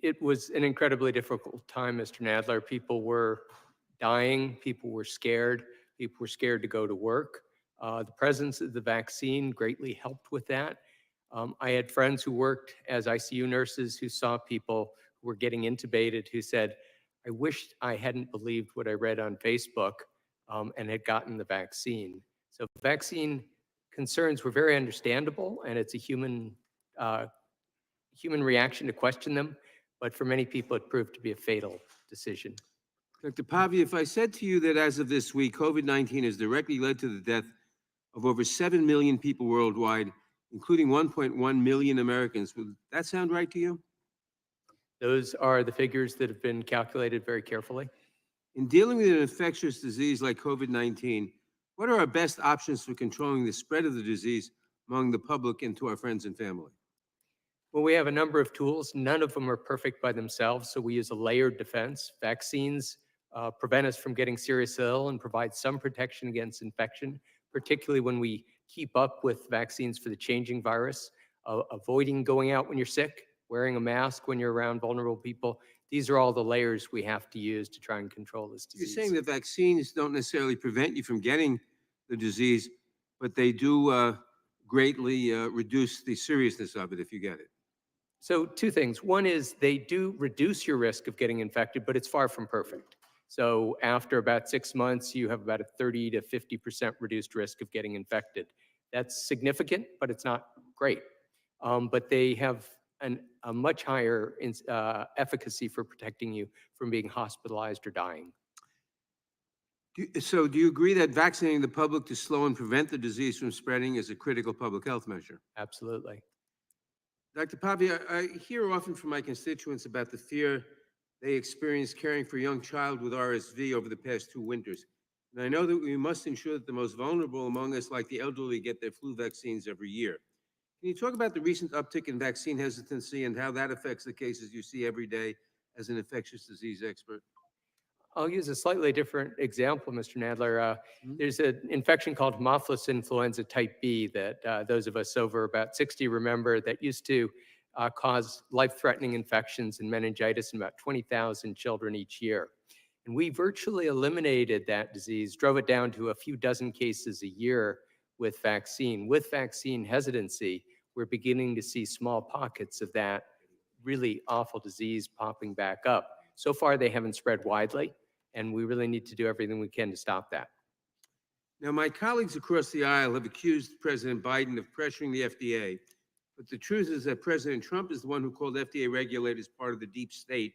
It was an incredibly difficult time, Mr. Nadler. People were dying, people were scared to go to work. The presence of the vaccine greatly helped with that. I had friends who worked as ICU nurses who saw people who were getting intubated who said, I wished I hadn't believed what I read on Facebook and had gotten the vaccine. So vaccine concerns were very understandable, and it's a human reaction to question them. But for many people, it proved to be a fatal decision. Dr. Pavia, if I said to you that as of this week, COVID-19 has directly led to the death of over 7 million people worldwide, including 1.1 million Americans, would that sound right to you? Those are the figures that have been calculated very carefully. In dealing with an infectious disease like COVID-19, what are our best options for controlling the spread of the disease among the public and to our friends and family? Well, we have a number of tools. None of them are perfect by themselves, so we use a layered defense. Vaccines prevent us from getting seriously ill and provide some protection against infection, particularly when we keep up with vaccines for the changing virus, avoiding going out when you're sick, wearing a mask when you're around vulnerable people. These are all the layers we have to use to try and control this disease. You're saying that vaccines don't necessarily prevent you from getting the disease, but they do greatly reduce the seriousness of it if you get it. So 2 things. One is they do reduce your risk of getting infected, but it's far from perfect. So after about 6 months, you have about a 30 to 50% reduced risk of getting infected. That's significant, but it's not great. But they have a much higher efficacy for protecting you from being hospitalized or dying. So do you agree that vaccinating the public to slow and prevent the disease from spreading is a critical public health measure? Absolutely. Dr. Pavia, I hear often from my constituents about the fear they experienced caring for a young child with RSV over the past 2 winters. And I know that we must ensure that the most vulnerable among us, like the elderly, get their flu vaccines every year. Can you talk about the recent uptick in vaccine hesitancy and how that affects the cases you see every day as an infectious disease expert? I'll use a slightly different example, Mr. Nadler. There's an infection called Haemophilus influenza type B that those of us over about 60 remember that used to cause life-threatening infections and meningitis in about 20,000 children each year. And we virtually eliminated that disease, drove it down to a few dozen cases a year with vaccine. With vaccine hesitancy, we're beginning to see small pockets of that really awful disease popping back up. So far, they haven't spread widely, and we really need to do everything we can to stop that. Now, my colleagues across the aisle have accused President Biden of pressuring the FDA But the truth is that President Trump is the one who called FDA regulators part of the deep state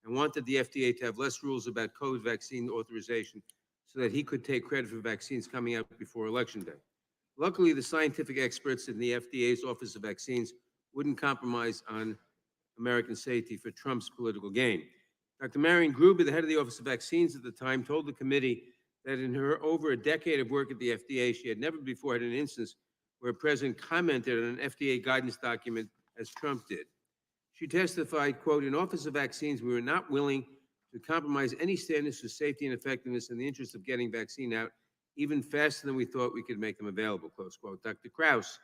and wanted the FDA to have less rules about COVID vaccine authorization so that he could take credit for vaccines coming out before Election Day. Luckily, the scientific experts in the FDA's Office of Vaccines wouldn't compromise on American safety for Trump's political gain. Dr. Marion Gruber, the head of the Office of Vaccines at the time, told the committee that in her over a decade of work at the FDA, she had never before had an instance where a president commented on an FDA guidance document as Trump did. She testified, quote, "In Office of Vaccines, we were not willing to compromise any standards for safety and effectiveness in the interest of getting vaccine out even faster than we thought we could make them available," close quote. Dr. Krause,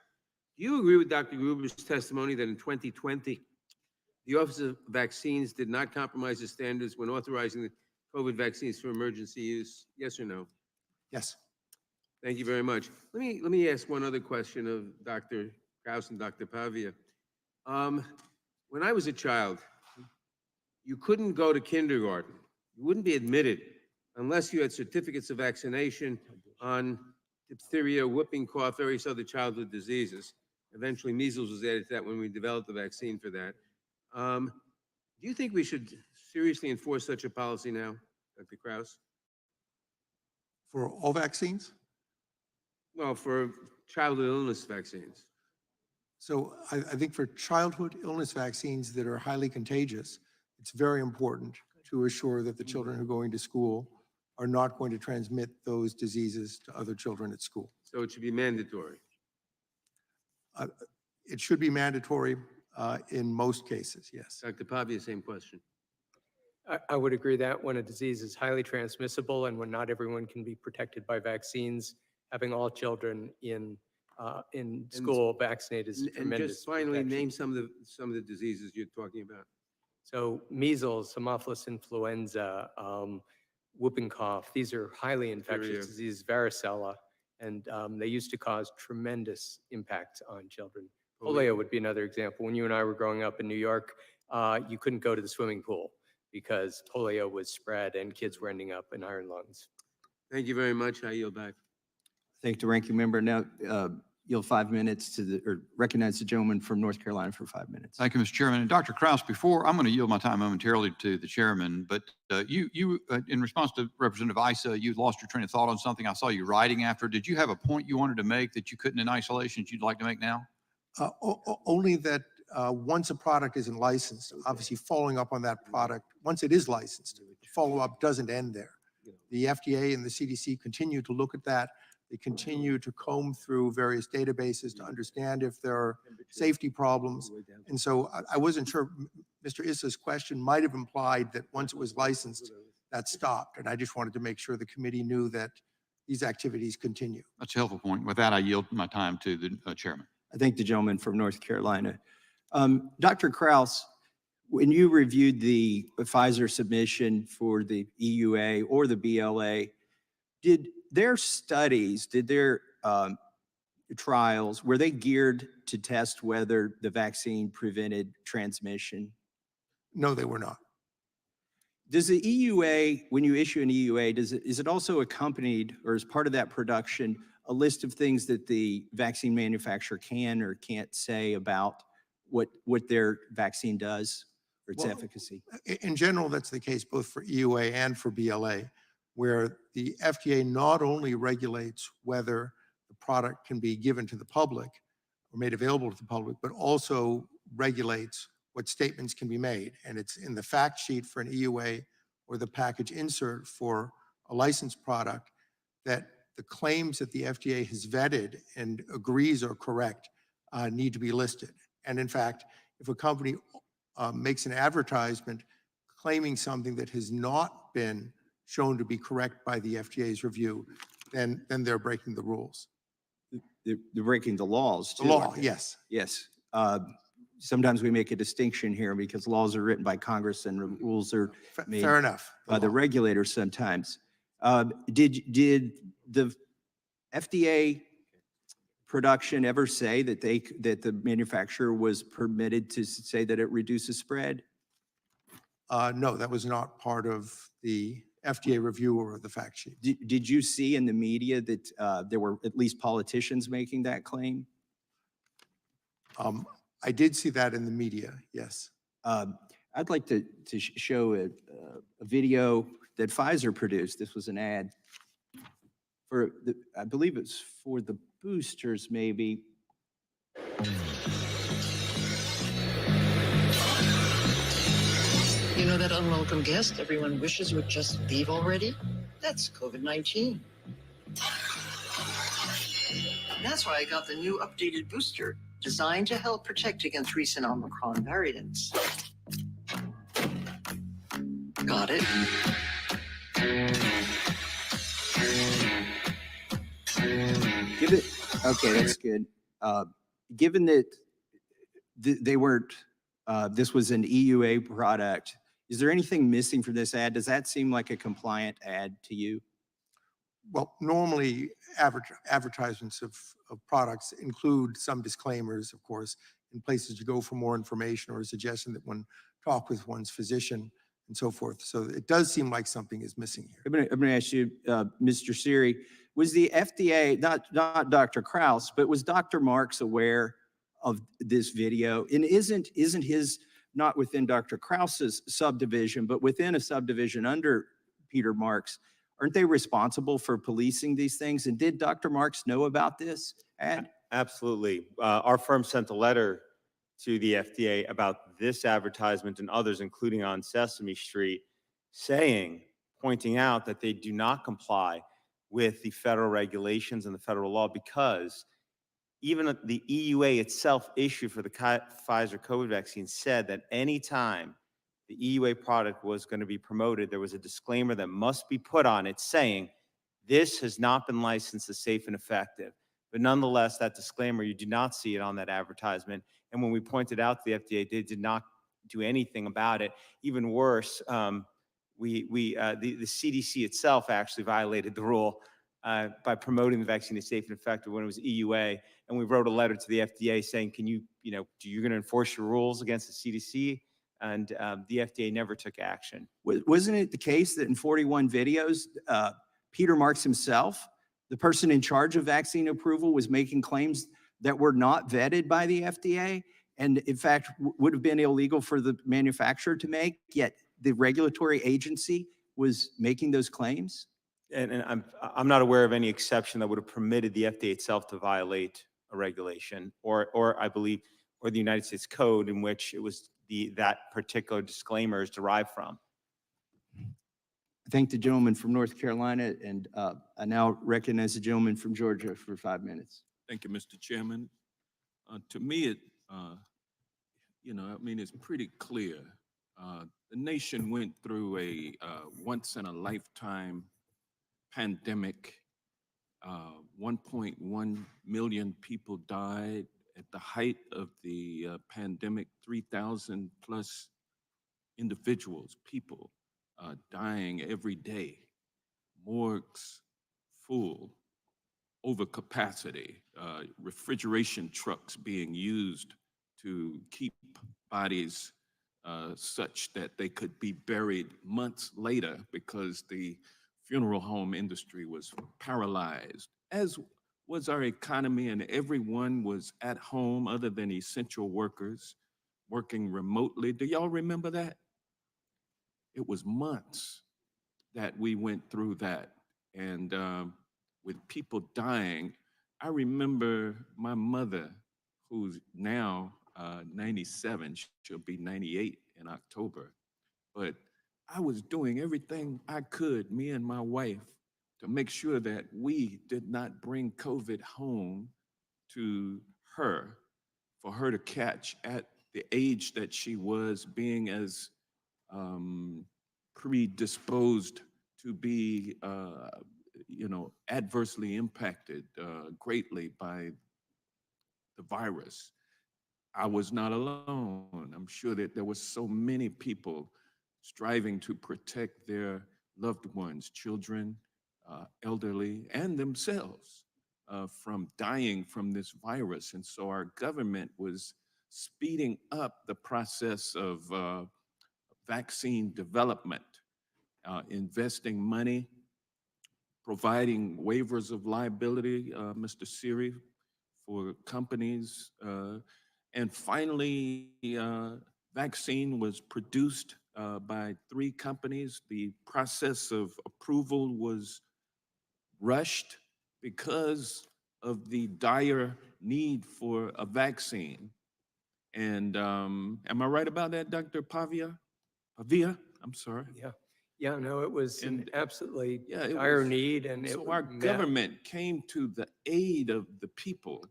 do you agree with Dr. Gruber's testimony that in 2020, the Office of Vaccines did not compromise the standards when authorizing the COVID vaccines for emergency use? Yes or no? Yes. Thank you very much. Let me ask one other question of Dr. Krause and Dr. Pavia. When I was a child, you couldn't go to kindergarten. You wouldn't be admitted unless you had certificates of vaccination on diphtheria, whooping cough, various other childhood diseases. Eventually, measles was added to that when we developed the vaccine for that. Do you think we should seriously enforce such a policy now, Dr. Krause? For all vaccines? Well, for childhood illness vaccines. So I think for childhood illness vaccines that are highly contagious, it's very important to assure that the children who are going to school are not going to transmit those diseases to other children at school. So it should be mandatory. It should be mandatory in most cases, yes. Dr. Pavia, same question. I would agree that when a disease is highly transmissible and when not everyone can be protected by vaccines, having all children in school vaccinated is And tremendous. just finally, protection. name some of the diseases you're talking about. So measles, Haemophilus influenza, whooping cough, these are highly infectious Diphtheria. diseases, varicella, and they used to cause tremendous impact on children. Polio would be another example. When you and I were growing up in New York, you couldn't go to the swimming pool because polio was spread and kids were ending up in iron lungs. Thank you very much. I yield back. Thank the ranking member. Now, yield 5 minutes or recognize the gentleman from North Carolina for 5 minutes. Thank you, Mr. Chairman. And Dr. Krause, I'm going to yield my time momentarily to the chairman, but you, in response to Representative Issa, you lost your train of thought on something. I saw you writing after. Did you have a point you wanted to make that you couldn't in isolation that you'd like to make now? Only that once a product isn't licensed, obviously following up on that product, once it is licensed, the follow-up doesn't end there. The FDA and the CDC continue to look at that. They continue to comb through various databases to understand if there are safety problems. And so I wasn't sure, Mr. Issa's question might have implied that once it was licensed, that stopped. And I just wanted to make sure the committee knew that these activities continue. That's a helpful point. With that, I yield my time to the chairman. I thank the gentleman from North Carolina. Dr. Krause, when you reviewed the Pfizer submission for the EUA or the BLA, did their studies, did their trials, were they geared to test whether the vaccine prevented transmission? No, they were not. Does the EUA, when you issue an EUA, is it also accompanied, or as part of that production, a list of things that the vaccine manufacturer can or can't say about what their vaccine does or its efficacy? In general, that's the case both for EUA and for BLA, where the FDA not only regulates whether the product can be given to the public or made available to the public, but also regulates what statements can be made. And it's in the fact sheet for an EUA or the package insert for a licensed product that the claims that the FDA has vetted and agrees are correct need to be listed. And in fact, if a company makes an advertisement claiming something that has not been shown to be correct by the FDA's review, then they're breaking the rules. They're breaking the laws too. The law, aren't they? yes. Yes. Sometimes we make a distinction here because laws are written by Congress and rules are made Fair enough. by the regulators sometimes. Did the FDA production ever say that the manufacturer was permitted to say that it reduces spread? No, that was not part of the FDA review or the fact sheet. Did you see in the media that there were at least politicians making that claim? I did see that in the media, yes. I'd like to show a video that Pfizer produced. This was an ad for the, I believe it's for the boosters, maybe. You know that unwelcome guest everyone wishes would just leave already? That's COVID-19. That's why I got the new updated booster, designed to help protect against recent Omicron variants. Got it? Okay, that's good. Given that they weren't, this was an EUA product, is there anything missing from this ad? Does that seem like a compliant ad to you? Well, normally advertisements of products include some disclaimers, of course, in places to go for more information or a suggestion that one talk with one's physician and so forth. So it does seem like something is missing here. I'm going to ask you, Mr. Siri, was the FDA, not Dr. Kraus, but was Dr. Marks aware of this video? And isn't his, not within Dr. Kraus's subdivision, but within a subdivision under Peter Marks, aren't they responsible for policing these things? And did Dr. Marks know about this ad? Absolutely. Our firm sent a letter to the FDA about this advertisement and others, including on Sesame Street, pointing out that they do not comply with the federal regulations and the federal law, because even the EUA itself issued for the Pfizer COVID vaccine said that anytime the EUA product was going to be promoted, there was a disclaimer that must be put on it saying, this has not been licensed as safe and effective. But nonetheless, that disclaimer, you do not see it on that advertisement. And when we pointed out to the FDA, they did not do anything about it. Even worse, the CDC itself actually violated the rule by promoting the vaccine as safe and effective when it was EUA. And we wrote a letter to the FDA saying, can you going to enforce your rules against the CDC? And the FDA never took action. Wasn't it the case that in 41 videos, Peter Marks himself, the person in charge of vaccine approval, was making claims that were not vetted by the FDA, and in fact would have been illegal for the manufacturer to make, yet the regulatory agency was making those claims? And I'm not aware of any exception that would have permitted the FDA itself to violate a regulation, or I believe, or the United States Code in which it was that particular disclaimer is derived from. I thank the gentleman from North Carolina, and I now recognize the gentleman from Georgia for 5 minutes. Thank you, Mr. Chairman. To me, it's pretty clear. The nation went through a once-in-a-lifetime pandemic. 1.1 million people died. At the height of the pandemic, 3,000 plus individuals, people dying every day. Morgues full, overcapacity, refrigeration trucks being used to keep bodies such that they could be buried months later because the funeral home industry was paralyzed, as was our economy, and everyone was at home other than essential workers working remotely. Do y'all remember that? It was months that we went through that. And with people dying, I remember my mother, who's now 97, she'll be 98 in October. But I was doing everything I could, me and my wife, to make sure that we did not bring COVID home to her, for her to catch at the age that she was, being as predisposed to be, adversely impacted greatly by the virus. I was not alone. I'm sure that there were so many people striving to protect their loved ones, children, elderly, and themselves from dying from this virus. And so our government was speeding up the process of vaccine development, investing money, providing waivers of liability, Mr. Siri, for companies And finally, vaccine was produced by 3 companies. The process of approval was rushed because of the dire need for a vaccine. And am I right about that, Dr. Pavia? Pavia, I'm sorry. Yeah. Yeah, no, it was an And absolutely yeah, it dire was. need, and it So our met. government came to the aid of the people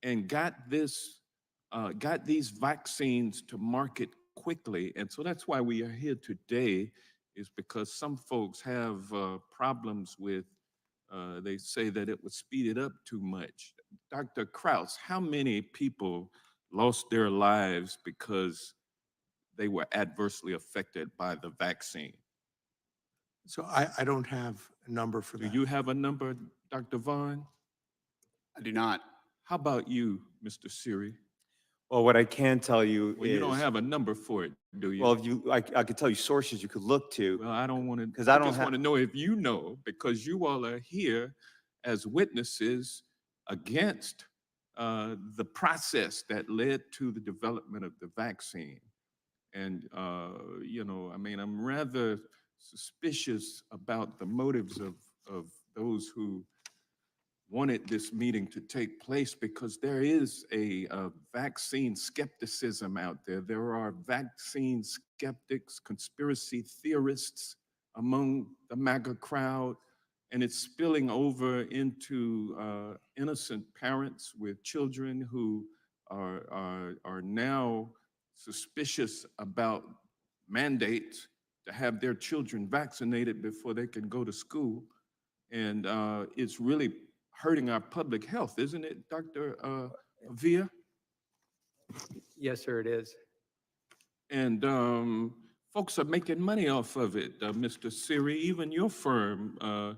and got these vaccines to market quickly. And so that's why we are here today, is because some folks have problems with, they say that it was speeded up too much. Dr. Kraus, how many people lost their lives because they were adversely affected by the vaccine? So I don't have a number for Do that. you have a number, Dr. Vaughn? I do not. How about you, Mr. Siri? Well, what I can tell you Well, you don't is, have a number for it, do you? well, if you, I could tell you sources you could look to. Well, I don't want to, Because I I don't just want have, to know if you know, because you all are here as witnesses against the process that led to the development of the vaccine. And, I mean, I'm rather suspicious about the motives of those who wanted this meeting to take place, because there is a vaccine skepticism out there. There are vaccine skeptics, conspiracy theorists among the MAGA crowd, and it's spilling over into innocent parents with children who are now suspicious about mandates to have their children vaccinated before they can go to school. And it's really hurting our public health, isn't it, Dr. Via? Yes, sir, it is. And folks are making money off of it, Mr. Siri. Even your firm, I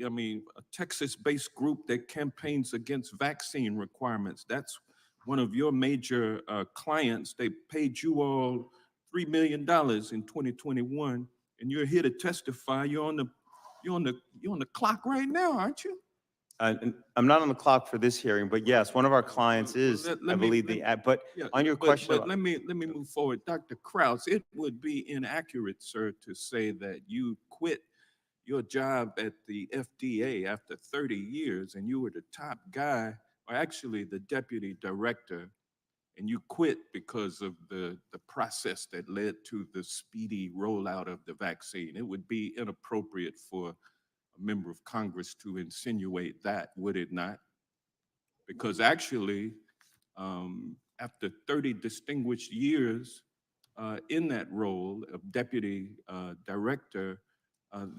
mean, a Texas-based group that campaigns against vaccine requirements. That's one of your major clients. They paid you all $3 million in 2021, and you're here to testify. You're on the clock right now, aren't you? and I'm not on the clock for this hearing, but yes, one of our clients is, I believe, but Yeah, on your but- question But about, let me move forward. Dr. Kraus, it would be inaccurate, sir, to say that you quit your job at the FDA after 30 years and you were the top guy, or actually the deputy director, and you quit because of the process that led to the speedy rollout of the vaccine. It would be inappropriate for a member of Congress to insinuate that, would it not? Because actually, after 30 distinguished years in that role of deputy director,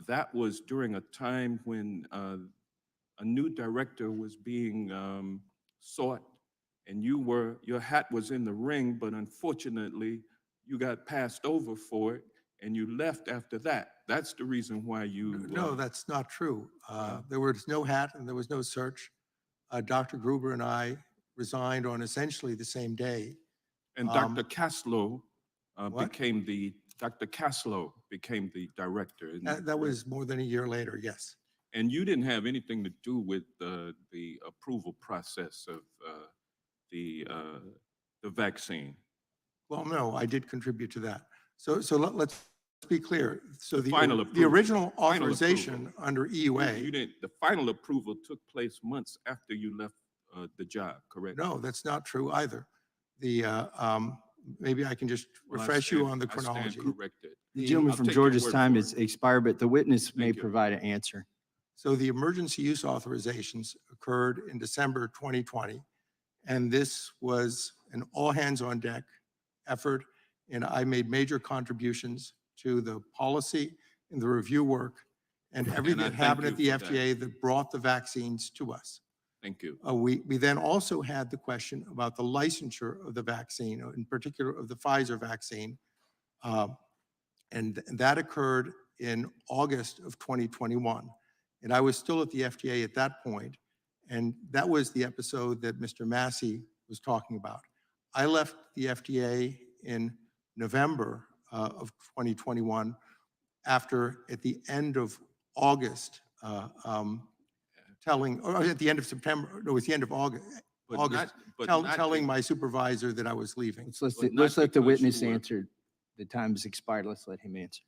that was during a time when a new director was being sought, and your hat was in the ring, but unfortunately, you got passed over for it, and you left after that. That's the reason why you. No, that's not true. There was no hat and there was no search. Dr. Gruber and I resigned on essentially the same day. And Dr. Caslow what? Dr. Caslow became the director. That was more than a year later, yes. And you didn't have anything to do with the approval process of the vaccine. Well, no, I did contribute to that. So let's be clear. So the Final original final authorization approval. under EUA. You didn't. The final approval took place months after you left the job, correct? No, that's not true either. Maybe I can just Well, I refresh you stand- on the I stand chronology. corrected. The gentleman I'll from take your Georgia's word time for is it. expired, but the witness may Thank you. provide an answer. So the emergency use authorizations occurred in December 2020, and this was an all-hands-on-deck effort, and I made major contributions to the policy and the review work and everything I that thank happened you at the for that. FDA that brought the vaccines to us. Thank you. We then also had the question about the licensure of the vaccine, in particular of the Pfizer vaccine. And that occurred in August of 2021. And I was still at the FDA at that point, and that was the episode that Mr. Massey was talking about. I left the FDA in November of 2021 after, at the end of August, or at the end of September, no, it was the end of August, But August, not telling to- my supervisor that I was leaving. Let's But not let the because witness you were- answer. The time has expired. Let's let him answer.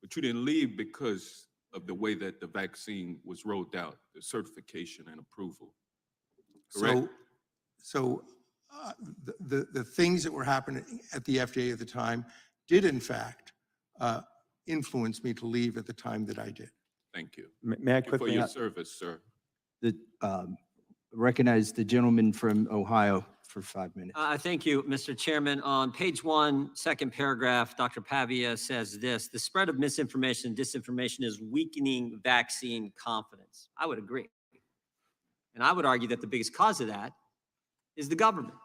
But you didn't leave because of the way that the vaccine was rolled out, the certification and approval. Correct? So the things that were happening at the FDA at the time did in fact influence me to leave at the time that I did. Thank you. May I Thank you for quickly? your service, sir. Recognize the gentleman from Ohio for 5 minutes. Thank you, Mr. Chairman. On page 1, second paragraph, Dr. Pavia says this: the spread of misinformation and disinformation is weakening vaccine confidence. I would agree. And I would argue that the biggest cause of that is the government.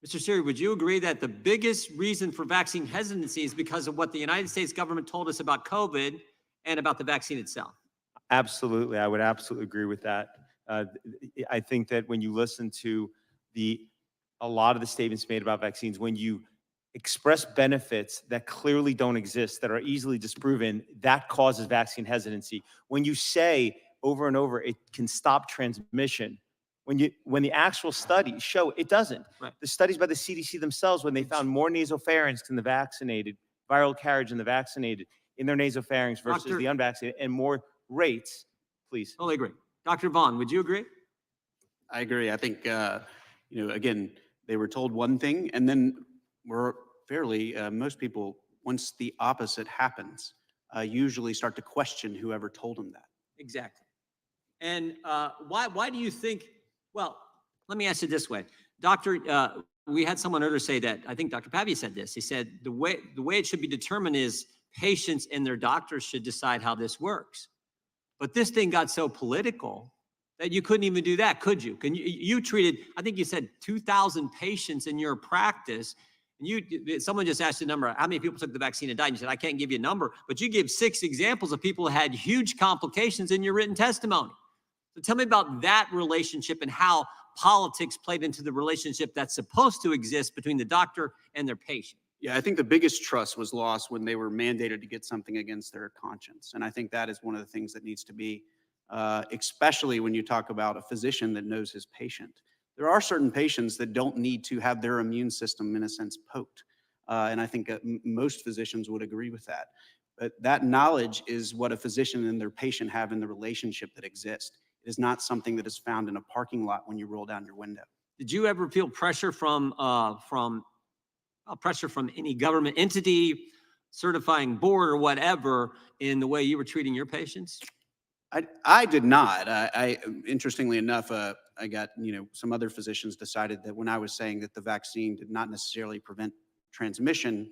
Mr. Siri, would you agree that the biggest reason for vaccine hesitancy is because of what the United States government told us about COVID and about the vaccine itself? Absolutely. I would absolutely agree with that. I think that when you listen to a lot of the statements made about vaccines, when you express benefits that clearly don't exist, that are easily disproven, that causes vaccine hesitancy. When you say over and over, it can stop transmission, when the actual studies show it doesn't. Right. The studies by the CDC themselves, when they found more nasopharynx in the vaccinated, viral carriage in the vaccinated, in their nasopharynx versus Doctor- the unvaccinated, and more rates, please. Totally agree. Dr. Vaughn, would you agree? I agree. I think, again, they were told one thing, and then we're fairly, most people, once the opposite happens, usually start to question whoever told them that. Exactly. And why do you think, well, let me ask it this way. We had someone earlier say that, I think Dr. Pavia said this. He said the way it should be determined is patients and their doctors should decide how this works. But this thing got so political that you couldn't even do that, could you? You treated, I think you said 2,000 patients in your practice, and someone just asked you a number, how many people took the vaccine and died? And you said, I can't give you a number, but you give 6 examples of people who had huge complications in your written testimony. So tell me about that relationship and how politics played into the relationship that's supposed to exist between the doctor and their patient. Yeah, I think the biggest trust was lost when they were mandated to get something against their conscience. And I think that is one of the things that needs to be, especially when you talk about a physician that knows his patient. There are certain patients that don't need to have their immune system, in a sense, poked. And I think most physicians would agree with that. But that knowledge is what a physician and their patient have in the relationship that exists. It is not something that is found in a parking lot when you roll down your window. Did you ever feel pressure from any government entity, certifying board or whatever in the way you were treating your patients? I did not. Interestingly enough, I got, some other physicians decided that when I was saying that the vaccine did not necessarily prevent transmission,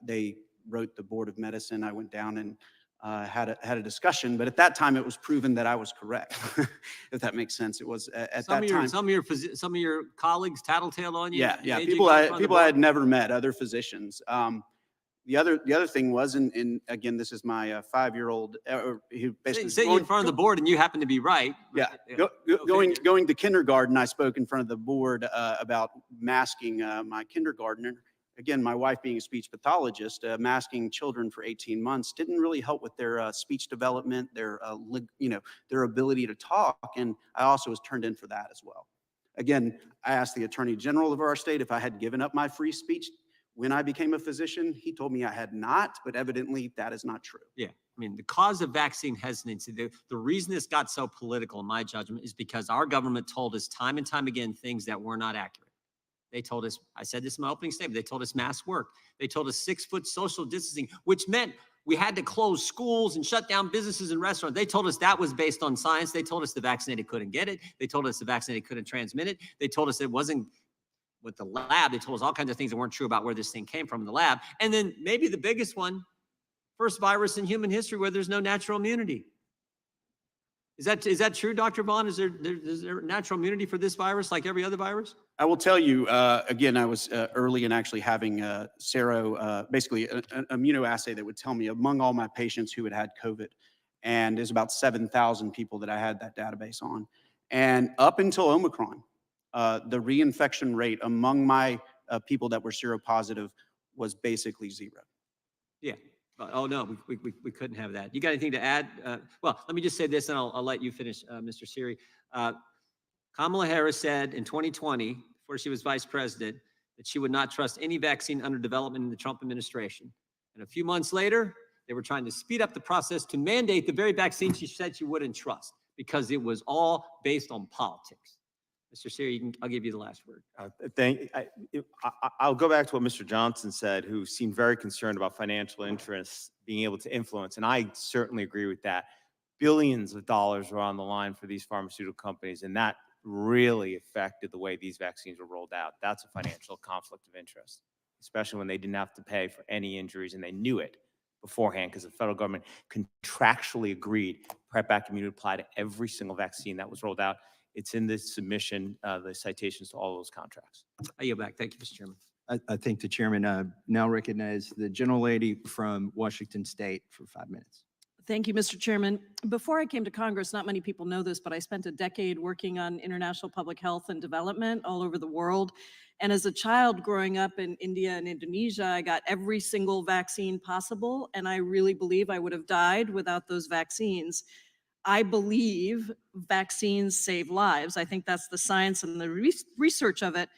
they wrote the Board of Medicine. I went down and had a discussion, but at that time it was proven that I was correct. If that makes sense, it was at that time. Some of your colleagues tattletale on you. Yeah. made you People go in I front of the people I had board? never met, other physicians. The other thing was, and again, this is my 5-year-old who basically Say you in front of the board and you happen to be right. Yeah, going to kindergarten, I spoke in front of the board about masking my kindergartner. Again, my wife being a speech pathologist, masking children for 18 months didn't really help with their speech development, their ability to talk, and I also was turned in for that as well. Again, I asked the Attorney General of our state if I had given up my free speech when I became a physician. He told me I had not, but evidently that is not true. Yeah. I mean, the cause of vaccine hesitancy, the reason this got so political, in my judgment, is because our government told us time and time again things that were not accurate. They told us, I said this in my opening statement, they told us masks work. They told us 6-foot social distancing, which meant we had to close schools and shut down businesses and restaurants. They told us that was based on science. They told us the vaccinated couldn't get it. They told us the vaccinated couldn't transmit it. They told us it wasn't with the lab. They told us all kinds of things that weren't true about where this thing came from in the lab. And then maybe the biggest one, first virus in human history where there's no natural immunity. Is that true, Dr. Vaughn? Is there natural immunity for this virus like every other virus? I will tell you, again, I was early in actually having basically an immunoassay that would tell me among all my patients who had had COVID, and there's about 7,000 people that I had that database on. And up until Omicron, the reinfection rate among my people that were seropositive was basically 0. Yeah. Oh, no, we couldn't have that. You got anything to add? Well, let me just say this, and I'll let you finish, Mr. Siri. Kamala Harris said in 2020, before she was vice president, that she would not trust any vaccine under development in the Trump administration. And a few months later, they were trying to speed up the process to mandate the very vaccine she said she wouldn't trust because it was all based on politics. Mr. Sear, I'll give you the last word. I'll go back to what Mr. Johnson said, who seemed very concerned about financial interests being able to influence, and I certainly agree with that. Billions of dollars were on the line for these pharmaceutical companies, and that really affected the way these vaccines were rolled out. That's a financial conflict of interest, especially when they didn't have to pay for any injuries, and they knew it beforehand because the federal government contractually agreed Prep Act immunity apply to every single vaccine that was rolled out. It's in the submission, the citations to all those contracts. I yield back. Thank you, Mr. Chairman. I think the chairman now recognize the gentlelady from Washington State for 5 minutes. Thank you, Mr. Chairman. Before I came to Congress, not many people know this, but I spent a decade working on international public health and development all over the world. And as a child growing up in India and Indonesia, I got every single vaccine possible, and I really believe I would have died without those vaccines. I believe vaccines save lives. I think that's the science and the research of it.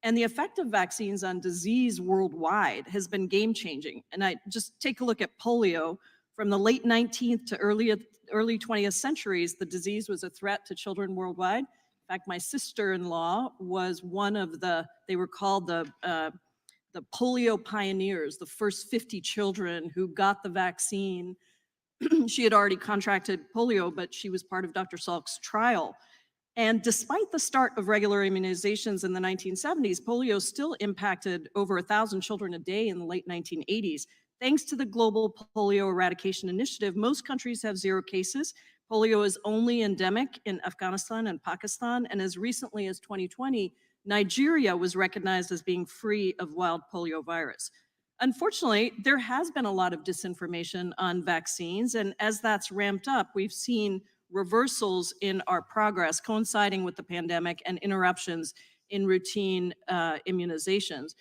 And the effect of vaccines on disease worldwide has been game-changing. And I just take a look at polio. From the late 19th to early 20th centuries, the disease was a threat to children worldwide. In fact, my sister-in-law was one of they were called the polio pioneers, the first 50 children who got the vaccine. She had already contracted polio, but she was part of Dr. Salk's trial. And despite the start of regular immunizations in the 1970s, polio still impacted over 1,000 children a day in the late 1980s. Thanks to the Global Polio Eradication Initiative, most countries have 0 cases. Polio is only endemic in Afghanistan and Pakistan, and as recently as 2020, Nigeria was recognized as being free of wild polio virus. Unfortunately, there has been a lot of disinformation on vaccines, and as that's ramped up, we've seen reversals in our progress coinciding with the pandemic and interruptions in routine immunizations.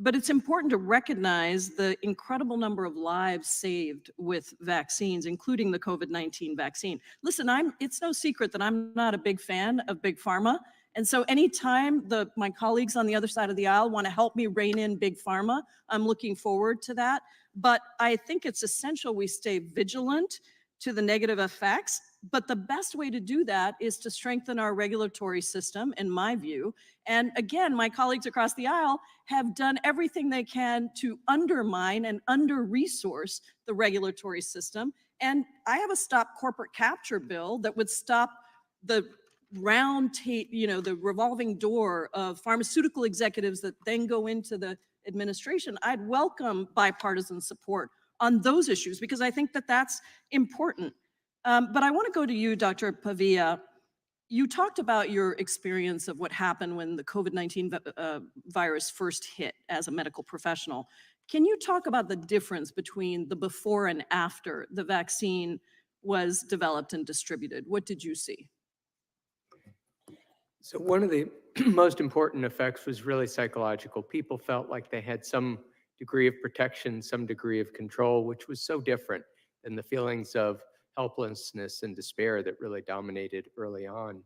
But it's important to recognize the incredible number of lives saved with vaccines, including the COVID-19 vaccine. Listen, it's no secret that I'm not a big fan of Big Pharma. And so anytime my colleagues on the other side of the aisle want to help me rein in Big Pharma, I'm looking forward to that. But I think it's essential we stay vigilant to the negative effects. But the best way to do that is to strengthen our regulatory system, in my view. And again, my colleagues across the aisle have done everything they can to undermine and under-resource the regulatory system. And I have a Stop Corporate Capture bill that would stop the the revolving door of pharmaceutical executives that then go into the administration. I'd welcome bipartisan support on those issues because I think that that's important. But I want to go to you, Dr. Pavia. You talked about your experience of what happened when the COVID-19 virus first hit as a medical professional. Can you talk about the difference between the before and after the vaccine was developed and distributed? What did you see? So one of the most important effects was really psychological. People felt like they had some degree of protection, some degree of control, which was so different than the feelings of helplessness and despair that really dominated early on.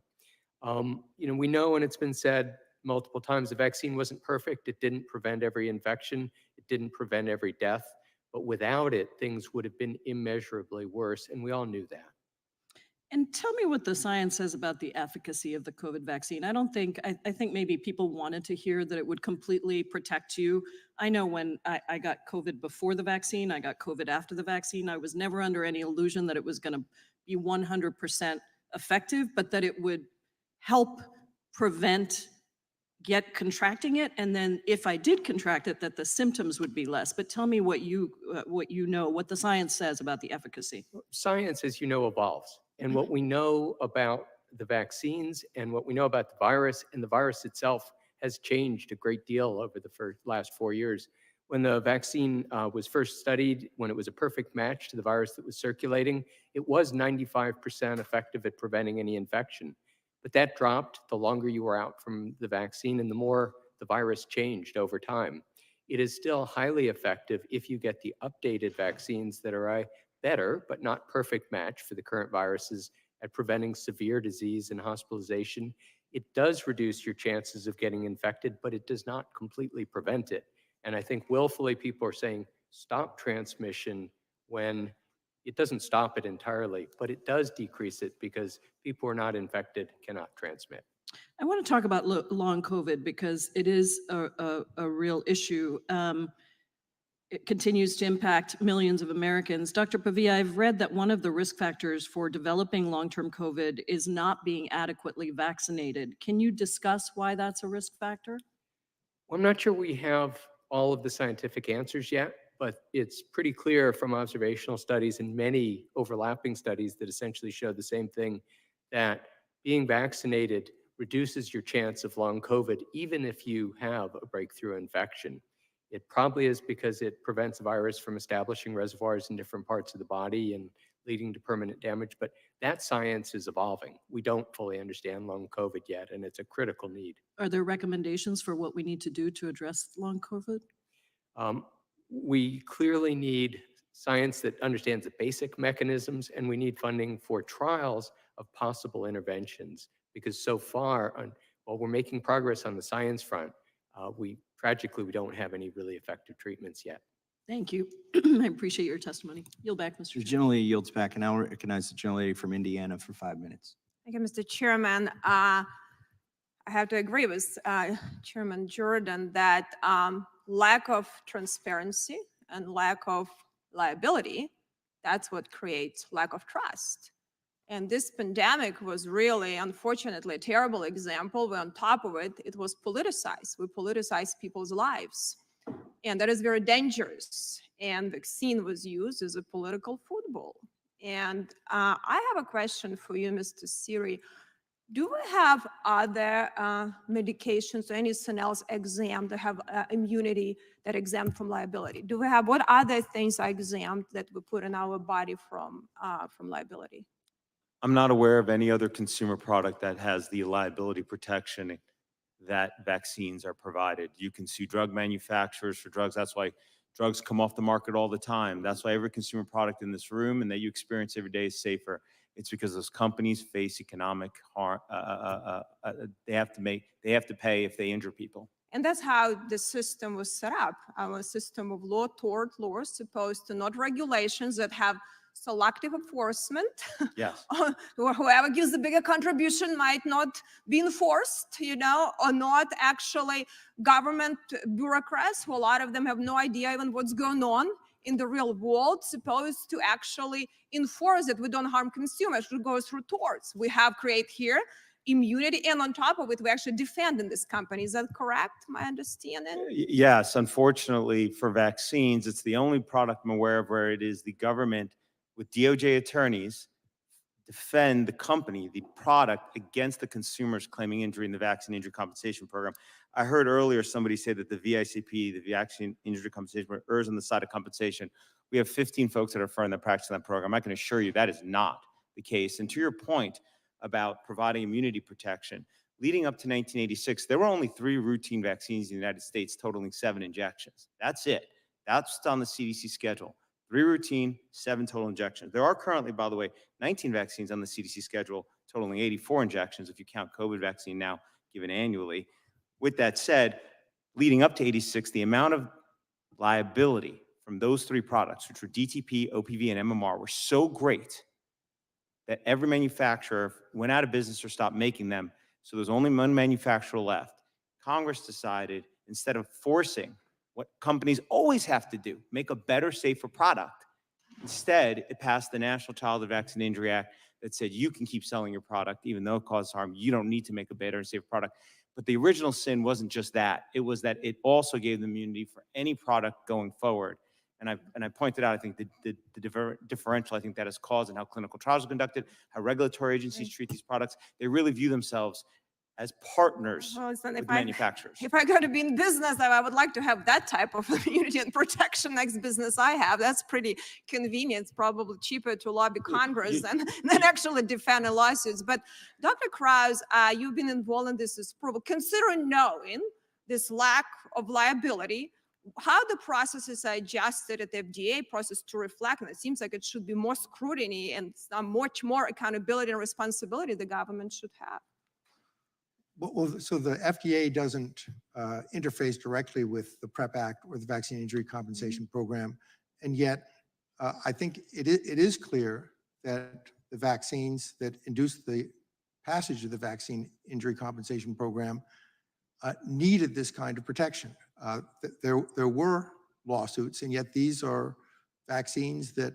We know, and it's been said multiple times, the vaccine wasn't perfect. It didn't prevent every infection. It didn't prevent every death. But without it, things would have been immeasurably worse, and we all knew that. And tell me what the science says about the efficacy of the COVID vaccine. I think maybe people wanted to hear that it would completely protect you. I know when I got COVID before the vaccine, I got COVID after the vaccine. I was never under any illusion that it was going to be 100% effective, but that it would help prevent contracting it. And then if I did contract it, that the symptoms would be less. But tell me what what the science says about the efficacy. Science, as you know, evolves. And what we know about the vaccines and what we know about the virus, and the virus itself has changed a great deal over the last 4 years. When the vaccine was first studied, when it was a perfect match to the virus that was circulating, it was 95% effective at preventing any infection. But that dropped the longer you were out from the vaccine and the more the virus changed over time. It is still highly effective if you get the updated vaccines that are a better but not perfect match for the current viruses at preventing severe disease and hospitalization. It does reduce your chances of getting infected, but it does not completely prevent it. And I think willfully people are saying stop transmission when it doesn't stop it entirely, but it does decrease it because people who are not infected cannot transmit. I want to talk about long COVID because it is a real issue. It continues to impact millions of Americans. Dr. Pavia, I've read that one of the risk factors for developing long-term COVID is not being adequately vaccinated. Can you discuss why that's a risk factor? Well, I'm not sure we have all of the scientific answers yet, but it's pretty clear from observational studies and many overlapping studies that essentially show the same thing, that being vaccinated reduces your chance of long COVID, even if you have a breakthrough infection. It probably is because it prevents the virus from establishing reservoirs in different parts of the body and leading to permanent damage, but that science is evolving. We don't fully understand long COVID yet, and it's a critical need. Are there recommendations for what we need to do to address long COVID? We clearly need science that understands the basic mechanisms, and we need funding for trials of possible interventions, because so far, while we're making progress on the science front, tragically, we don't have any really effective treatments yet. Thank you. I appreciate your testimony. Yield back, Mr. The Chair. gentlelady yields back, and I'll recognize the gentlelady from Indiana for 5 minutes. Thank you, Mr. Chairman. I have to agree with Chairman Jordan that lack of transparency and lack of liability, that's what creates lack of trust. And this pandemic was really, unfortunately, a terrible example where on top of it, it was politicized. We politicized people's lives. And that is very dangerous. And vaccine was used as a political football. And I have a question for you, Mr. Siri. Do we have other medications or anything else exempt that have immunity that exempt from liability? Do we have, what other things are exempt that we put in our body from liability? I'm not aware of any other consumer product that has the liability protection that vaccines are provided. You can sue drug manufacturers for drugs. That's why drugs come off the market all the time. That's why every consumer product in this room and that you experience every day is safer. It's because those companies face economic harm. They have to pay if they injure people. And that's how the system was set up. Our system of law toward law supposed to not regulations that have selective enforcement. Yes. Whoever gives the bigger contribution might not be enforced, or not actually government bureaucrats, who a lot of them have no idea even what's going on in the real world, supposed to actually enforce that we don't harm consumers. We go through torts. We have create here immunity, and on top of it, we actually defend in this company. Is that correct, my understanding? Yes, unfortunately for vaccines, it's the only product I'm aware of where it is the government with DOJ attorneys defend the company, the product, against the consumers claiming injury in the Vaccine Injury Compensation Program. I heard earlier somebody say that the VICP, the Vaccine Injury Compensation Program, errs on the side of compensation. We have 15 folks that are firm that practice in that program. I can assure you that is not the case. And to your point about providing immunity protection, leading up to 1986, there were only 3 routine vaccines in the United States totaling 7 injections. That's it. That's on the CDC schedule. 3 routine, 7 total injections. There are currently, by the way, 19 vaccines on the CDC schedule, totaling 84 injections if you count COVID vaccine now given annually. With that said, leading up to 86, the amount of liability from those 3 products, which were DTP, OPV, and MMR, were so great that every manufacturer went out of business or stopped making them. So there's only one manufacturer left. Congress decided, instead of forcing what companies always have to do, make a better, safer product. Instead, it passed the National Childhood Vaccine Injury Act that said you can keep selling your product even though it causes harm. You don't need to make a better and safer product. But the original sin wasn't just that. It was that it also gave them immunity for any product going forward. And I pointed out, I think, the differential I think that has caused in how clinical trials are conducted, how regulatory agencies treat these products. They really view themselves as partners with manufacturers. If I go to be in business, I would like to have that type of immunity and protection next business I have. That's pretty convenient. It's probably cheaper to lobby Congress than actually defend lawsuits. But Dr. Krause, you've been involved in this approval. Considering knowing this lack of liability, how the processes are adjusted at the FDA process to reflect, and it seems like it should be more scrutiny and much more accountability and responsibility the government should have. So the FDA doesn't interface directly with the PrEP Act or the Vaccine Injury Compensation Program. And yet, I think it is clear that the vaccines that induce the passage of the Vaccine Injury Compensation Program needed this kind of protection. There were lawsuits, and yet these are vaccines that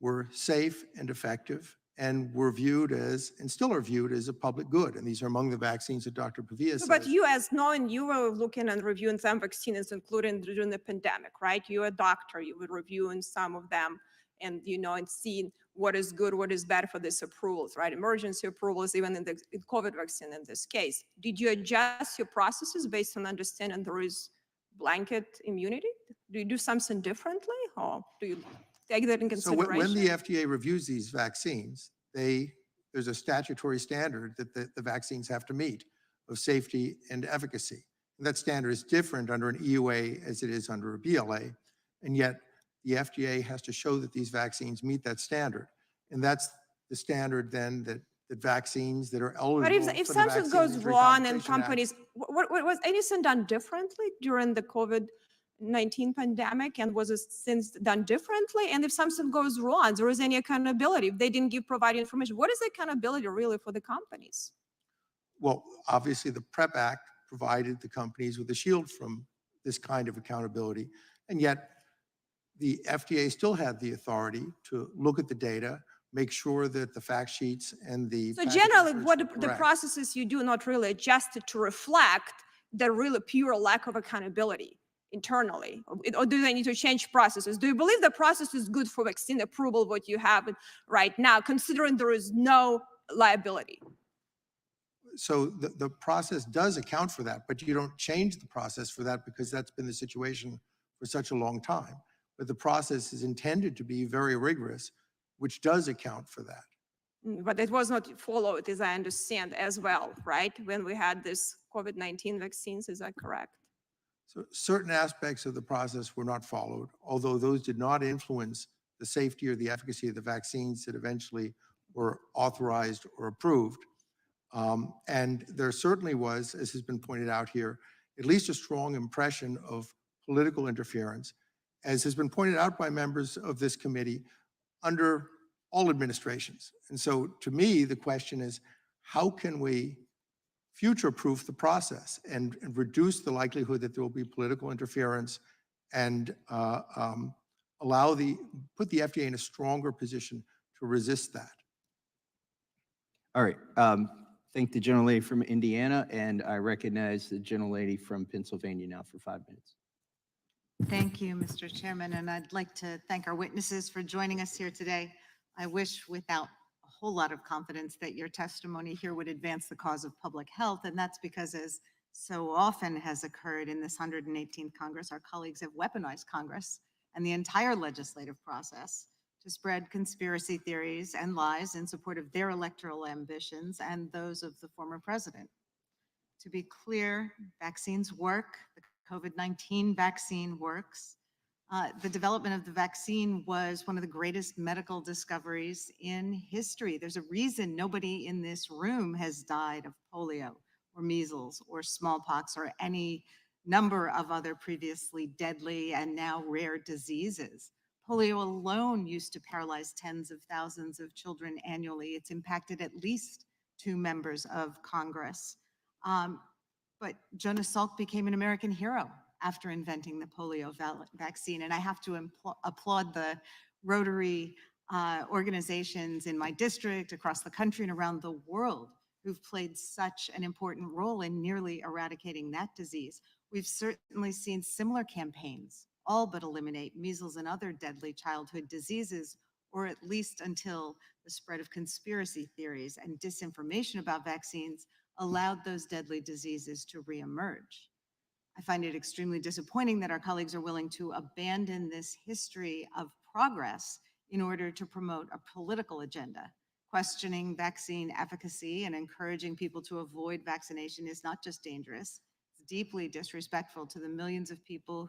were safe and effective and were viewed as, and still are viewed as, a public good. And these are among the vaccines that Dr. Pavia says. But you, as knowing, you were looking and reviewing some vaccines, including during the pandemic, right? You're a doctor, you were reviewing some of them and, and seeing what is good, what is bad for these approvals, right? Emergency approvals, even in the COVID vaccine in this case. Did you adjust your processes based on understanding there is blanket immunity? Do you do something differently, or do you take that in So consideration? when the FDA reviews these vaccines, there's a statutory standard that the vaccines have to meet of safety and efficacy. And that standard is different under an EUA as it is under a BLA. And yet the FDA has to show that these vaccines meet that standard. And that's the standard then that vaccines that are eligible But if for the something Vaccine goes Injury wrong and Compensation Act- companies, was anything done differently during the COVID-19 pandemic, and was it since done differently? And if something goes wrong, there is any accountability? If they didn't provide information, what is the accountability really for the companies? Well, obviously, the PrEP Act provided the companies with a shield from this kind of accountability. And yet the FDA still had the authority to look at the data, make sure that the fact sheets and the So package generally, inserts what were the correct. processes you do not really adjusted to reflect the really pure lack of accountability internally? Or do they need to change processes? Do you believe the process is good for vaccine approval, what you have right now, considering there is no liability? So the process does account for that, but you don't change the process for that because that's been the situation for such a long time. But the process is intended to be very rigorous, which does account for that. But it was not followed, as I understand, as well, right? When we had this COVID-19 vaccines, is that correct? So certain aspects of the process were not followed, although those did not influence the safety or the efficacy of the vaccines that eventually were authorized or approved. And there certainly was, as has been pointed out here, at least a strong impression of political interference, as has been pointed out by members of this committee under all administrations. And so to me, the question is, how can we future-proof the process and reduce the likelihood that there will be political interference and put the FDA in a stronger position to resist that? All right. Thank the gentlelady from Indiana, and I recognize the gentlelady from Pennsylvania now for 5 minutes. Thank you, Mr. Chairman, and I'd like to thank our witnesses for joining us here today. I wish without a whole lot of confidence that your testimony here would advance the cause of public health, and that's because, as so often has occurred in this 118th Congress, our colleagues have weaponized Congress and the entire legislative process to spread conspiracy theories and lies in support of their electoral ambitions and those of the former president. To be clear, vaccines work. The COVID-19 vaccine works. The development of the vaccine was one of the greatest medical discoveries in history. There's a reason nobody in this room has died of polio or measles or smallpox or any number of other previously deadly and now rare diseases. Polio alone used to paralyze tens of thousands of children annually. It's impacted at least 2 members of Congress. But Jonas Salk became an American hero after inventing the polio vaccine. And I have to applaud the Rotary organizations in my district, across the country, and around the world who've played such an important role in nearly eradicating that disease. We've certainly seen similar campaigns all but eliminate measles and other deadly childhood diseases, or at least until the spread of conspiracy theories and disinformation about vaccines allowed those deadly diseases to reemerge. I find it extremely disappointing that our colleagues are willing to abandon this history of progress in order to promote a political agenda. Questioning vaccine efficacy and encouraging people to avoid vaccination is not just dangerous, it's deeply disrespectful to the millions of people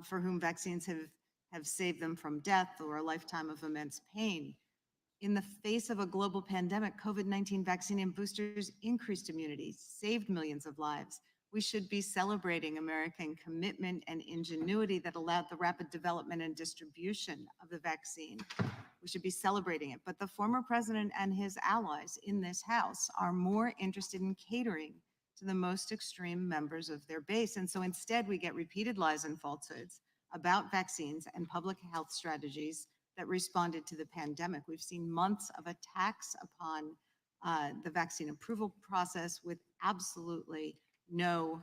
for whom vaccines have saved them from death or a lifetime of immense pain. In the face of a global pandemic, COVID-19 vaccine and boosters increased immunity, saved millions of lives. We should be celebrating American commitment and ingenuity that allowed the rapid development and distribution of the vaccine. We should be celebrating it. But the former president and his allies in this House are more interested in catering to the most extreme members of their base. And so instead, we get repeated lies and falsehoods about vaccines and public health strategies that responded to the pandemic. We've seen months of attacks upon the vaccine approval process with absolutely no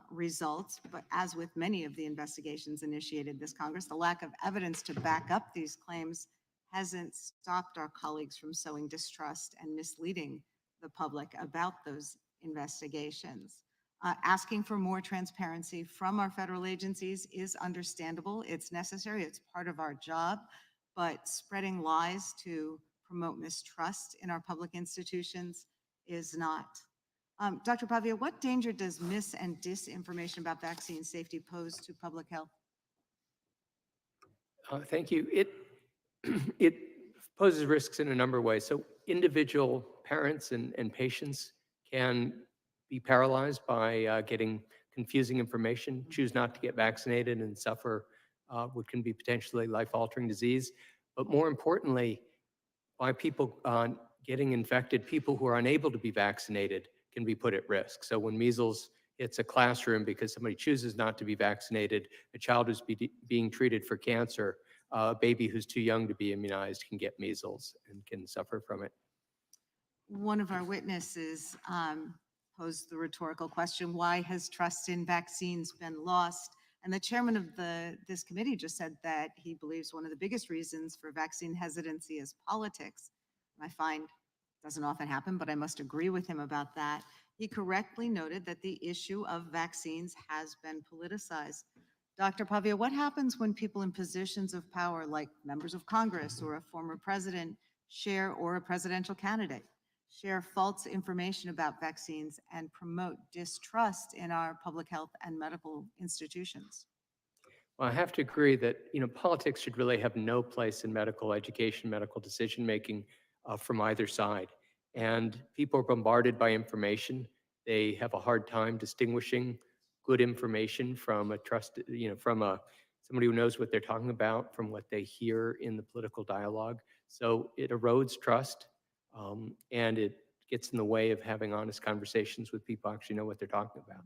results. But as with many of the investigations initiated this Congress, the lack of evidence to back up these claims hasn't stopped our colleagues from sowing distrust and misleading the public about those investigations. Asking for more transparency from our federal agencies is understandable. It's necessary. It's part of our job. But spreading lies to promote mistrust in our public institutions is not. Dr. Pavia, what danger does mis- and disinformation about vaccine safety pose to public health? Thank you. It poses risks in a number of ways. So individual parents and patients can be paralyzed by getting confusing information, choose not to get vaccinated, and suffer what can be potentially life-altering disease. But more importantly, by people getting infected, people who are unable to be vaccinated can be put at risk. So when measles hits a classroom because somebody chooses not to be vaccinated, a child who's being treated for cancer, a baby who's too young to be immunized can get measles and can suffer from it. One of our witnesses posed the rhetorical question, why has trust in vaccines been lost? And the chairman of this committee just said that he believes one of the biggest reasons for vaccine hesitancy is politics. And I find doesn't often happen, but I must agree with him about that. He correctly noted that the issue of vaccines has been politicized. Dr. Pavia, what happens when people in positions of power, like members of Congress or a former president, or a presidential candidate, share false information about vaccines and promote distrust in our public health and medical institutions? Well, I have to agree that politics should really have no place in medical education, medical decision-making from either side. And people are bombarded by information. They have a hard time distinguishing good information from a trusted, somebody who knows what they're talking about from what they hear in the political dialogue. So it erodes trust, and it gets in the way of having honest conversations with people who actually know what they're talking about.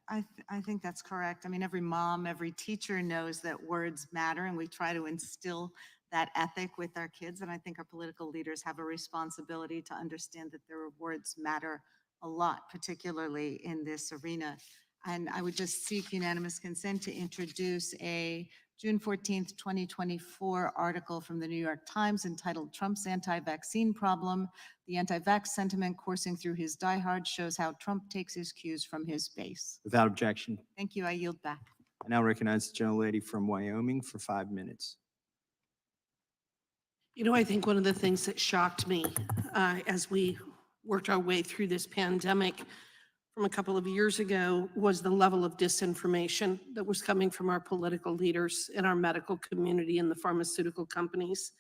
I think that's correct. I mean, every mom, every teacher knows that words matter, and we try to instill that ethic with our kids. And I think our political leaders have a responsibility to understand that their words matter a lot, particularly in this arena. And I would just seek unanimous consent to introduce a June 14th, 2024 article from the New York Times entitled "Trump's Anti-Vaccine Problem. The anti-vax sentiment coursing through his diehards shows how Trump takes his cues from his base." Without objection. Thank you. I yield back. I now recognize the gentlelady from Wyoming for 5 minutes. You know, I think one of the things that shocked me as we worked our way through this pandemic from a couple of years ago was the level of disinformation that was coming from our political leaders in our medical community and the pharmaceutical companies.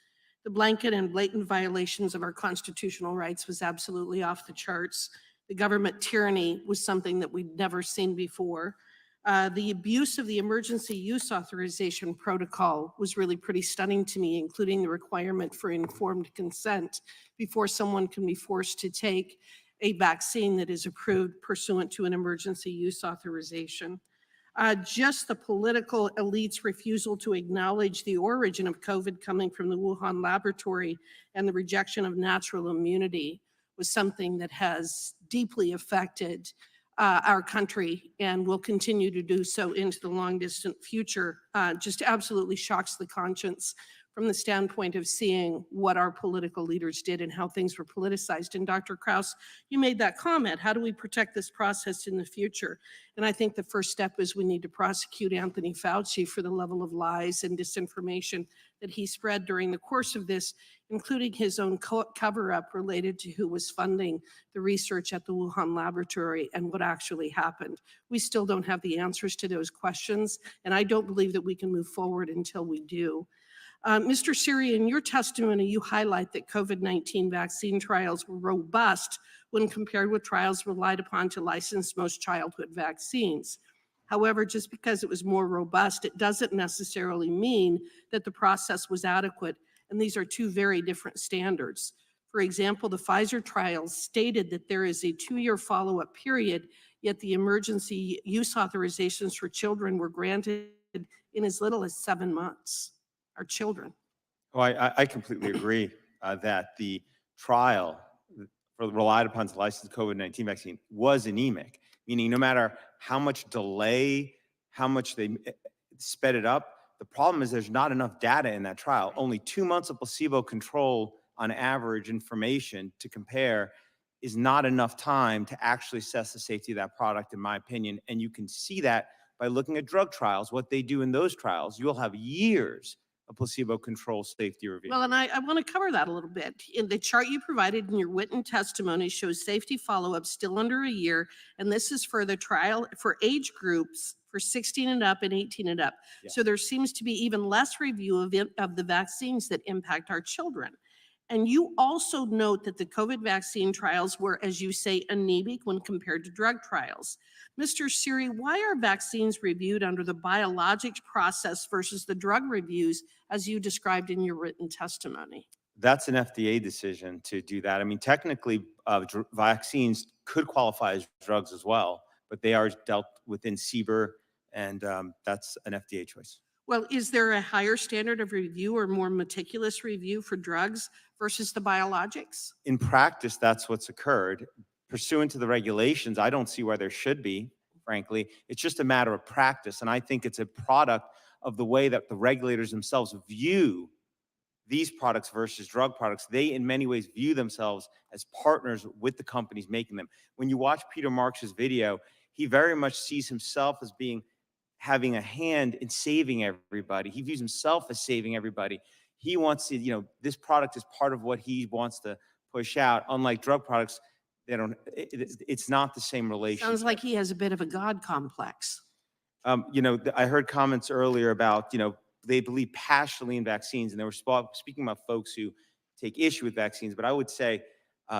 The blanket and blatant violations of our constitutional rights was absolutely off the charts. The government tyranny was something that we'd never seen before. The abuse of the emergency use authorization protocol was really pretty stunning to me, including the requirement for informed consent before someone can be forced to take a vaccine that is approved pursuant to an emergency use authorization. Just the political elite's refusal to acknowledge the origin of COVID coming from the Wuhan laboratory and the rejection of natural immunity was something that has deeply affected our country and will continue to do so into the long distant future. Just absolutely shocks the conscience from the standpoint of seeing what our political leaders did and how things were politicized. And Dr. Krauss, you made that comment, how do we protect this process in the future? And I think the first step is we need to prosecute Anthony Fauci for the level of lies and disinformation that he spread during the course of this, including his own cover-up related to who was funding the research at the Wuhan laboratory and what actually happened. We still don't have the answers to those questions, and I don't believe that we can move forward until we do. Mr. Siri, in your testimony, you highlight that COVID-19 vaccine trials were robust when compared with trials relied upon to license most childhood vaccines. However, just because it was more robust, it doesn't necessarily mean that the process was adequate, and these are two very different standards. For example, the Pfizer trials stated that there is a 2-year follow-up period, yet the emergency use authorizations for children were granted in as little as 7 months. Our children. Oh, I completely agree that the trial relied upon to license COVID-19 vaccine was anemic, meaning no matter how much delay, how much they sped it up, the problem is there's not enough data in that trial. Only 2 months of placebo control on average information to compare is not enough time to actually assess the safety of that product, in my opinion. And you can see that by looking at drug trials, what they do in those trials. You'll have years of placebo control safety review. Well, and I want to cover that a little bit. In the chart you provided in your written testimony shows safety follow-up still under a year, and this is for the trial for age groups for 16 and up and 18 and up. Yeah. So there seems to be even less review of the vaccines that impact our children. And you also note that the COVID vaccine trials were, as you say, anemic when compared to drug trials. Mr. Siri, why are vaccines reviewed under the biologics process versus the drug reviews as you described in your written testimony? That's an FDA decision to do that. I mean, technically, vaccines could qualify as drugs as well, but they are dealt within CBER, and that's an FDA choice. Well, is there a higher standard of review or more meticulous review for drugs versus the biologics? In practice, that's what's occurred. Pursuant to the regulations, I don't see why there should be, frankly. It's just a matter of practice, and I think it's a product of the way that the regulators themselves view these products versus drug products. They, in many ways, view themselves as partners with the companies making them. When you watch Peter Marks' video, he very much sees himself as having a hand in saving everybody. He views himself as saving everybody. He wants to, this product is part of what he wants to push out. Unlike drug products, it's not the same relationship. Sounds like he has a bit of a God complex. I heard comments earlier about, they believe passionately in vaccines, and they were speaking about folks who take issue with vaccines. But I would say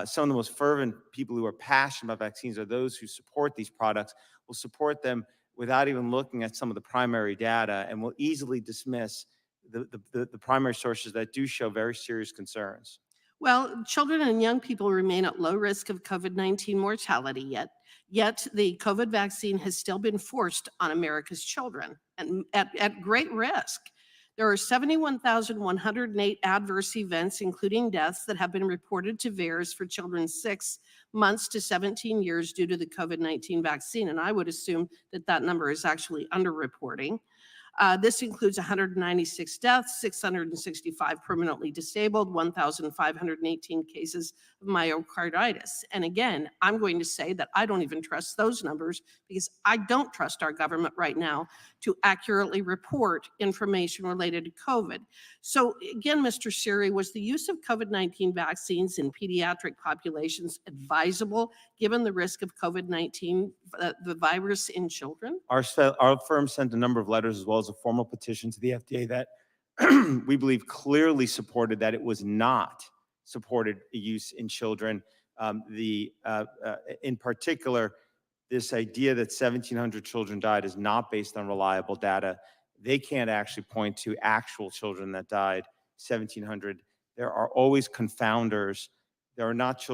some of the most fervent people who are passionate about vaccines are those who support these products, will support them without even looking at some of the primary data, and will easily dismiss the primary sources that do show very serious concerns. Well, children and young people remain at low risk of COVID-19 mortality, yet the COVID vaccine has still been forced on America's children and at great risk. There are 71,108 adverse events, including deaths, that have been reported to VAERS for children 6 months to 17 years due to the COVID-19 vaccine, and I would assume that that number is actually underreporting. This includes 196 deaths, 665 permanently disabled, 1,518 cases of myocarditis. And again, I'm going to say that I don't even trust those numbers because I don't trust our government right now to accurately report information related to COVID. So again, Mr. Siri, was the use of COVID-19 vaccines in pediatric populations advisable given the risk of COVID-19, the virus in children? Our firm sent a number of letters as well as a formal petition to the FDA that we believe clearly supported that it was not supported use in children. In particular, this idea that 1,700 children died is not based on reliable data. They can't actually point to actual children that died, 1,700. There are always confounders. There are not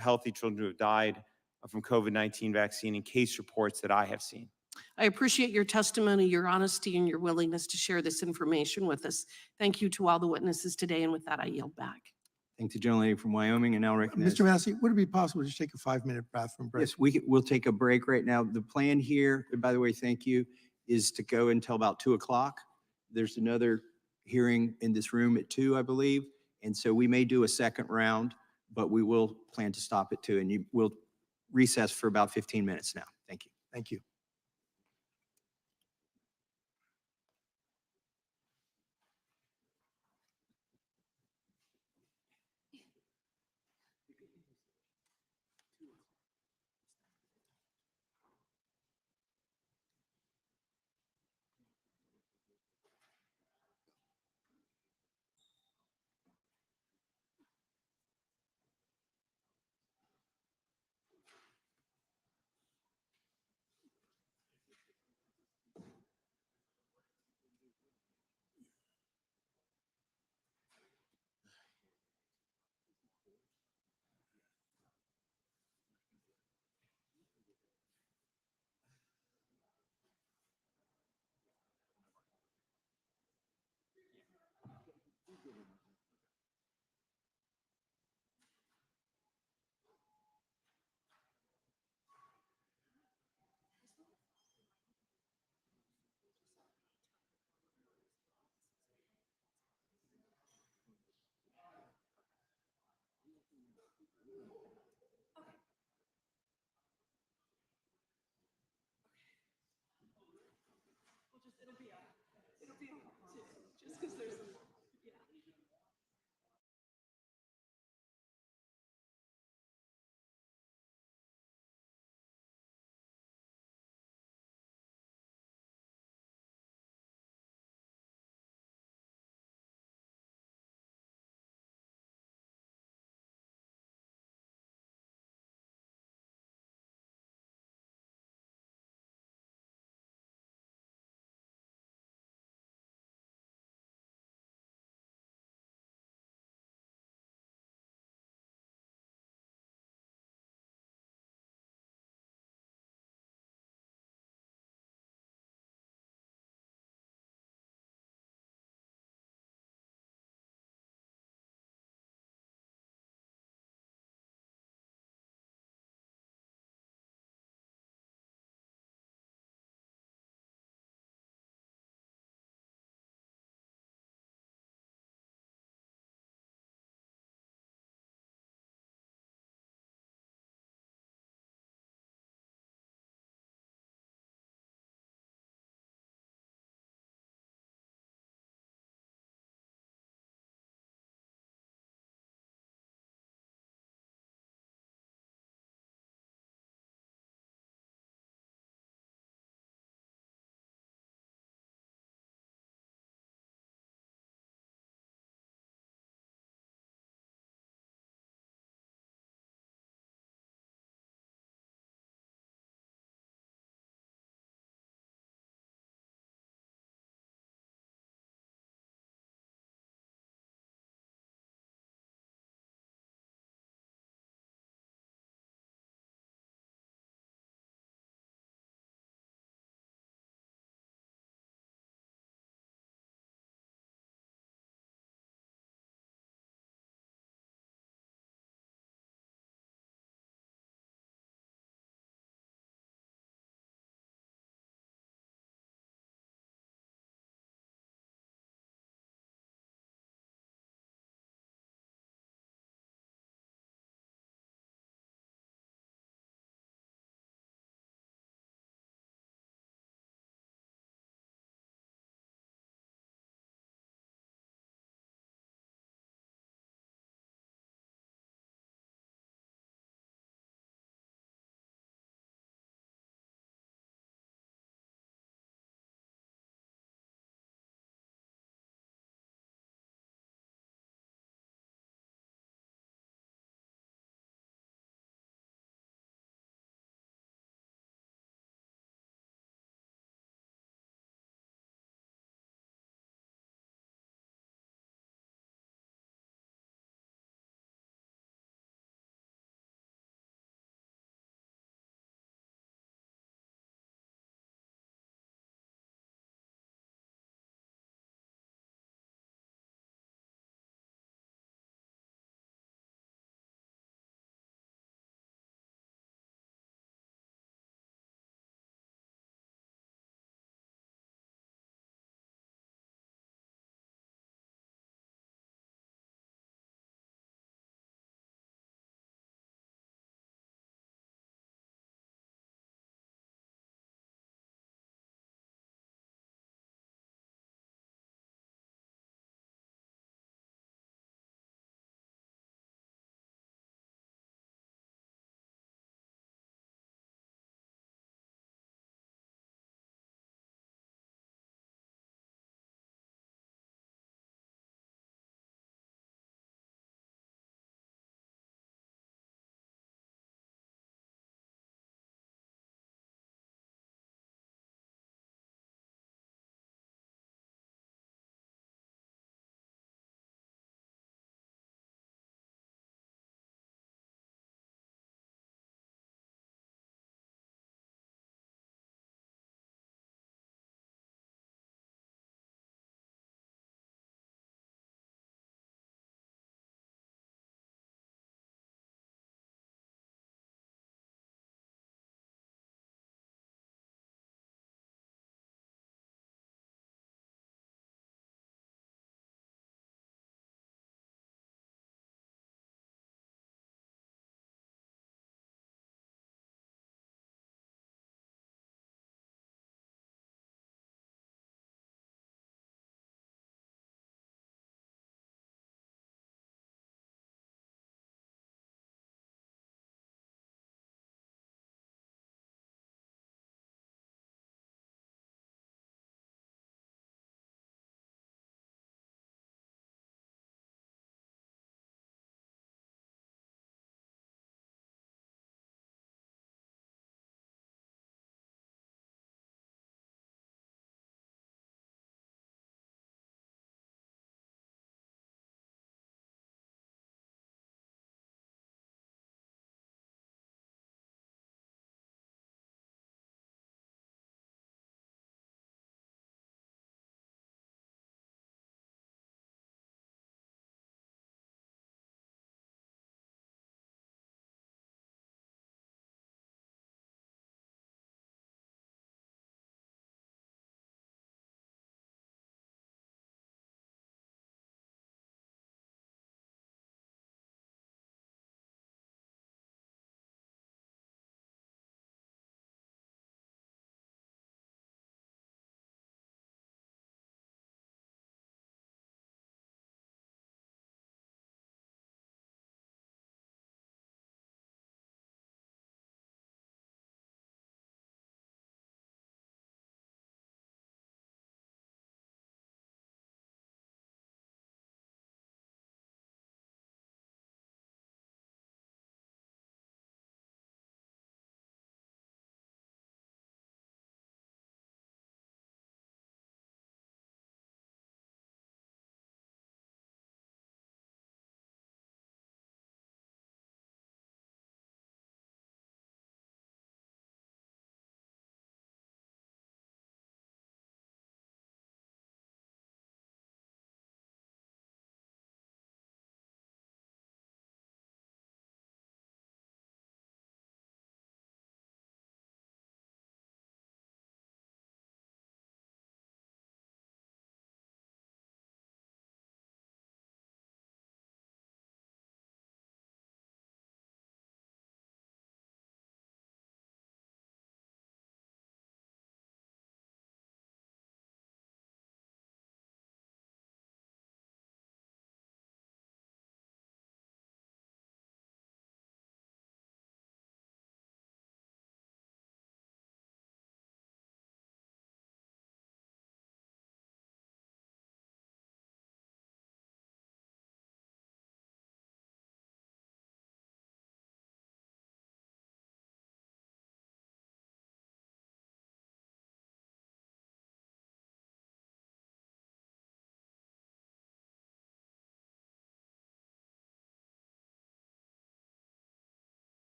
healthy children who have died from COVID-19 vaccine in case reports that I have seen. I appreciate your testimony, your honesty, and your willingness to share this information with us. Thank you to all the witnesses today, and with that, I yield back. Thank the gentlelady from Wyoming, and now recognize. Mr. Massey, would it be possible to take a 5-minute bathroom break? Yes, we'll take a break right now. The plan here, and by the way, thank you, is to go until about 2 o'clock. There's another hearing in this room at 2, I believe. And so we may do a second round, but we will plan to stop at 2, and we'll recess for about 15 minutes now. Thank you. Thank you.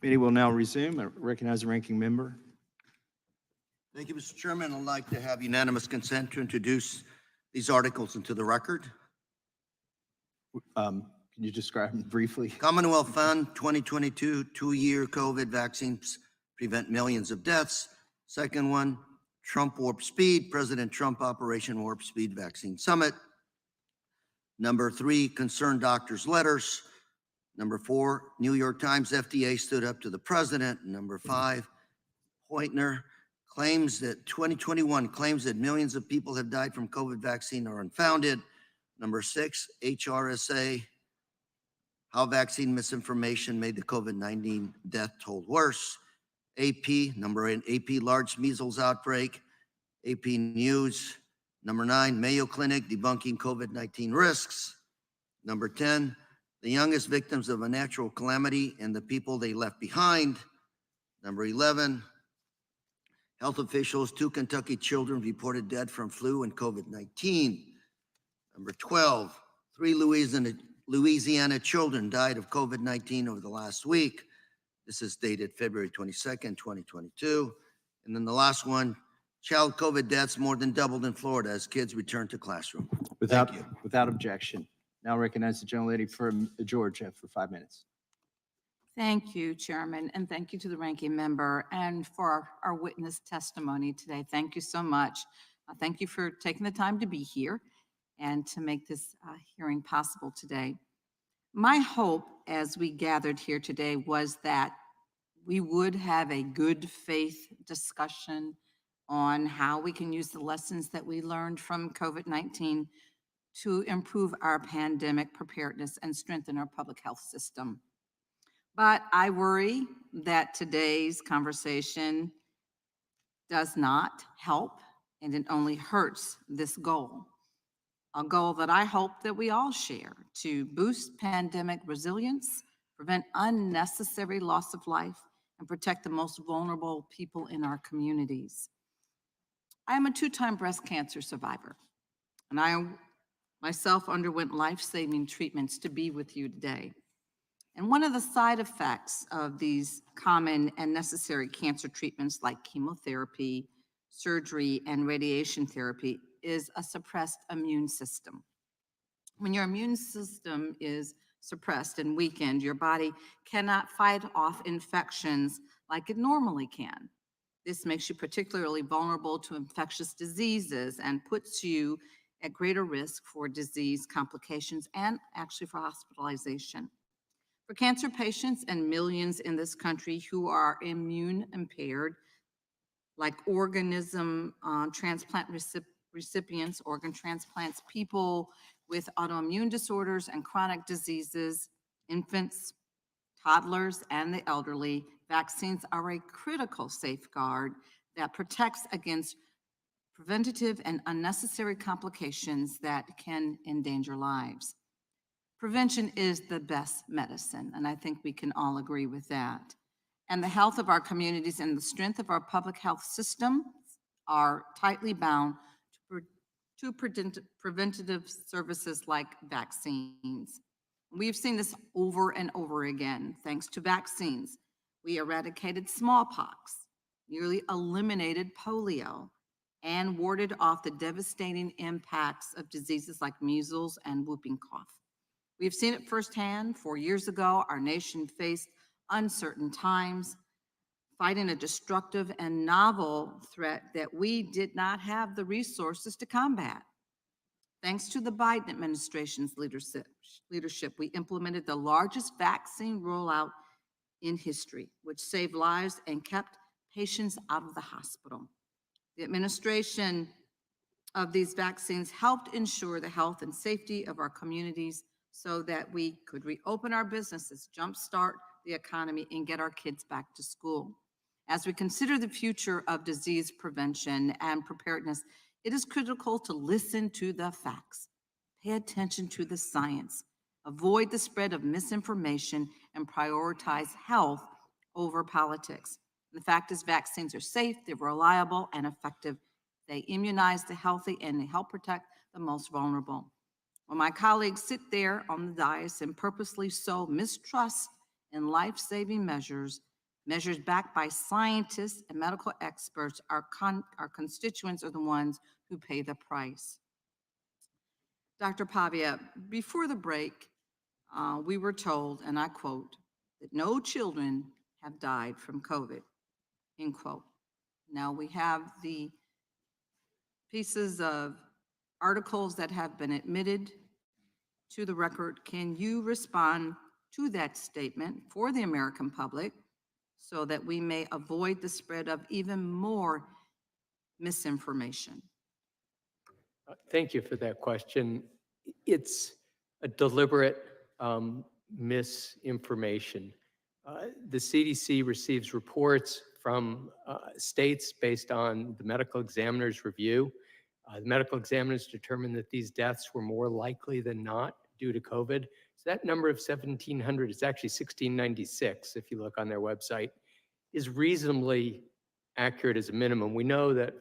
Committee will now resume. I recognize the ranking member. Thank you, Mr. Chairman. I'd like to have unanimous consent to introduce these articles into the record. Can you describe them briefly? Commonwealth Fund 2022 two-year COVID vaccines prevent millions of deaths. Second one, Trump Warp Speed, President Trump Operation Warp Speed Vaccine Summit. Number 3, concerned doctors' letters. Number 4, New York Times FDA stood up to the president. Number 5, Hoytner claims that 2021 claims that millions of people have died from COVID vaccine are unfounded. Number 6, HRSA, how vaccine misinformation made the COVID-19 death toll worse. AP, number 8, AP large measles outbreak. AP News. Number 9, Mayo Clinic debunking COVID-19 risks. Number 10, the youngest victims of a natural calamity and the people they left behind. Number 11, health officials, 2 Kentucky children reported dead from flu and COVID-19. Number 12, 3 Louisiana children died of COVID-19 over the last week. This is dated February 22nd, 2022. And then the last one, child COVID deaths more than doubled in Florida as kids return to classroom. Without objection. Now recognize the gentlelady from Georgia for 5 minutes. Thank you, Chairman, and thank you to the ranking member and for our witness testimony today. Thank you so much. Thank you for taking the time to be here and to make this hearing possible today. My hope as we gathered here today was that we would have a good faith discussion on how we can use the lessons that we learned from COVID-19 to improve our pandemic preparedness and strengthen our public health system. But I worry that today's conversation does not help and it only hurts this goal. A goal that I hope that we all share to boost pandemic resilience, prevent unnecessary loss of life, and protect the most vulnerable people in our communities. I am a 2-time breast cancer survivor, and I myself underwent life-saving treatments to be with you today. And one of the side effects of these common and necessary cancer treatments like chemotherapy, surgery, and radiation therapy is a suppressed immune system. When your immune system is suppressed and weakened, your body cannot fight off infections like it normally can. This makes you particularly vulnerable to infectious diseases and puts you at greater risk for disease complications and actually for hospitalization. For cancer patients and millions in this country who are immune impaired, like organism transplant recipients, organ transplants, people with autoimmune disorders and chronic diseases, infants, toddlers, and the elderly, vaccines are a critical safeguard that protects against preventative and unnecessary complications that can endanger lives. Prevention is the best medicine, and I think we can all agree with that. And the health of our communities and the strength of our public health system are tightly bound to preventative services like vaccines. We've seen this over and over again. Thanks to vaccines, we eradicated smallpox, nearly eliminated polio, and warded off the devastating impacts of diseases like measles and whooping cough. We've seen it firsthand. 4 years ago, our nation faced uncertain times, fighting a destructive and novel threat that we did not have the resources to combat. Thanks to the Biden administration's leadership, we implemented the largest vaccine rollout in history, which saved lives and kept patients out of the hospital. The administration of these vaccines helped ensure the health and safety of our communities so that we could reopen our businesses, jumpstart the economy, and get our kids back to school. As we consider the future of disease prevention and preparedness, it is critical to listen to the facts, pay attention to the science, avoid the spread of misinformation, and prioritize health over politics. The fact is, vaccines are safe, they're reliable, and effective. They immunize the healthy and they help protect the most vulnerable. When my colleagues sit there on the dais and purposely sow mistrust in life-saving measures, Measures backed by scientists and medical experts, our constituents are the ones who pay the price. Dr. Pavia, before the break, we were told, and I quote, that no children have died from COVID, end quote. Now we have the pieces of articles that have been admitted to the record. Can you respond to that statement for the American public so that we may avoid the spread of even more misinformation? Thank you for that question. It's a deliberate misinformation. The CDC receives reports from states based on the medical examiner's review. The medical examiners determined that these deaths were more likely than not due to COVID. So that number of 1,700 is actually 1,696, if you look on their website, is reasonably accurate as a minimum. We know that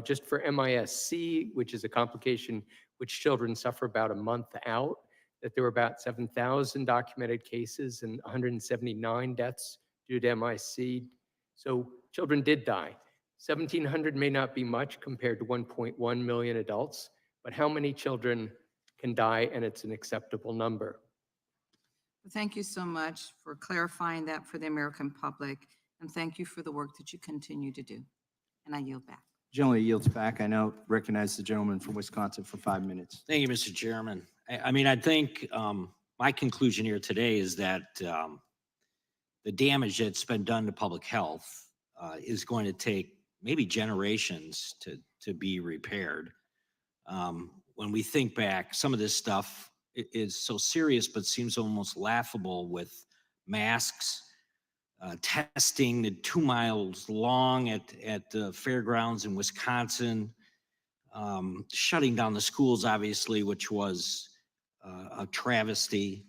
just for MIS-C, which is a complication which children suffer about a month out, that there were about 7,000 documented cases and 179 deaths due to MIS-C. So children did die. 1,700 may not be much compared to 1.1 million adults, but how many children can die and it's an acceptable number? Thank you so much for clarifying that for the American public, and thank you for the work that you continue to do. And I yield back. Generally yields back. I now recognize the gentleman from Wisconsin for 5 minutes. Thank you, Mr. Chairman. I mean, I think my conclusion here today is that the damage that's been done to public health is going to take maybe generations to be repaired. When we think back, some of this stuff is so serious, but seems almost laughable, with masks, testing 2 miles long at the fairgrounds in Wisconsin, shutting down the schools, obviously, which was a travesty.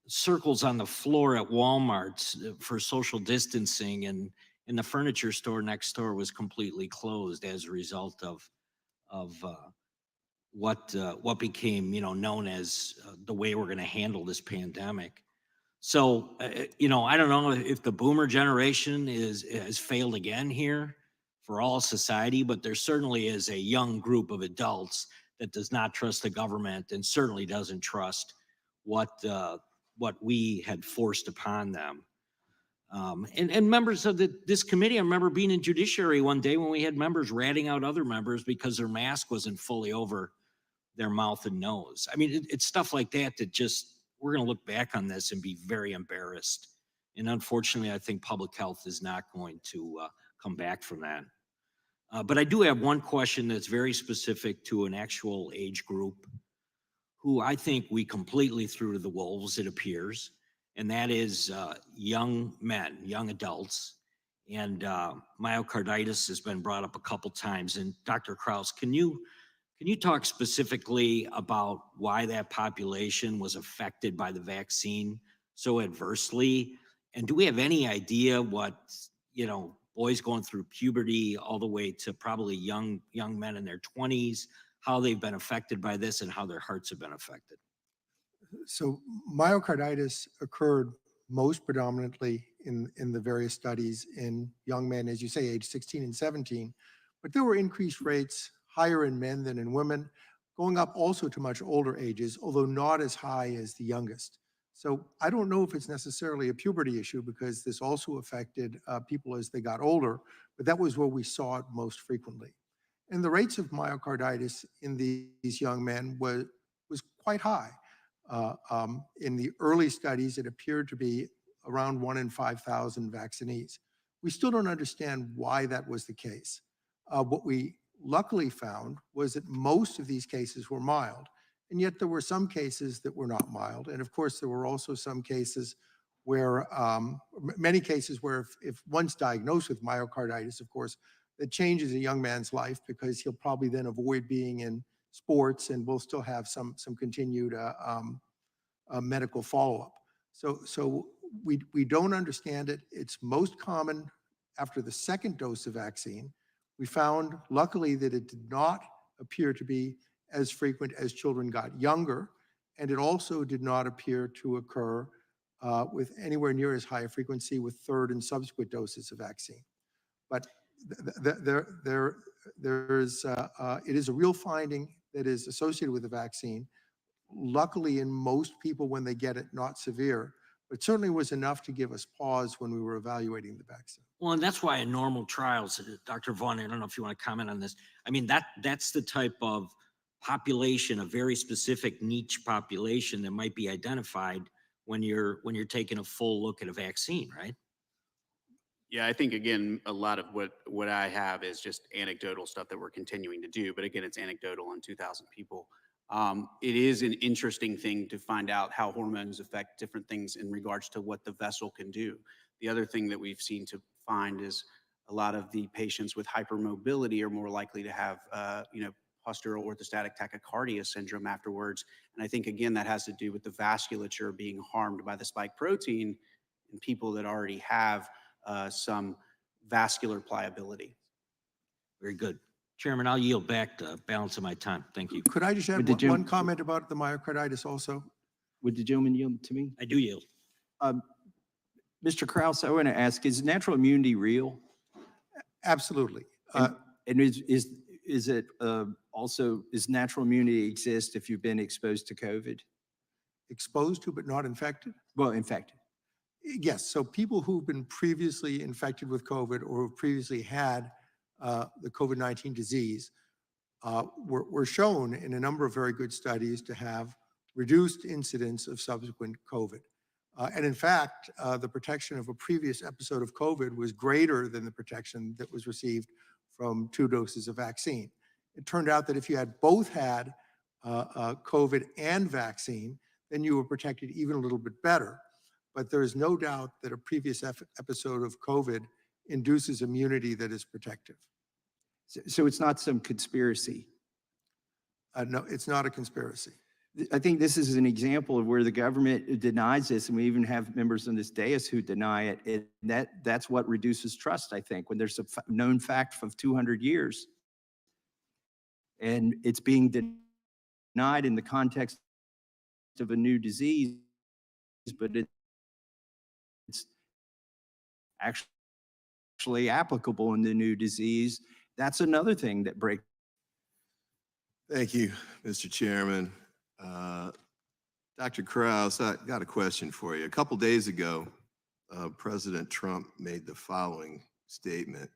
Circles on the floor at Walmart for social distancing, and the furniture store next door was completely closed as a result of what became, known as the way we're going to handle this pandemic. So, I don't know if the boomer generation has failed again here for all society, but there certainly is a young group of adults that does not trust the government and certainly doesn't trust what we had forced upon them. And members of this committee, I remember being in judiciary one day when we had members ratting out other members because their mask wasn't fully over their mouth and nose. I mean, it's stuff like that just, we're going to look back on this and be very embarrassed. And unfortunately, I think public health is not going to come back from that. But I do have one question that's very specific to an actual age group who I think we completely threw to the wolves, it appears, and that is young men, young adults. And myocarditis has been brought up a couple times. And Dr. Kraus, can you talk specifically about why that population was affected by the vaccine so adversely? And do we have any idea what, boys going through puberty all the way to probably young men in their 20s, how they've been affected by this and how their hearts have been affected? So myocarditis occurred most predominantly in the various studies in young men, as you say, age 16 and 17, but there were increased rates higher in men than in women, going up also to much older ages, although not as high as the youngest. So I don't know if it's necessarily a puberty issue, because this also affected people as they got older, but that was where we saw it most frequently. And the rates of myocarditis in these young men was quite high. In the early studies, it appeared to be around 1 in 5,000 vaccinees. We still don't understand why that was the case. What we luckily found was that most of these cases were mild, and yet there were some cases that were not mild. And of course, there were also some cases where, many cases where if one's diagnosed with myocarditis, of course, that changes a young man's life, because he'll probably then avoid being in sports and will still have some continued medical follow-up. So we don't understand it. It's most common after the second dose of vaccine. We found, luckily, that it did not appear to be as frequent as children got younger, and it also did not appear to occur with anywhere near as high a frequency with third and subsequent doses of vaccine. But it is a real finding that is associated with the vaccine. Luckily, in most people, when they get it, not severe, but certainly was enough to give us pause when we were evaluating the vaccine. Well, and that's why in normal trials, Dr. Vaughn, I don't know if you want to comment on this. I mean, that's the type of population, a very specific niche population that might be identified when you're taking a full look at a vaccine, right? Yeah, I think again, a lot of what I have is just anecdotal stuff that we're continuing to do. But again, it's anecdotal on 2,000 people. It is an interesting thing to find out how hormones affect different things in regards to what the vessel can do. The other thing that we've seen to find is a lot of the patients with hypermobility are more likely to have, postural orthostatic tachycardia syndrome afterwards. And I think, again, that has to do with the vasculature being harmed by the spike protein in people that already have some vascular pliability. Very good. Chairman, I'll yield back the balance of my time. Thank you. Could I just add one comment about the myocarditis also? Would the gentleman yield to me? I do yield. Mr. Kraus, I want to ask, is natural immunity real? Absolutely. And is it also, does natural immunity exist if you've been exposed to COVID? Exposed to but not infected? Well, infected. Yes. So people who've been previously infected with COVID or who previously had the COVID-19 disease were shown in a number of very good studies to have reduced incidence of subsequent COVID. And in fact, the protection of a previous episode of COVID was greater than the protection that was received from 2 doses of vaccine. It turned out that if you had both had COVID and vaccine, then you were protected even a little bit better. But there is no doubt that a previous episode of COVID induces immunity that is protective. So it's not some conspiracy? No, it's not a conspiracy. I think this is an example of where the government denies this, and we even have members on this dais who deny it. And that's what reduces trust, I think, when there's a known fact of 200 years. And it's being denied in the context of a new disease, but it's actually applicable in the new disease. That's another thing that breaks. Thank you, Mr. Chairman. Dr. Kraus, I got a question for you. A couple days ago, President Trump made the following statement.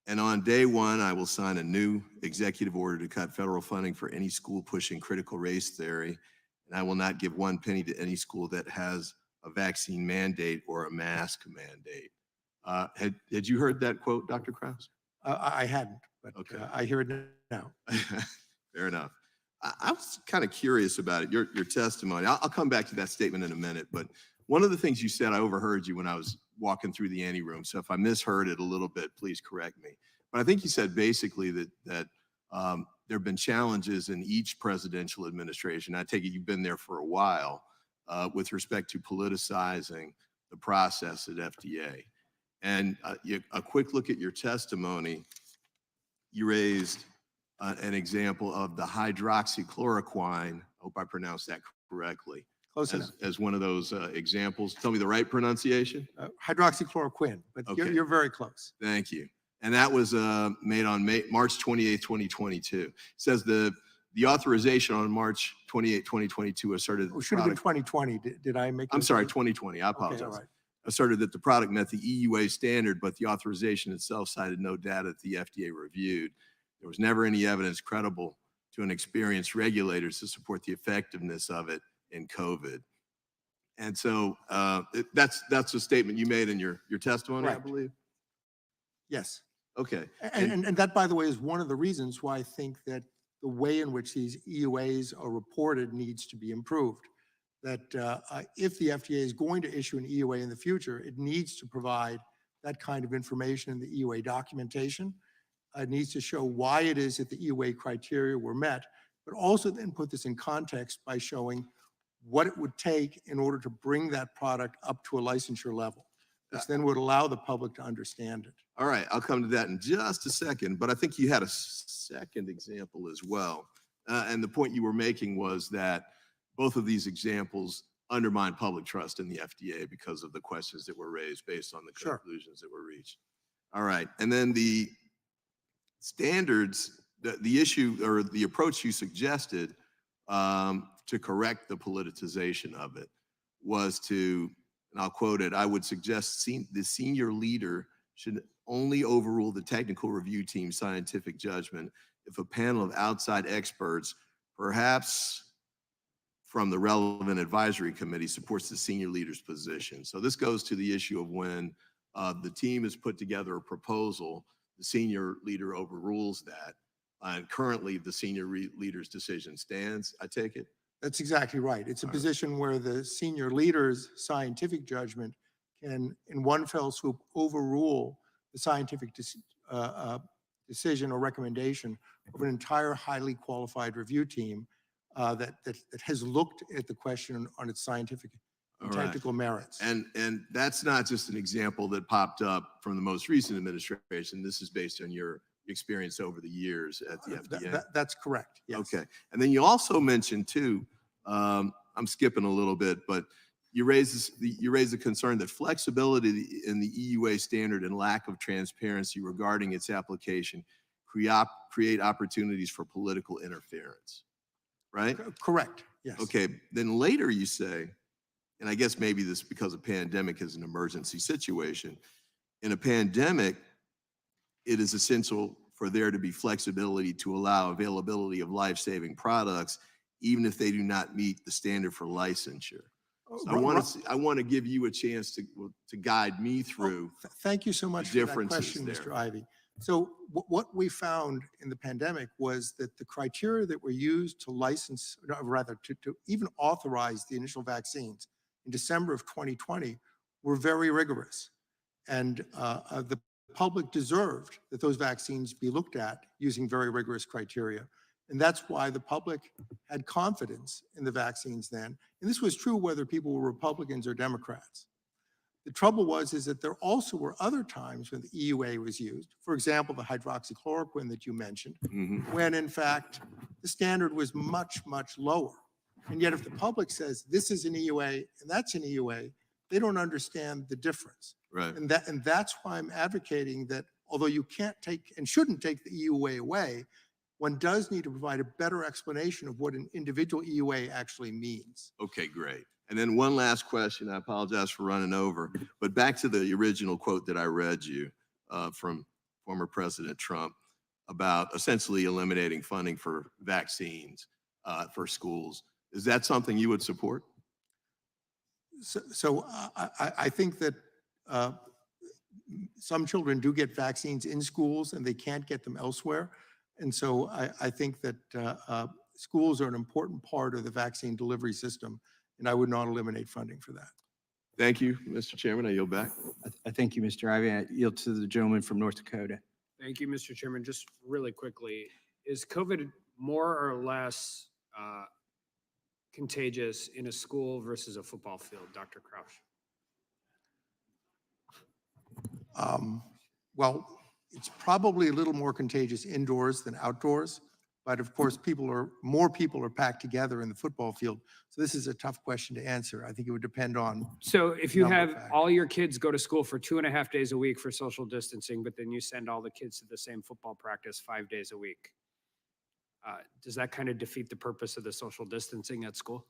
And on day one, I will sign a new executive order to cut federal funding for any school pushing critical race theory. And I will not give 1 penny to any school that has a vaccine mandate or a mask mandate. Had you heard that quote, Dr. Kraus? I hadn't, but Okay. I hear it now. Fair enough. I was kind of curious about it, your testimony. I'll come back to that statement in a minute, but one of the things you said, I overheard you when I was walking through the ante room. So if I misheard it a little bit, please correct me. But I think you said basically that there have been challenges in each presidential administration. I take it you've been there for a while with respect to politicizing the process at FDA. And a quick look at your testimony, you raised an example of the hydroxychloroquine. I hope I pronounced that correctly. Close enough. As one of those examples. Tell me the right pronunciation. Hydroxychloroquine, but Okay. you're very close. Thank you. And that was made on March 28, 2022. It says the authorization on March 28, 2022 asserted. It should have been 2020. Did I make? I'm a sorry, mistake? 2020. I apologize. Okay, all right. Asserted that the product met the EUA standard, but the authorization itself cited no data that the FDA reviewed. There was never any evidence credible to an experienced regulators to support the effectiveness of it in COVID. And so that's a statement you made in your testimony, I Right. believe? Yes. Okay. And that, by the way, is one of the reasons why I think that the way in which these EUAs are reported needs to be improved. That if the FDA is going to issue an EUA in the future, it needs to provide that kind of information in the EUA documentation. It needs to show why it is that the EUA criteria were met, but also then put this in context by showing what it would take in order to bring that product up to a licensure level, which then would allow the public to understand it. All right, I'll come to that in just a second, but I think you had a second example as well. And the point you were making was that both of these examples undermine public trust in the FDA because of the questions that were raised based on the Sure. conclusions that were reached. All right, and then the standards, the issue or the approach you suggested to correct the politicization of it was to, and I'll quote it, I would suggest the senior leader should only overrule the technical review team's scientific judgment if a panel of outside experts, perhaps from the relevant advisory committee, supports the senior leader's position. So this goes to the issue of when the team has put together a proposal, the senior leader overrules that, and currently the senior leader's decision stands, I take it? That's exactly right. It's a position where the senior leader's scientific judgment can, in one fell swoop, overrule the scientific decision or recommendation of an entire highly qualified review team that has looked at the question on its scientific and All right. technical merits. And that's not just an example that popped up from the most recent administration. This is based on your experience over the years at the FDA. That's correct, yes. Okay. And then you also mentioned too, I'm skipping a little bit, but you raise the concern that flexibility in the EUA standard and lack of transparency regarding its application create opportunities for political interference, right? Correct, yes. Okay, then later you say, and I guess maybe this because a pandemic is an emergency situation. In a pandemic, it is essential for there to be flexibility to allow availability of life-saving products, even if they do not meet the standard for licensure. So I want to give you a chance to guide me through. Thank you so much for that question, there. Mr. Ivy. So what we found in the pandemic was that the criteria that were used to license, no, rather to even authorize the initial vaccines in December of 2020 were very rigorous. And the public deserved that those vaccines be looked at using very rigorous criteria. And that's why the public had confidence in the vaccines then. And this was true whether people were Republicans or Democrats. The trouble is that there also were other times when the EUA was used, for example, the hydroxychloroquine that you mentioned, when in fact the standard was much, much lower. And yet if the public says this is an EUA and that's an EUA, they don't understand the difference. Right. And that's why I'm advocating that although you can't take and shouldn't take the EUA away, one does need to provide a better explanation of what an individual EUA actually means. Okay, great. And then one last question. I apologize for running over, but back to the original quote that I read you from former President Trump about essentially eliminating funding for vaccines for schools. Is that something you would support? So I think that some children do get vaccines in schools and they can't get them elsewhere. And so I think that schools are an important part of the vaccine delivery system, and I would not eliminate funding for that. Thank you, Mr. Chairman. I yield back. I thank you, Mr. Ivy. I yield to the gentleman from North Dakota. Thank you, Mr. Chairman. Just really quickly, is COVID more or less contagious in a school versus a football field, Dr. Crouch? Well, it's probably a little more contagious indoors than outdoors, but of course, more people are packed together in the football field. So this is a tough question to answer. I think it would depend on. So if you number of have factors. all your kids go to school for 2.5 days a week for social distancing, but then you send all the kids to the same football practice 5 days a week, does that kind of defeat the purpose of the social distancing at school?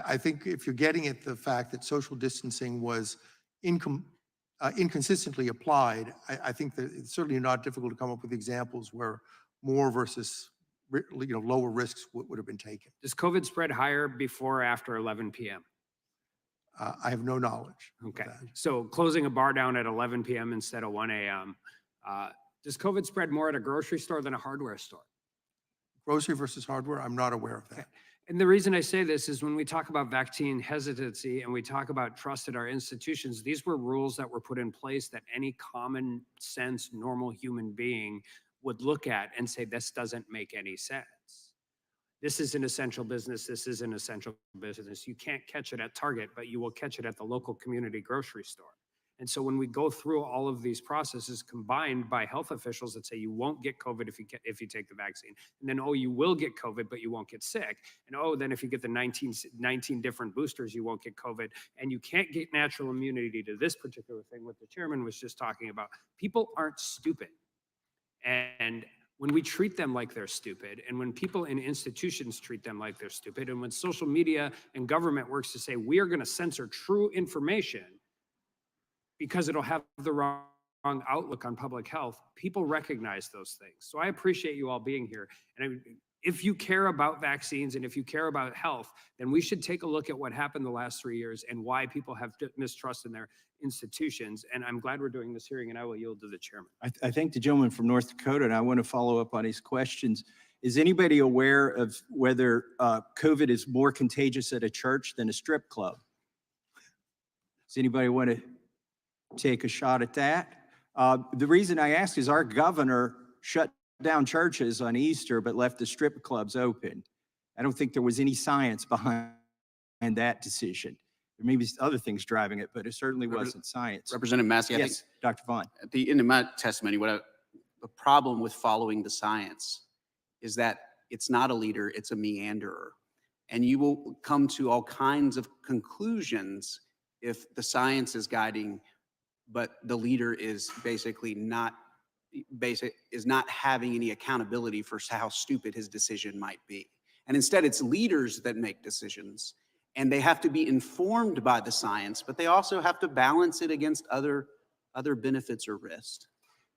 I think if you're getting at the fact that social distancing was inconsistently applied, I think that it's certainly not difficult to come up with examples where more versus lower risks would have been taken. Does COVID spread higher before or after 11 p.m.? I have no knowledge. Okay, so closing a bar down at 11 p.m. instead of 1 a.m. Does COVID spread more at a grocery store than a hardware store? Grocery versus hardware, I'm not aware of that. And the reason I say this is when we talk about vaccine hesitancy and we talk about trust in our institutions, these were rules that were put in place that any common sense, normal human being would look at and say, this doesn't make any sense. This is an essential business. This is an essential business. You can't catch it at Target, but you will catch it at the local community grocery store. And so when we go through all of these processes combined by health officials that say you won't get COVID if you take the vaccine, and then, oh, you will get COVID, but you won't get sick. And oh, then if you get the 19 different boosters, you won't get COVID. And you can't get natural immunity to this particular thing, what the chairman was just talking about. People aren't stupid. And when we treat them like they're stupid, and when people in institutions treat them like they're stupid, and when social media and government works to say we are going to censor true information because it'll have the wrong outlook on public health, people recognize those things. So I appreciate you all being here. And if you care about vaccines and if you care about health, then we should take a look at what happened the last 3 years and why people have mistrust in their institutions. And I'm glad we're doing this hearing, and I will yield to the chairman. I thank the gentleman from North Dakota, and I want to follow up on his questions. Is anybody aware of whether COVID is more contagious at a church than a strip club? Does anybody want to take a shot at that? The reason I ask is our governor shut down churches on Easter, but left the strip clubs open. I don't think there was any science behind that decision. There may be other things driving it, but it certainly wasn't science. Representative Massey, I think Yes, Dr. Vaughn. at the end of my testimony, the problem with following the science is that it's not a leader, it's a meanderer. And you will come to all kinds of conclusions if the science is guiding, but the leader is basically not having any accountability for how stupid his decision might be. And instead, it's leaders that make decisions. And they have to be informed by the science, but they also have to balance it against other benefits or risks.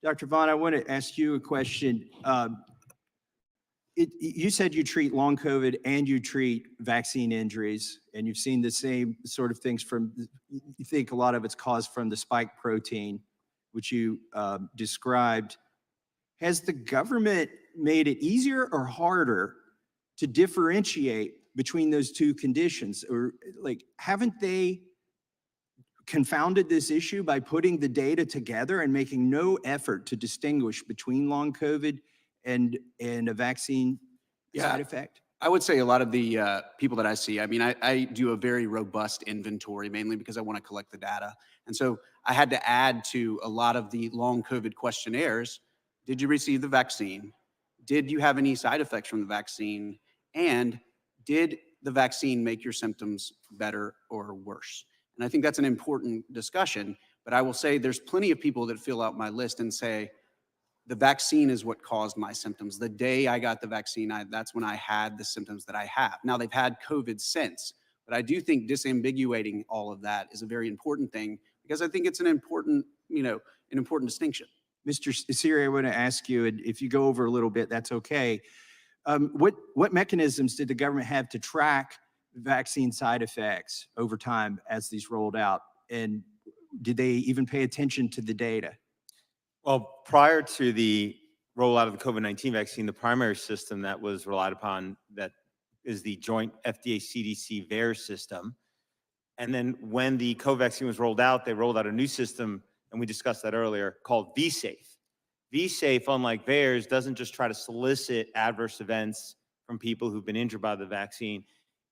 Dr. Vaughn, I want to ask you a question. You said you treat long COVID and you treat vaccine injuries, and you've seen the same sort of things you think a lot of it's caused from the spike protein, which you described. Has the government made it easier or harder to differentiate between those two conditions? Or haven't they confounded this issue by putting the data together and making no effort to distinguish between long COVID and a vaccine side effect? I would say a lot of the people that I see, I mean, I do a very robust inventory, mainly because I want to collect the data. And so I had to add to a lot of the long COVID questionnaires. Did you receive the vaccine? Did you have any side effects from the vaccine? And did the vaccine make your symptoms better or worse? And I think that's an important discussion, but I will say there's plenty of people that fill out my list and say, the vaccine is what caused my symptoms. The day I got the vaccine, that's when I had the symptoms that I have. Now they've had COVID since, but I do think disambiguating all of that is a very important thing because I think it's an important distinction. Mr. Siri, I want to ask you, and if you go over a little bit, that's okay. What mechanisms did the government have to track vaccine side effects over time as these rolled out? And did they even pay attention to the data? Well, prior to the rollout of the COVID-19 vaccine, the primary system that was relied upon that is the joint FDA CDC VAERS system. And then when the COVID vaccine was rolled out, they rolled out a new system, and we discussed that earlier, called VSafe. VSafe, unlike VAERS, doesn't just try to solicit adverse events from people who've been injured by the vaccine.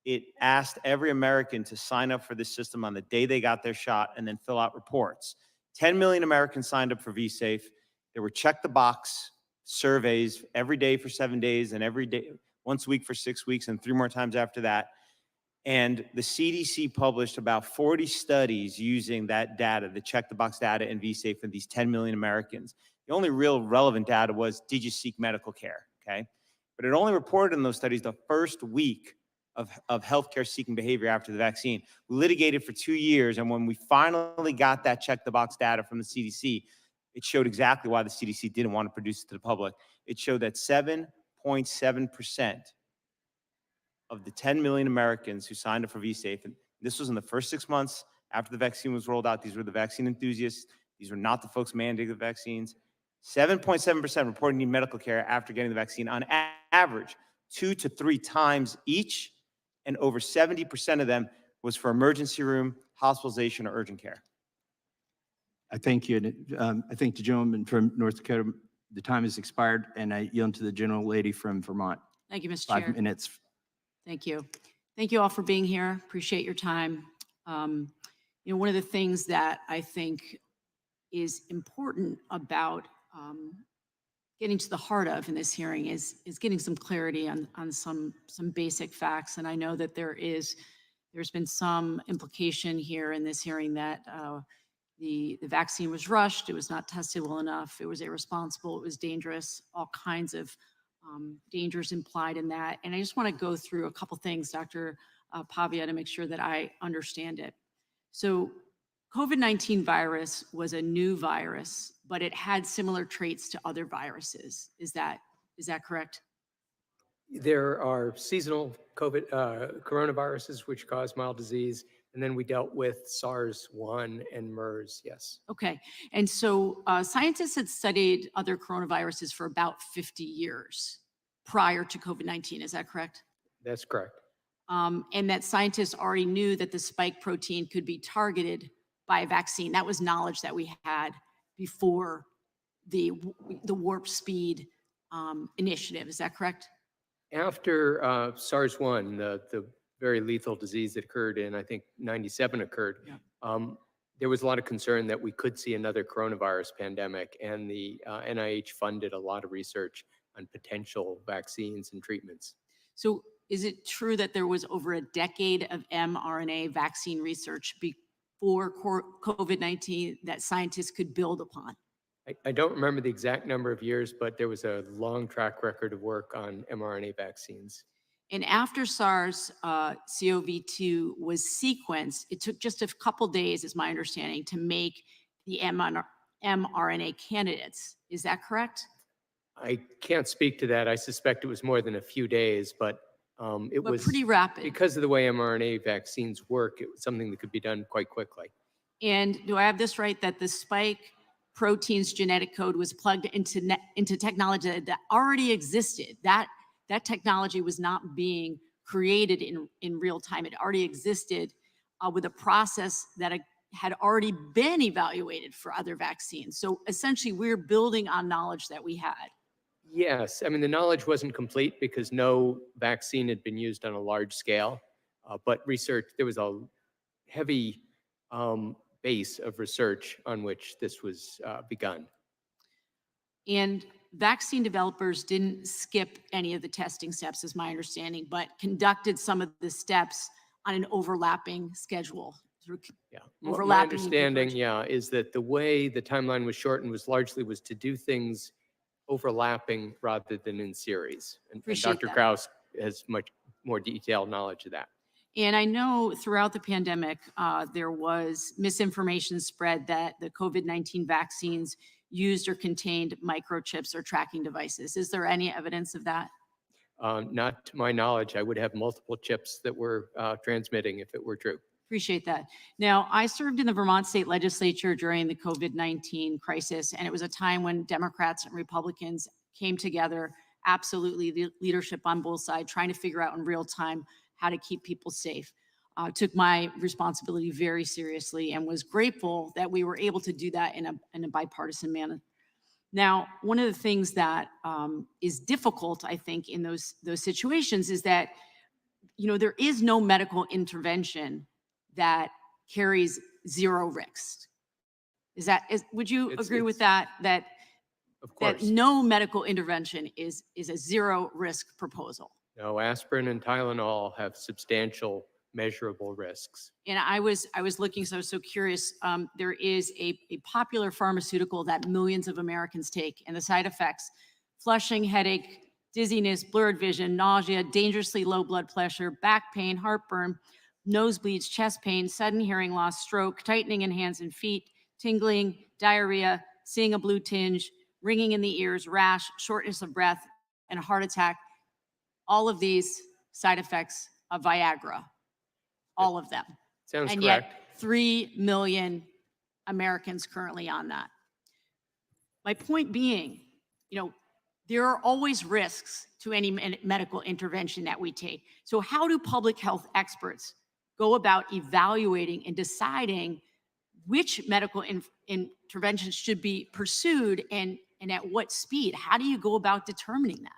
It asked every American to sign up for this system on the day they got their shot and then fill out reports. 10 million Americans signed up for VSafe. There were check the box surveys every day for 7 days and every day, once a week for 6 weeks and 3 more times after that. And the CDC published about 40 studies using that data, the check the box data and VSafe for these 10 million Americans. The only real relevant data was, did you seek medical care? Okay. But it only reported in those studies the first week of healthcare seeking behavior after the vaccine. We litigated for 2 years. And when we finally got that check the box data from the CDC, it showed exactly why the CDC didn't want to produce it to the public. It showed that 7.7% of the 10 million Americans who signed up for VSafe, and this was in the first 6 months after the vaccine was rolled out. These were the vaccine enthusiasts. These were not the folks mandating the vaccines. 7.7% reported need medical care after getting the vaccine on average 2 to 3 times each, and over 70% of them was for emergency room, hospitalization, or urgent care. I thank you. I thank the gentleman from North Dakota. The time has expired, and I yield to the gentle lady from Vermont. Thank you, Mr. Chair. 5 minutes. Thank you. Thank you all for being here. Appreciate your time. one of the things that I think is important about getting to the heart of in this hearing is getting some clarity on some basic facts. And I know that there's been some implication here in this hearing that the vaccine was rushed, it was not tested well enough, it was irresponsible, it was dangerous, all kinds of dangers implied in that. And I just want to go through a couple things, Dr. Pavia, to make sure that I understand it. So COVID-19 virus was a new virus, but it had similar traits to other viruses. Is that correct? There are seasonal coronaviruses which cause mild disease, and then we dealt with SARS-1 and MERS, yes. Okay. And so scientists had studied other coronaviruses for about 50 years prior to COVID-19. Is that correct? That's correct. And that scientists already knew that the spike protein could be targeted by a vaccine. That was knowledge that we had before the warp speed initiative. Is that correct? After SARS-1, the very lethal disease that occurred in, I think, 97 occurred, there was a lot of concern that we could see another coronavirus pandemic, and the NIH funded a lot of research on potential vaccines and treatments. So is it true that there was over a decade of mRNA vaccine research before COVID-19 that scientists could build upon? I don't remember the exact number of years, but there was a long track record of work on mRNA vaccines. And after SARS-CoV-2 was sequenced, it took just a couple days, is my understanding, to make the mRNA candidates. Is that correct? I can't speak to that. I suspect it was more than a few days, but it was pretty rapid. Because of the way mRNA vaccines work, it was something that could be done quite quickly. And do I have this right, that the spike protein's genetic code was plugged into technology that already existed? That technology was not being created in real time. It already existed with a process that had already been evaluated for other vaccines. So essentially, we're building on knowledge that we had. Yes, I mean, the knowledge wasn't complete because no vaccine had been used on a large scale, but there was a heavy base of research on which this was begun. And vaccine developers didn't skip any of the testing steps, is my understanding, but conducted some of the steps on an overlapping schedule. Yeah, my understanding, is that the way the timeline was shortened was largely to do things overlapping rather than in series. And Dr. Krause has much more detailed knowledge of that. And I know throughout the pandemic, there was misinformation spread that the COVID-19 vaccines used or contained microchips or tracking devices. Is there any evidence of that? Not to my knowledge. I would have multiple chips that were transmitting if it were true. Appreciate that. Now, I served in the Vermont State Legislature during the COVID-19 crisis, and it was a time when Democrats and Republicans came together, absolutely the leadership on both sides, trying to figure out in real time how to keep people safe. Took my responsibility very seriously and was grateful that we were able to do that in a bipartisan manner. Now, one of the things that is difficult, I think, in those situations is that, there is no medical intervention that carries zero risk. Would you agree with that? That no medical intervention is a zero risk proposal? No, aspirin and Tylenol have substantial measurable risks. And I was looking, so I was so curious. There is a popular pharmaceutical that millions of Americans take, and the side effects: flushing, headache, dizziness, blurred vision, nausea, dangerously low blood pressure, back pain, heartburn, nosebleeds, chest pain, sudden hearing loss, stroke, tightening in hands and feet, tingling, diarrhea, seeing a blue tinge, ringing in the ears, rash, shortness of breath, and a heart attack. All of these side effects of Viagra, all of them. Sounds and correct. Yet 3 million Americans currently on that. My point being, there are always risks to any medical intervention that we take. So how do public health experts go about evaluating and deciding which medical interventions should be pursued and at what speed? How do you go about determining that?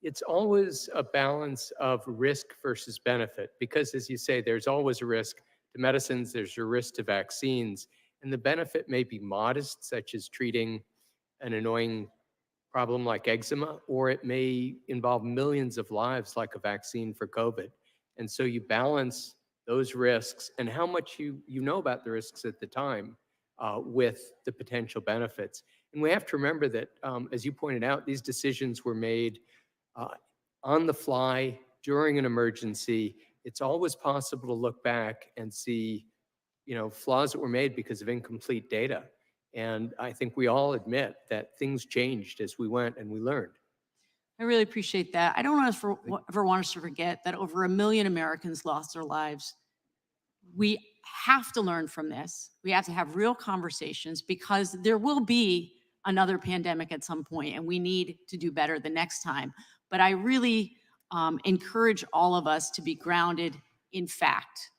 It's always a balance of risk versus benefit because, as you say, there's always a risk to to medicines, there's your risk to vaccines, and the benefit may be modest, such as treating an annoying problem like eczema, or it may involve millions of lives like a vaccine for COVID. And so you balance those risks and how much you know about the risks at the time with the potential benefits. And we have to remember that, as you pointed out, these decisions were made on the fly during an emergency. It's always possible to look back and see, flaws that were made because of incomplete data. And I think we all admit that things changed as we went and we learned. I really appreciate that. I don't want us ever want us to forget that over 1 million Americans lost their lives. We have to learn from this. We have to have real conversations because there will be another pandemic at some point, and we need to do better the next time. But I really encourage all of us to be grounded in fact.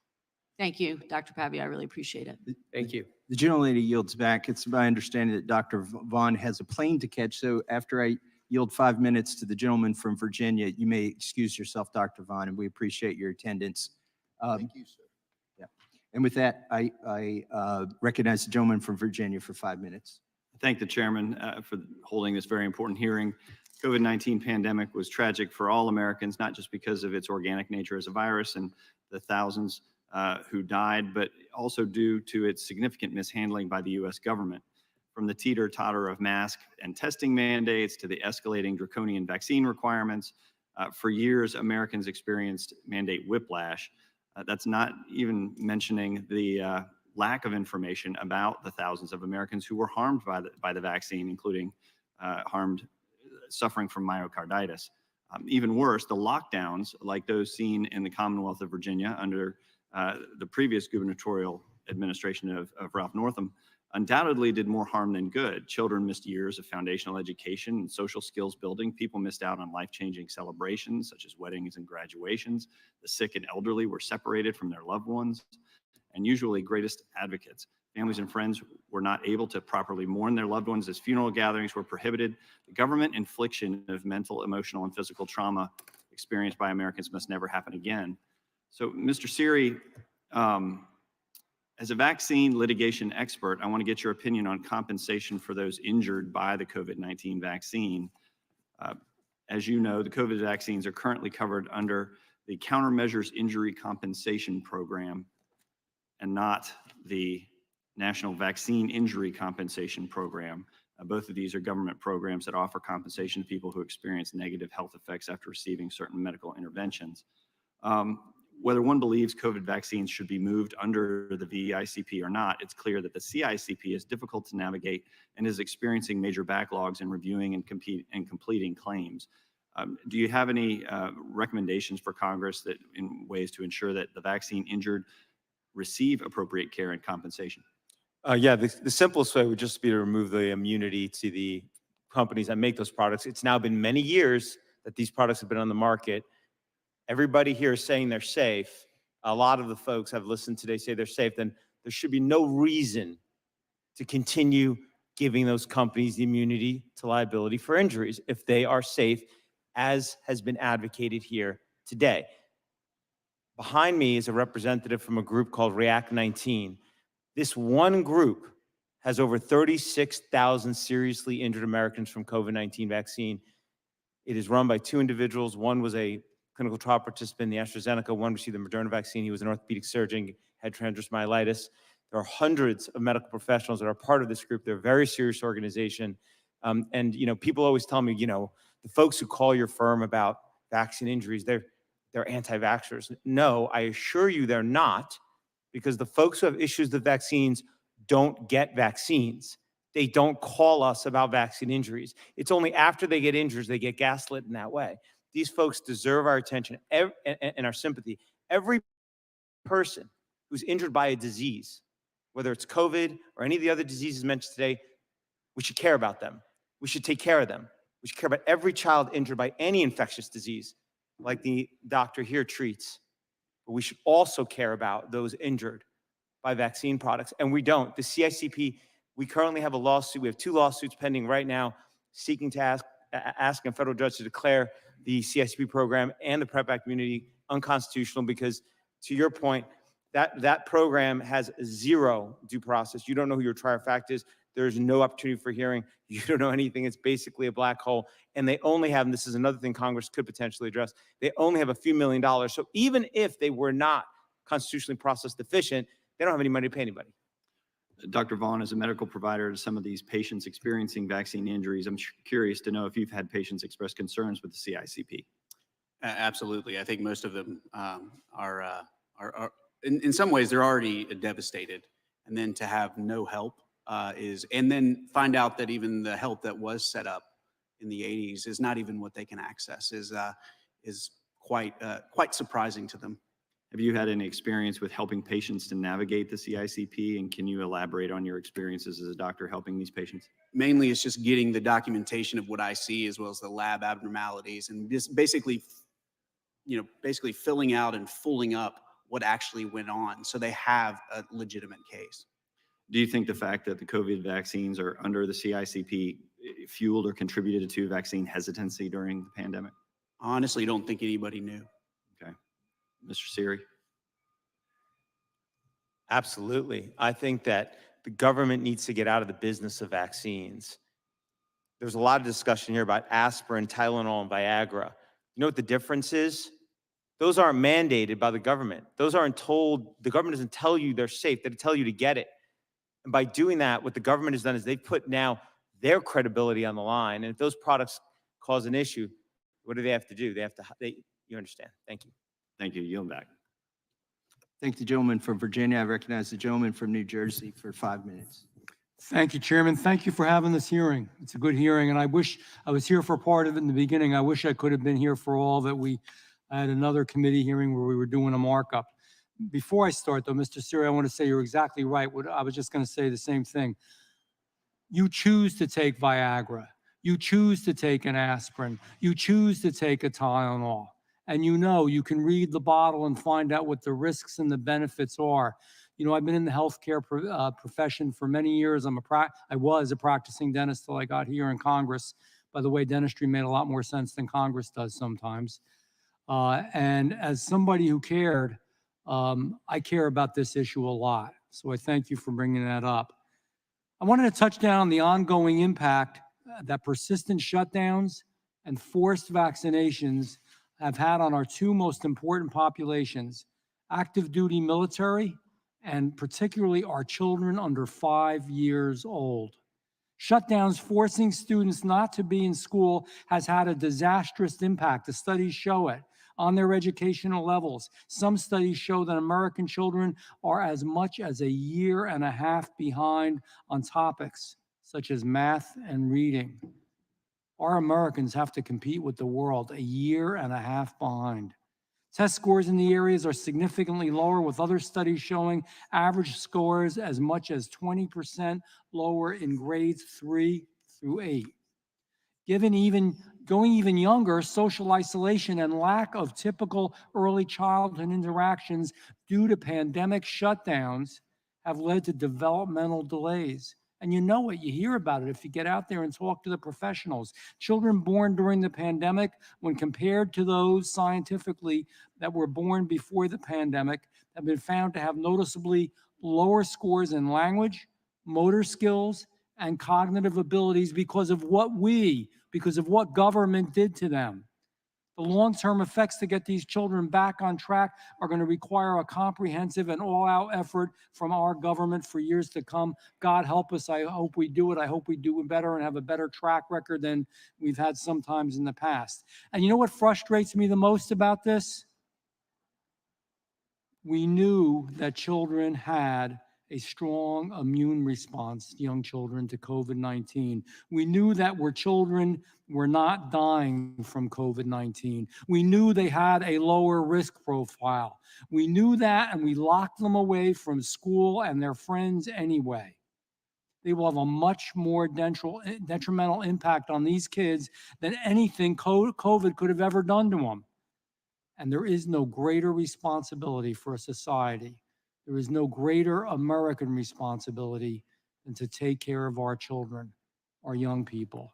Thank you, Dr. Pavia. I really appreciate it. Thank you. The gentlelady yields back. It's my understanding that Dr. Vaughn has a plane to catch. So after I yield 5 minutes to the gentleman from Virginia, you may excuse yourself, Dr. Vaughn, and we appreciate your attendance. Thank you, sir. Yeah. And with that, I recognize the gentleman from Virginia for 5 minutes. Thank the chairman for holding this very important hearing. COVID-19 pandemic was tragic for all Americans, not just because of its organic nature as a virus and the thousands who died, but also due to its significant mishandling by the U.S. government. From the teeter-totter of mask and testing mandates to the escalating draconian vaccine requirements, for years, Americans experienced mandate whiplash. That's not even mentioning the lack of information about the thousands of Americans who were harmed by the vaccine, including suffering from myocarditis. Even worse, the lockdowns, like those seen in the Commonwealth of Virginia under the previous gubernatorial administration of Ralph Northam, undoubtedly did more harm than good. Children missed years of foundational education and social skills building. People missed out on life-changing celebrations such as weddings and graduations. The sick and elderly were separated from their loved ones and usually greatest advocates. Families and friends were not able to properly mourn their loved ones as funeral gatherings were prohibited. The government infliction of mental, emotional, and physical trauma experienced by Americans must never happen again. So, Mr. Siri, as a vaccine litigation expert, I want to get your opinion on compensation for those injured by the COVID-19 vaccine. As you know, the COVID vaccines are currently covered under the Countermeasures Injury Compensation Program and not the National Vaccine Injury Compensation Program. Both of these are government programs that offer compensation to people who experience negative health effects after receiving certain medical interventions. Whether one believes COVID vaccines should be moved under the VICP or not, it's clear that the CICP is difficult to navigate and is experiencing major backlogs in reviewing and completing claims. Do you have any recommendations for Congress that in ways to ensure that the vaccine injured receive appropriate care and compensation? Yeah, the simplest way would just be to remove the immunity to the companies that make those products. It's now been many years that these products have been on the market. Everybody here is saying they're safe. A lot of the folks I've listened today say they're safe. Then there should be no reason to continue giving those companies the immunity to liability for injuries if they are safe, as has been advocated here today. Behind me is a representative from a group called React 19. This one group has over 36,000 seriously injured Americans from COVID-19 vaccine. It is run by two individuals. One was a clinical trial participant in the AstraZeneca, one received the Moderna vaccine. He was an orthopedic surgeon, had transverse myelitis. There are hundreds of medical professionals that are part of this group. They're a very serious organization. And people always tell me, the folks who call your firm about vaccine injuries, they're anti-vaxxers. No, I assure you they're not, because the folks who have issues with vaccines don't get vaccines. They don't call us about vaccine injuries. It's only after they get injured they get gaslit in that way. These folks deserve our attention and our sympathy. Every person who's injured by a disease, whether it's COVID or any of the other diseases mentioned today, we should care about them. We should take care of them. We should care about every child injured by any infectious disease, like the doctor here treats. But we should also care about those injured by vaccine products, and we don't. The CICP, we currently have a lawsuit. We have 2 lawsuits pending right now seeking to asking a federal judge to declare the CICP program and the PrEP Act immunity unconstitutional because, to your point, That program has zero due process. You don't know who your trier fact is. There's no opportunity for hearing. You don't know anything. It's basically a black hole. And they only have, and this is another thing Congress could potentially address, they only have a few $1 million. So even if they were not constitutionally process deficient, they don't have any money to pay anybody. Dr. Vaughn, as a medical provider to some of these patients experiencing vaccine injuries, I'm curious to know if you've had patients express concerns with the CICP. Absolutely. I think most of them are in some ways, they're already devastated. And then to have no help and then find out that even the help that was set up in the 80s is not even what they can access is quite surprising to them. Have you had any experience with helping patients to navigate the CICP? And can you elaborate on your experiences as a doctor helping these patients? Mainly, it's just getting the documentation of what I see as well as the lab abnormalities and just basically filling out and fooling up what actually went on so they have a legitimate case. Do you think the fact that the COVID vaccines are under the CICP fueled or contributed to vaccine hesitancy during the pandemic? Honestly, don't think anybody knew. Okay. Mr. Siri? Absolutely. I think that the government needs to get out of the business of vaccines. There's a lot of discussion here about aspirin, Tylenol, and Viagra. You know what the difference is? Those aren't mandated by the government. Those aren't told, the government doesn't tell you they're safe. They tell you to get it. And by doing that, what the government has done is they've put now their credibility on the line. And if those products cause an issue, what do they have to do? You understand. Thank you. Thank you. Yield back. Thank the gentleman from Virginia. I recognize the gentleman from New Jersey for 5 minutes. Thank you, Chairman. Thank you for having this hearing. It's a good hearing, and I wish I was here for part of it in the beginning. I wish I could have been here for all that. I had another committee hearing where we were doing a markup. Before I start, though, Mr. Siri, I want to say you're exactly right. I was just going to say the same thing. You choose to take Viagra. You choose to take an aspirin. You choose to take a Tylenol. And you can read the bottle and find out what the risks and the benefits are. I've been in the healthcare profession for many years. I was a practicing dentist till I got here in Congress. By the way, dentistry made a lot more sense than Congress does sometimes. And as somebody who cared, I care about this issue a lot. So I thank you for bringing that up. I wanted to touch down on the ongoing impact that persistent shutdowns and forced vaccinations have had on our two most important populations, active duty military and particularly our children under 5 years old. Shutdowns forcing students not to be in school has had a disastrous impact. The studies show it on their educational levels. Some studies show that American children are as much as 1.5 years behind on topics such as math and reading. Our Americans have to compete with the world 1.5 years behind. Test scores in the areas are significantly lower, with other studies showing average scores as much as 20% lower in grades 3 through 8. Going even younger, social isolation and lack of typical early childhood interactions due to pandemic shutdowns have led to developmental delays. And you know it, you hear about it if you get out there and talk to the professionals. Children born during the pandemic, when compared to those scientifically that were born before the pandemic, have been found to have noticeably lower scores in language, motor skills, and cognitive abilities because of what government did to them. The long-term effects to get these children back on track are going to require a comprehensive and all-out effort from our government for years to come. God help us. I hope we do it. I hope we do it better and have a better track record than we've had sometimes in the past. And you know what frustrates me the most about this? We knew that children had a strong immune response, young children, to COVID-19. We knew that children were not dying from COVID-19. We knew they had a lower risk profile. We knew that, and we locked them away from school and their friends anyway. They will have a much more detrimental impact on these kids than anything COVID could have ever done to them. And there is no greater responsibility for a society. There is no greater American responsibility than to take care of our children, our young people.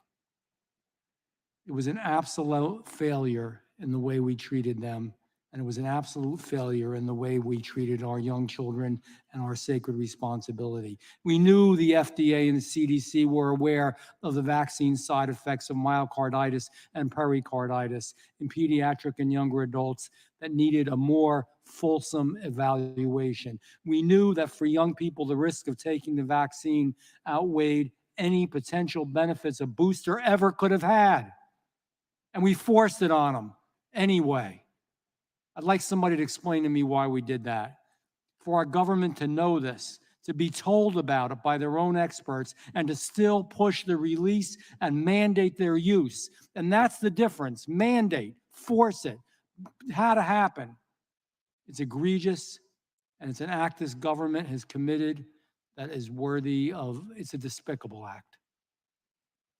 It was an absolute failure in the way we treated them, And it was an absolute failure in the way we treated our young children and our sacred responsibility. We knew the FDA and the CDC were aware of the vaccine side effects of myocarditis and pericarditis in pediatric and younger adults that needed a more fulsome evaluation. We knew that for young people, the risk of taking the vaccine outweighed any potential benefits a booster ever could have had. And we forced it on them anyway. I'd like somebody to explain to me why we did that. For our government to know this, to be told about it by their own experts, and to still push the release and mandate their use. And that's the difference. Mandate, force it. Had to happen. It's egregious, and it's an act this government has committed that is worthy of, it's a despicable act.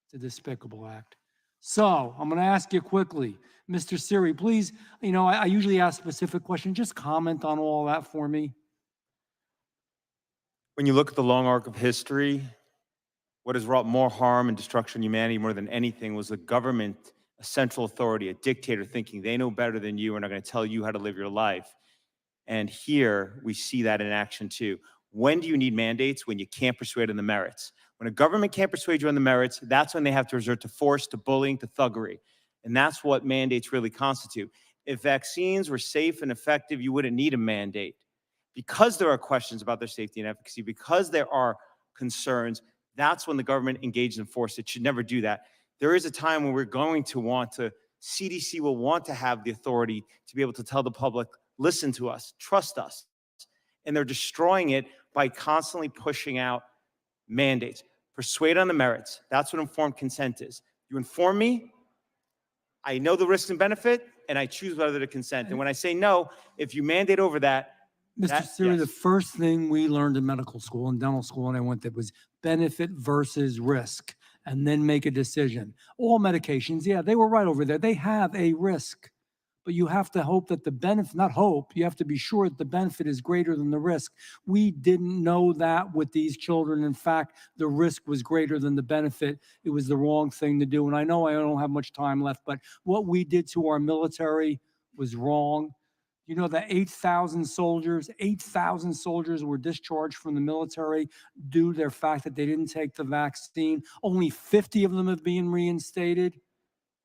It's a despicable act. So I'm going to ask you quickly, Mr. Siri, please, I usually ask specific questions. Just comment on all that for me. When you look at the long arc of history, what has wrought more harm and destruction to humanity more than anything was a government, a central authority, a dictator thinking they know better than you and are going to tell you how to live your life. And here we see that in action too. When do you need mandates? When you can't persuade on the merits. When a government can't persuade you on the merits, that's when they have to resort to force, to bullying, to thuggery. And that's what mandates really constitute. If vaccines were safe and effective, you wouldn't need a mandate. Because there are questions about their safety and efficacy, because there are concerns, that's when the government engages in force. It should never do that. There is a time when we're going to want to, CDC will want to have the authority to be able to tell the public, listen to us, trust us. And they're destroying it by constantly pushing out mandates. Persuade on the merits. That's what informed consent is. You inform me, I know the risks and benefit, and I choose whether to consent. And when I say no, if you mandate over that, Mr. Siri, the first thing we learned in medical school and dental school, and I went there, was benefit versus risk, and then make a decision. All medications, yeah, they were right over there. They have a risk, but you have to hope that the benefit, not hope, you have to be sure that the benefit is greater than the risk. We didn't know that with these children. In fact, the risk was greater than the benefit. It was the wrong thing to do. And I know I don't have much time left, but what we did to our military was wrong. You know that 8,000 soldiers were discharged from the military due to their fact that they didn't take the vaccine. Only 50 of them have been reinstated.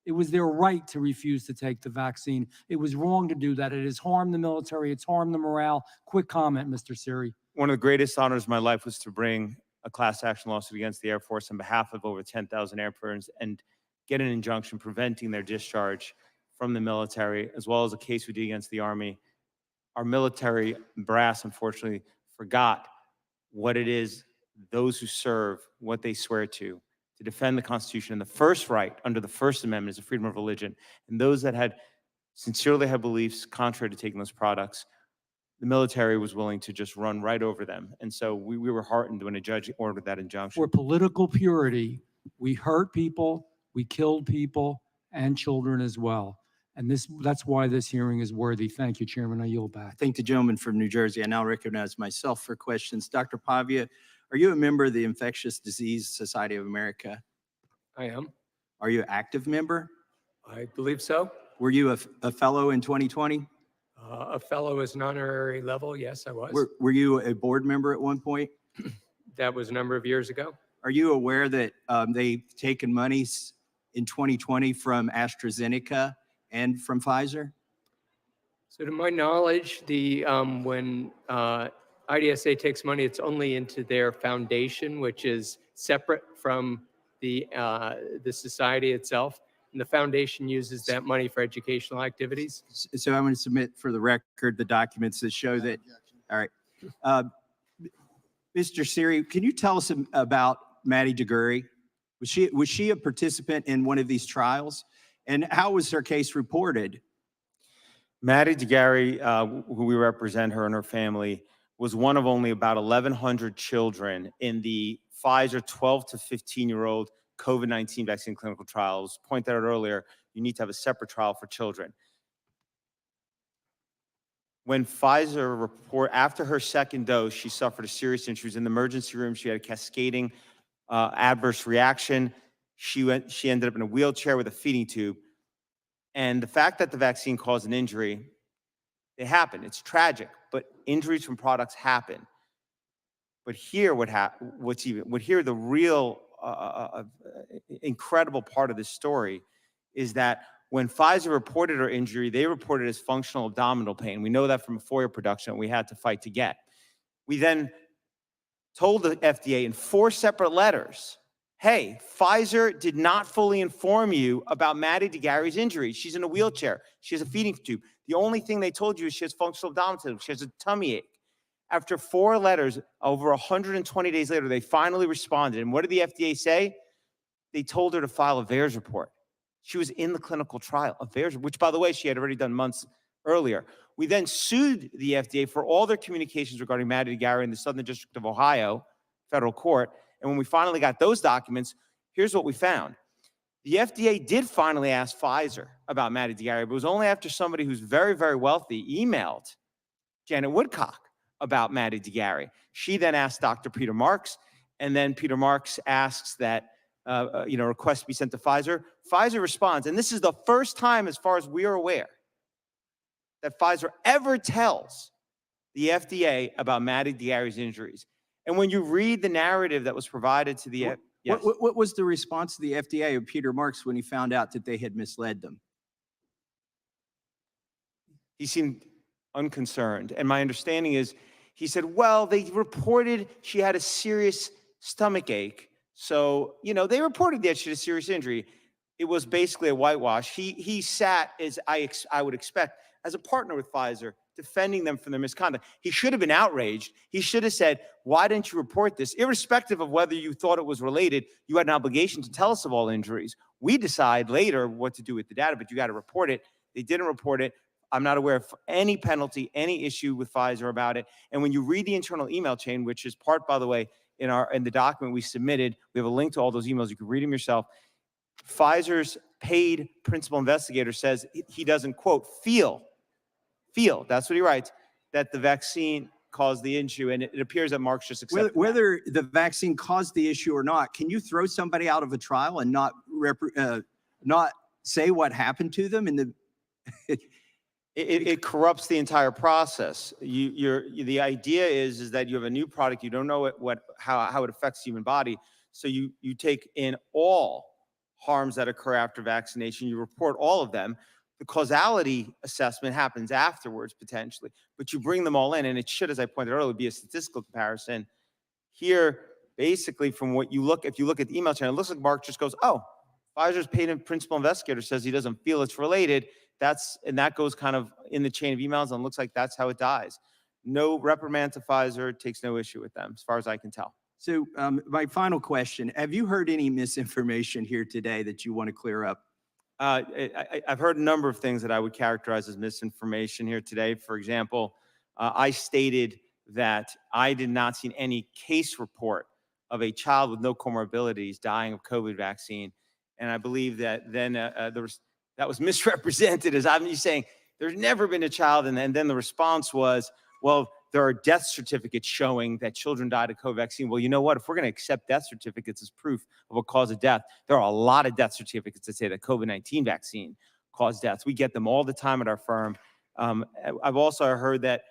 It was their right to refuse to take the vaccine. It was wrong to do that. It has harmed the military. It's harmed the morale. Quick comment, Mr. Siri. One of the greatest honors of my life was to bring a class action lawsuit against the Air Force on behalf of over 10,000 airplanes and get an injunction preventing their discharge from the military, as well as a case we did against the Army. Our military brass, unfortunately, forgot what it is those who serve, what they swear to defend the Constitution. And the first right under the First Amendment is the freedom of religion. And those that had sincerely had beliefs contrary to taking those products, the military was willing to just run right over them. And so we were heartened when a judge ordered that injunction. For political purity, we hurt people, we killed people, and children as well. And that's why this hearing is worthy. Thank you, Chairman. I yield back. Thank the gentleman from New Jersey. I now recognize myself for questions. Dr. Pavia, are you a member of the Infectious Disease Society of America? I am. Are you an active member? I believe so. Were you a fellow in 2020? A fellow is an honorary level. Yes, I was. Were you a board member at one point? That was a number of years ago. Are you aware that they've taken monies in 2020 from AstraZeneca and from Pfizer? So to my knowledge, when IDSA takes money, it's only into their foundation, which is separate from the society itself. And the foundation uses that money for educational activities. So I'm going to submit for the record the documents that show that. All right. Mr. Siri, can you tell us about Maddie DeGury? Was she a participant in one of these trials? And how was her case reported? Maddie DeGury, who we represent, her and her family, was one of only about 1,100 children in the Pfizer 12 to 15-year-old COVID-19 vaccine clinical trials. Pointed out earlier, you need to have a separate trial for children. When Pfizer after her second dose, she suffered a serious injury. She was in the emergency room. She had a cascading adverse reaction. She ended up in a wheelchair with a feeding tube. And the fact that the vaccine caused an injury They happen. It's tragic, but injuries from products happen. But here, the real incredible part of this story is that when Pfizer reported her injury, they reported as functional abdominal pain. We know that from a FOIA production we had to fight to get. We then told the FDA in 4 separate letters, hey, Pfizer did not fully inform you about Maddie DeGarry's injury. She's in a wheelchair. She has a feeding tube. The only thing they told you is she has functional abdominal pain. She has a tummy ache. After 4 letters, over 120 days later, they finally responded. And what did the FDA say? They told her to file a VAERS report. She was in the clinical trial, a VAERS, which, by the way, she had already done months earlier. We then sued the FDA for all their communications regarding Maddie DeGarry in the Southern District of Ohio federal court. And when we finally got those documents, here's what we found. The FDA did finally ask Pfizer about Maddie DeGarry, but it was only after somebody who's very, very wealthy emailed Janet Woodcock about Maddie DeGarry. She then asked Dr. Peter Marks, and then Peter Marks asks that request be sent to Pfizer. Pfizer responds, and this is the first time, as far as we are aware, that Pfizer ever tells the FDA about Maddie DeGarry's injuries. And when you read the narrative that was provided to the yes. What was the response to the FDA of Peter Marks when he found out that they had misled them? He seemed unconcerned. And my understanding is he said, well, they reported she had a serious stomach ache. So, they reported that she had a serious injury. It was basically a whitewash. He sat, as I would expect, as a partner with Pfizer, defending them from their misconduct. He should have been outraged. He should have said, why didn't you report this? Irrespective of whether you thought it was related, you had an obligation to tell us of all injuries. We decide later what to do with the data, but you got to report it. They didn't report it. I'm not aware of any penalty, any issue with Pfizer about it. And when you read the internal email chain, which is part, by the way, in the document we submitted, we have a link to all those emails. You can read them yourself. Pfizer's paid principal investigator says he doesn't, quote, feel, that's what he writes, that the vaccine caused the issue. And it appears that Mark's just accepted Whether the vaccine caused the issue or not, can you throw somebody out of a trial and not say what happened to them? It corrupts the entire process. The idea is that you have a new product, you don't know how it affects the human body, so you take in all harms that occur after vaccination, you report all of them. The causality assessment happens afterwards, potentially, but you bring them all in, and it should, as I pointed out earlier, be a statistical comparison. Here, basically, from what you look, if you look at the email chain, it looks like Mark just goes, oh, Pfizer's paid principal investigator says he doesn't feel it's related. And that goes kind of in the chain of emails, and looks like that's how it dies. No reprimand to Pfizer, takes no issue with them, as far as I can tell. So my final question, have you heard any misinformation here today that you want to clear up? I've heard a number of things that I would characterize as misinformation here today. For example, I stated that I did not see any case report of a child with no comorbidities dying of COVID vaccine. And I believe that then that was misrepresented as I'm saying there's never been a child. And then the response was, well, there are death certificates showing that children died of COVID vaccine. Well, you know what? If we're going to accept death certificates as proof of a cause of death, there are a lot of death certificates that say that COVID-19 vaccine caused deaths. We get them all the time at our firm. I've also heard that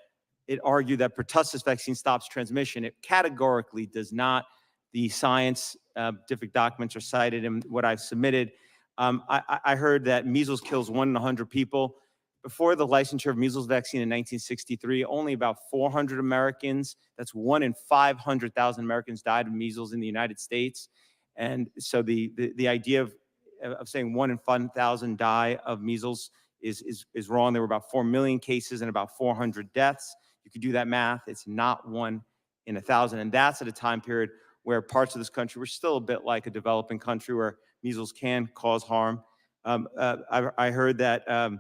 it argued that pertussis vaccine stops transmission. It categorically does not. The scientific documents are cited in what I've submitted. I heard that measles kills 1 in 100 people. Before the licensure of measles vaccine in 1963, only about 400 Americans, that's 1 in 500,000 Americans died of measles in the United States. And so the idea of saying 1 in 5,000 die of measles is wrong. There were about 4 million cases and about 400 deaths. You could do that math. It's not 1 in 1,000. And that's at a time period where parts of this country were still a bit like a developing country where measles can cause harm. I heard that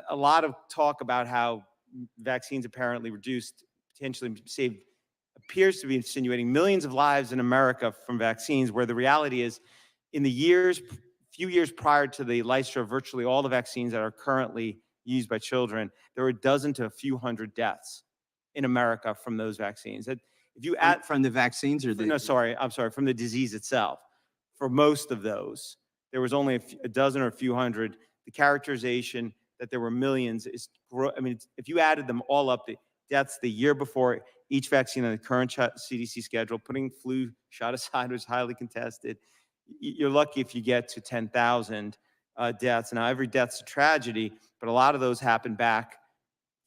a lot of talk about how vaccines apparently potentially saved, appears to be insinuating millions of lives in America from vaccines, where the reality is in the few years prior to the licensure of virtually all the vaccines that are currently used by children, there were a dozen to a few hundred deaths in America from those vaccines. If you add from the vaccines or the... No, sorry, I'm sorry, from the disease itself. For most of those, there was only a dozen or a few hundred. The characterization that there were millions is, I mean, if you added them all up, the deaths the year before each vaccine on the current CDC schedule, putting flu shot aside, was highly contested. You're lucky if you get to 10,000 deaths. Now, every death's a tragedy, but a lot of those happened back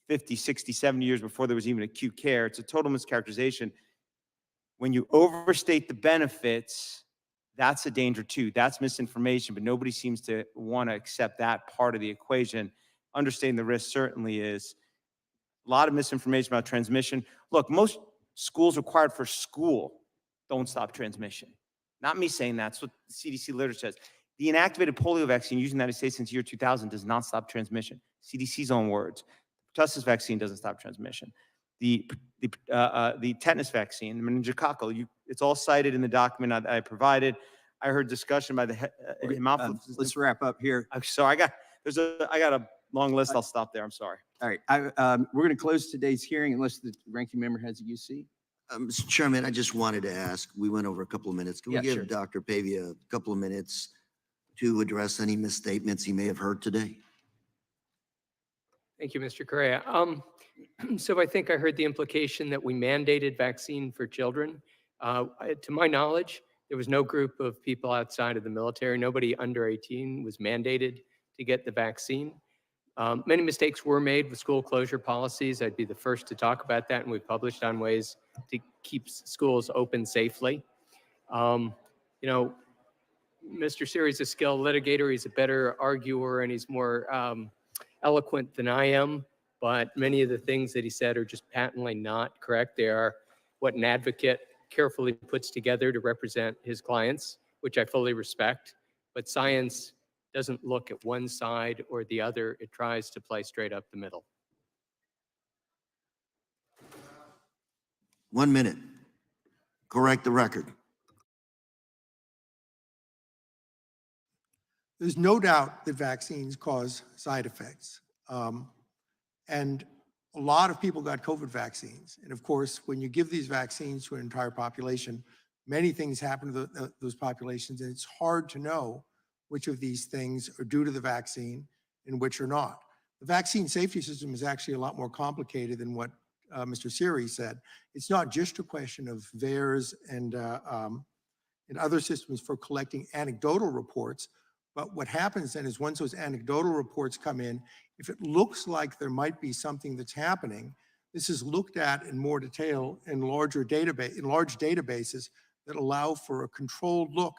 50, 60, 70 years before there was even acute care. It's a total mischaracterization. When you overstate the benefits, that's a danger too. That's misinformation, but nobody seems to want to accept that part of the equation. Understating the risk certainly is. A lot of misinformation about transmission. Look, most schools required for school don't stop transmission. Not me saying that. That's what the CDC literature says. The inactivated polio vaccine used in the United States since year 2000 does not stop transmission. CDC's own words. The pertussis vaccine doesn't stop transmission. The tetanus vaccine, the meningococcal, it's all cited in the document I provided. I heard discussion by the Let's wrap up here. I'm sorry, I got a long list. I'll stop there. I'm sorry. All right, we're going to close today's hearing unless the ranking member has a UC. Mr. Chairman, I just wanted to ask, we went over a couple of minutes. Can we Yeah, give sure. Dr. Pavia a couple of minutes to address any misstatements he may have heard today? Thank you, Mr. Correa. So I think I heard the implication that we mandated vaccine for children. To my knowledge, there was no group of people outside of the military. Nobody under 18 was mandated to get the vaccine. Many mistakes were made with school closure policies. I'd be the first to talk about that, and we've published on ways to keep schools open safely. You know, Mr. Siri's a skilled litigator. He's a better arguer, and he's more eloquent than I am. But many of the things that he said are just patently not correct. They are what an advocate carefully puts together to represent his clients, which I fully respect. But science doesn't look at one side or the other. It tries to play straight up the middle. 1 minute. Correct the record. There's no doubt that vaccines cause side effects. And a lot of people got COVID vaccines. And of course, when you give these vaccines to an entire population, many things happen to those populations, and it's hard to know which of these things are due to the vaccine and which are not. The vaccine safety system is actually a lot more complicated than what Mr. Siri said. It's not just a question of VAERS and other systems for collecting anecdotal reports, but what happens then is once those anecdotal reports come in, if it looks like there might be something that's happening, this is looked at in more detail in large databases that allow for a controlled look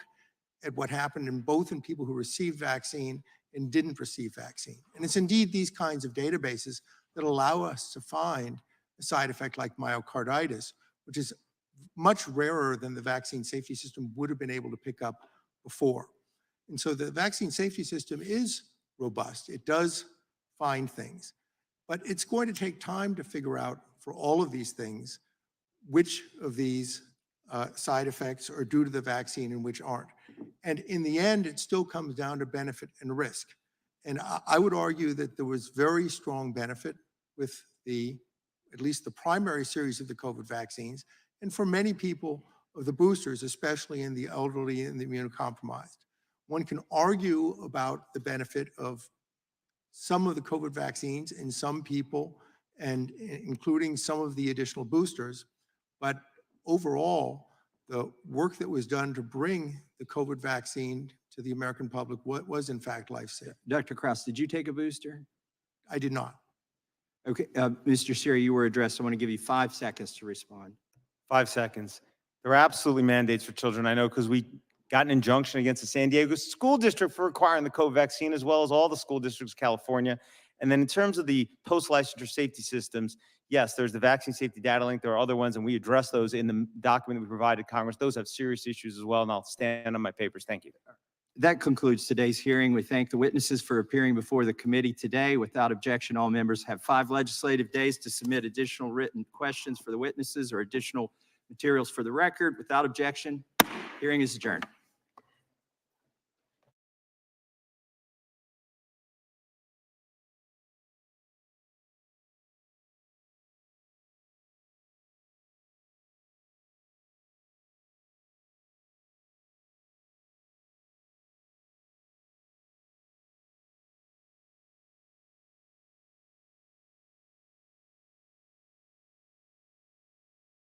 at what happened in people who received vaccine and didn't receive vaccine. And it's indeed these kinds of databases that allow us to find a side effect like myocarditis, which is much rarer than the vaccine safety system would have been able to pick up before. And so the vaccine safety system is robust. It does find things, but it's going to take time to figure out for all of these things, which of these side effects are due to the vaccine and which aren't. And in the end, it still comes down to benefit and risk. And I would argue that there was very strong benefit with at least the primary series of the COVID vaccines, and for many people of the boosters, especially in the elderly and the immunocompromised. One can argue about the benefit of some of the COVID vaccines in some people, and including some of the additional boosters, but overall, the work that was done to bring the COVID vaccine to the American public was in fact life-saving. Dr. Krause, did you take a booster? I did not. Okay, Mr. Siri, you were addressed. I want to give you 5 seconds to respond. 5 seconds. There are absolutely mandates for children. I know because we got an injunction against the San Diego School District for requiring the COVID vaccine, as well as all the school districts of California. And then in terms of the post-licensure safety systems, yes, there's the vaccine safety data link. There are other ones, and we address those in the document that we provided Congress. Those have serious issues as well, and I'll stand on my papers. Thank you. That concludes today's hearing. We thank the witnesses for appearing before the committee today. Without objection, all members have 5 legislative days to submit additional written questions for the witnesses or additional materials for the record. Without objection, hearing is adjourned.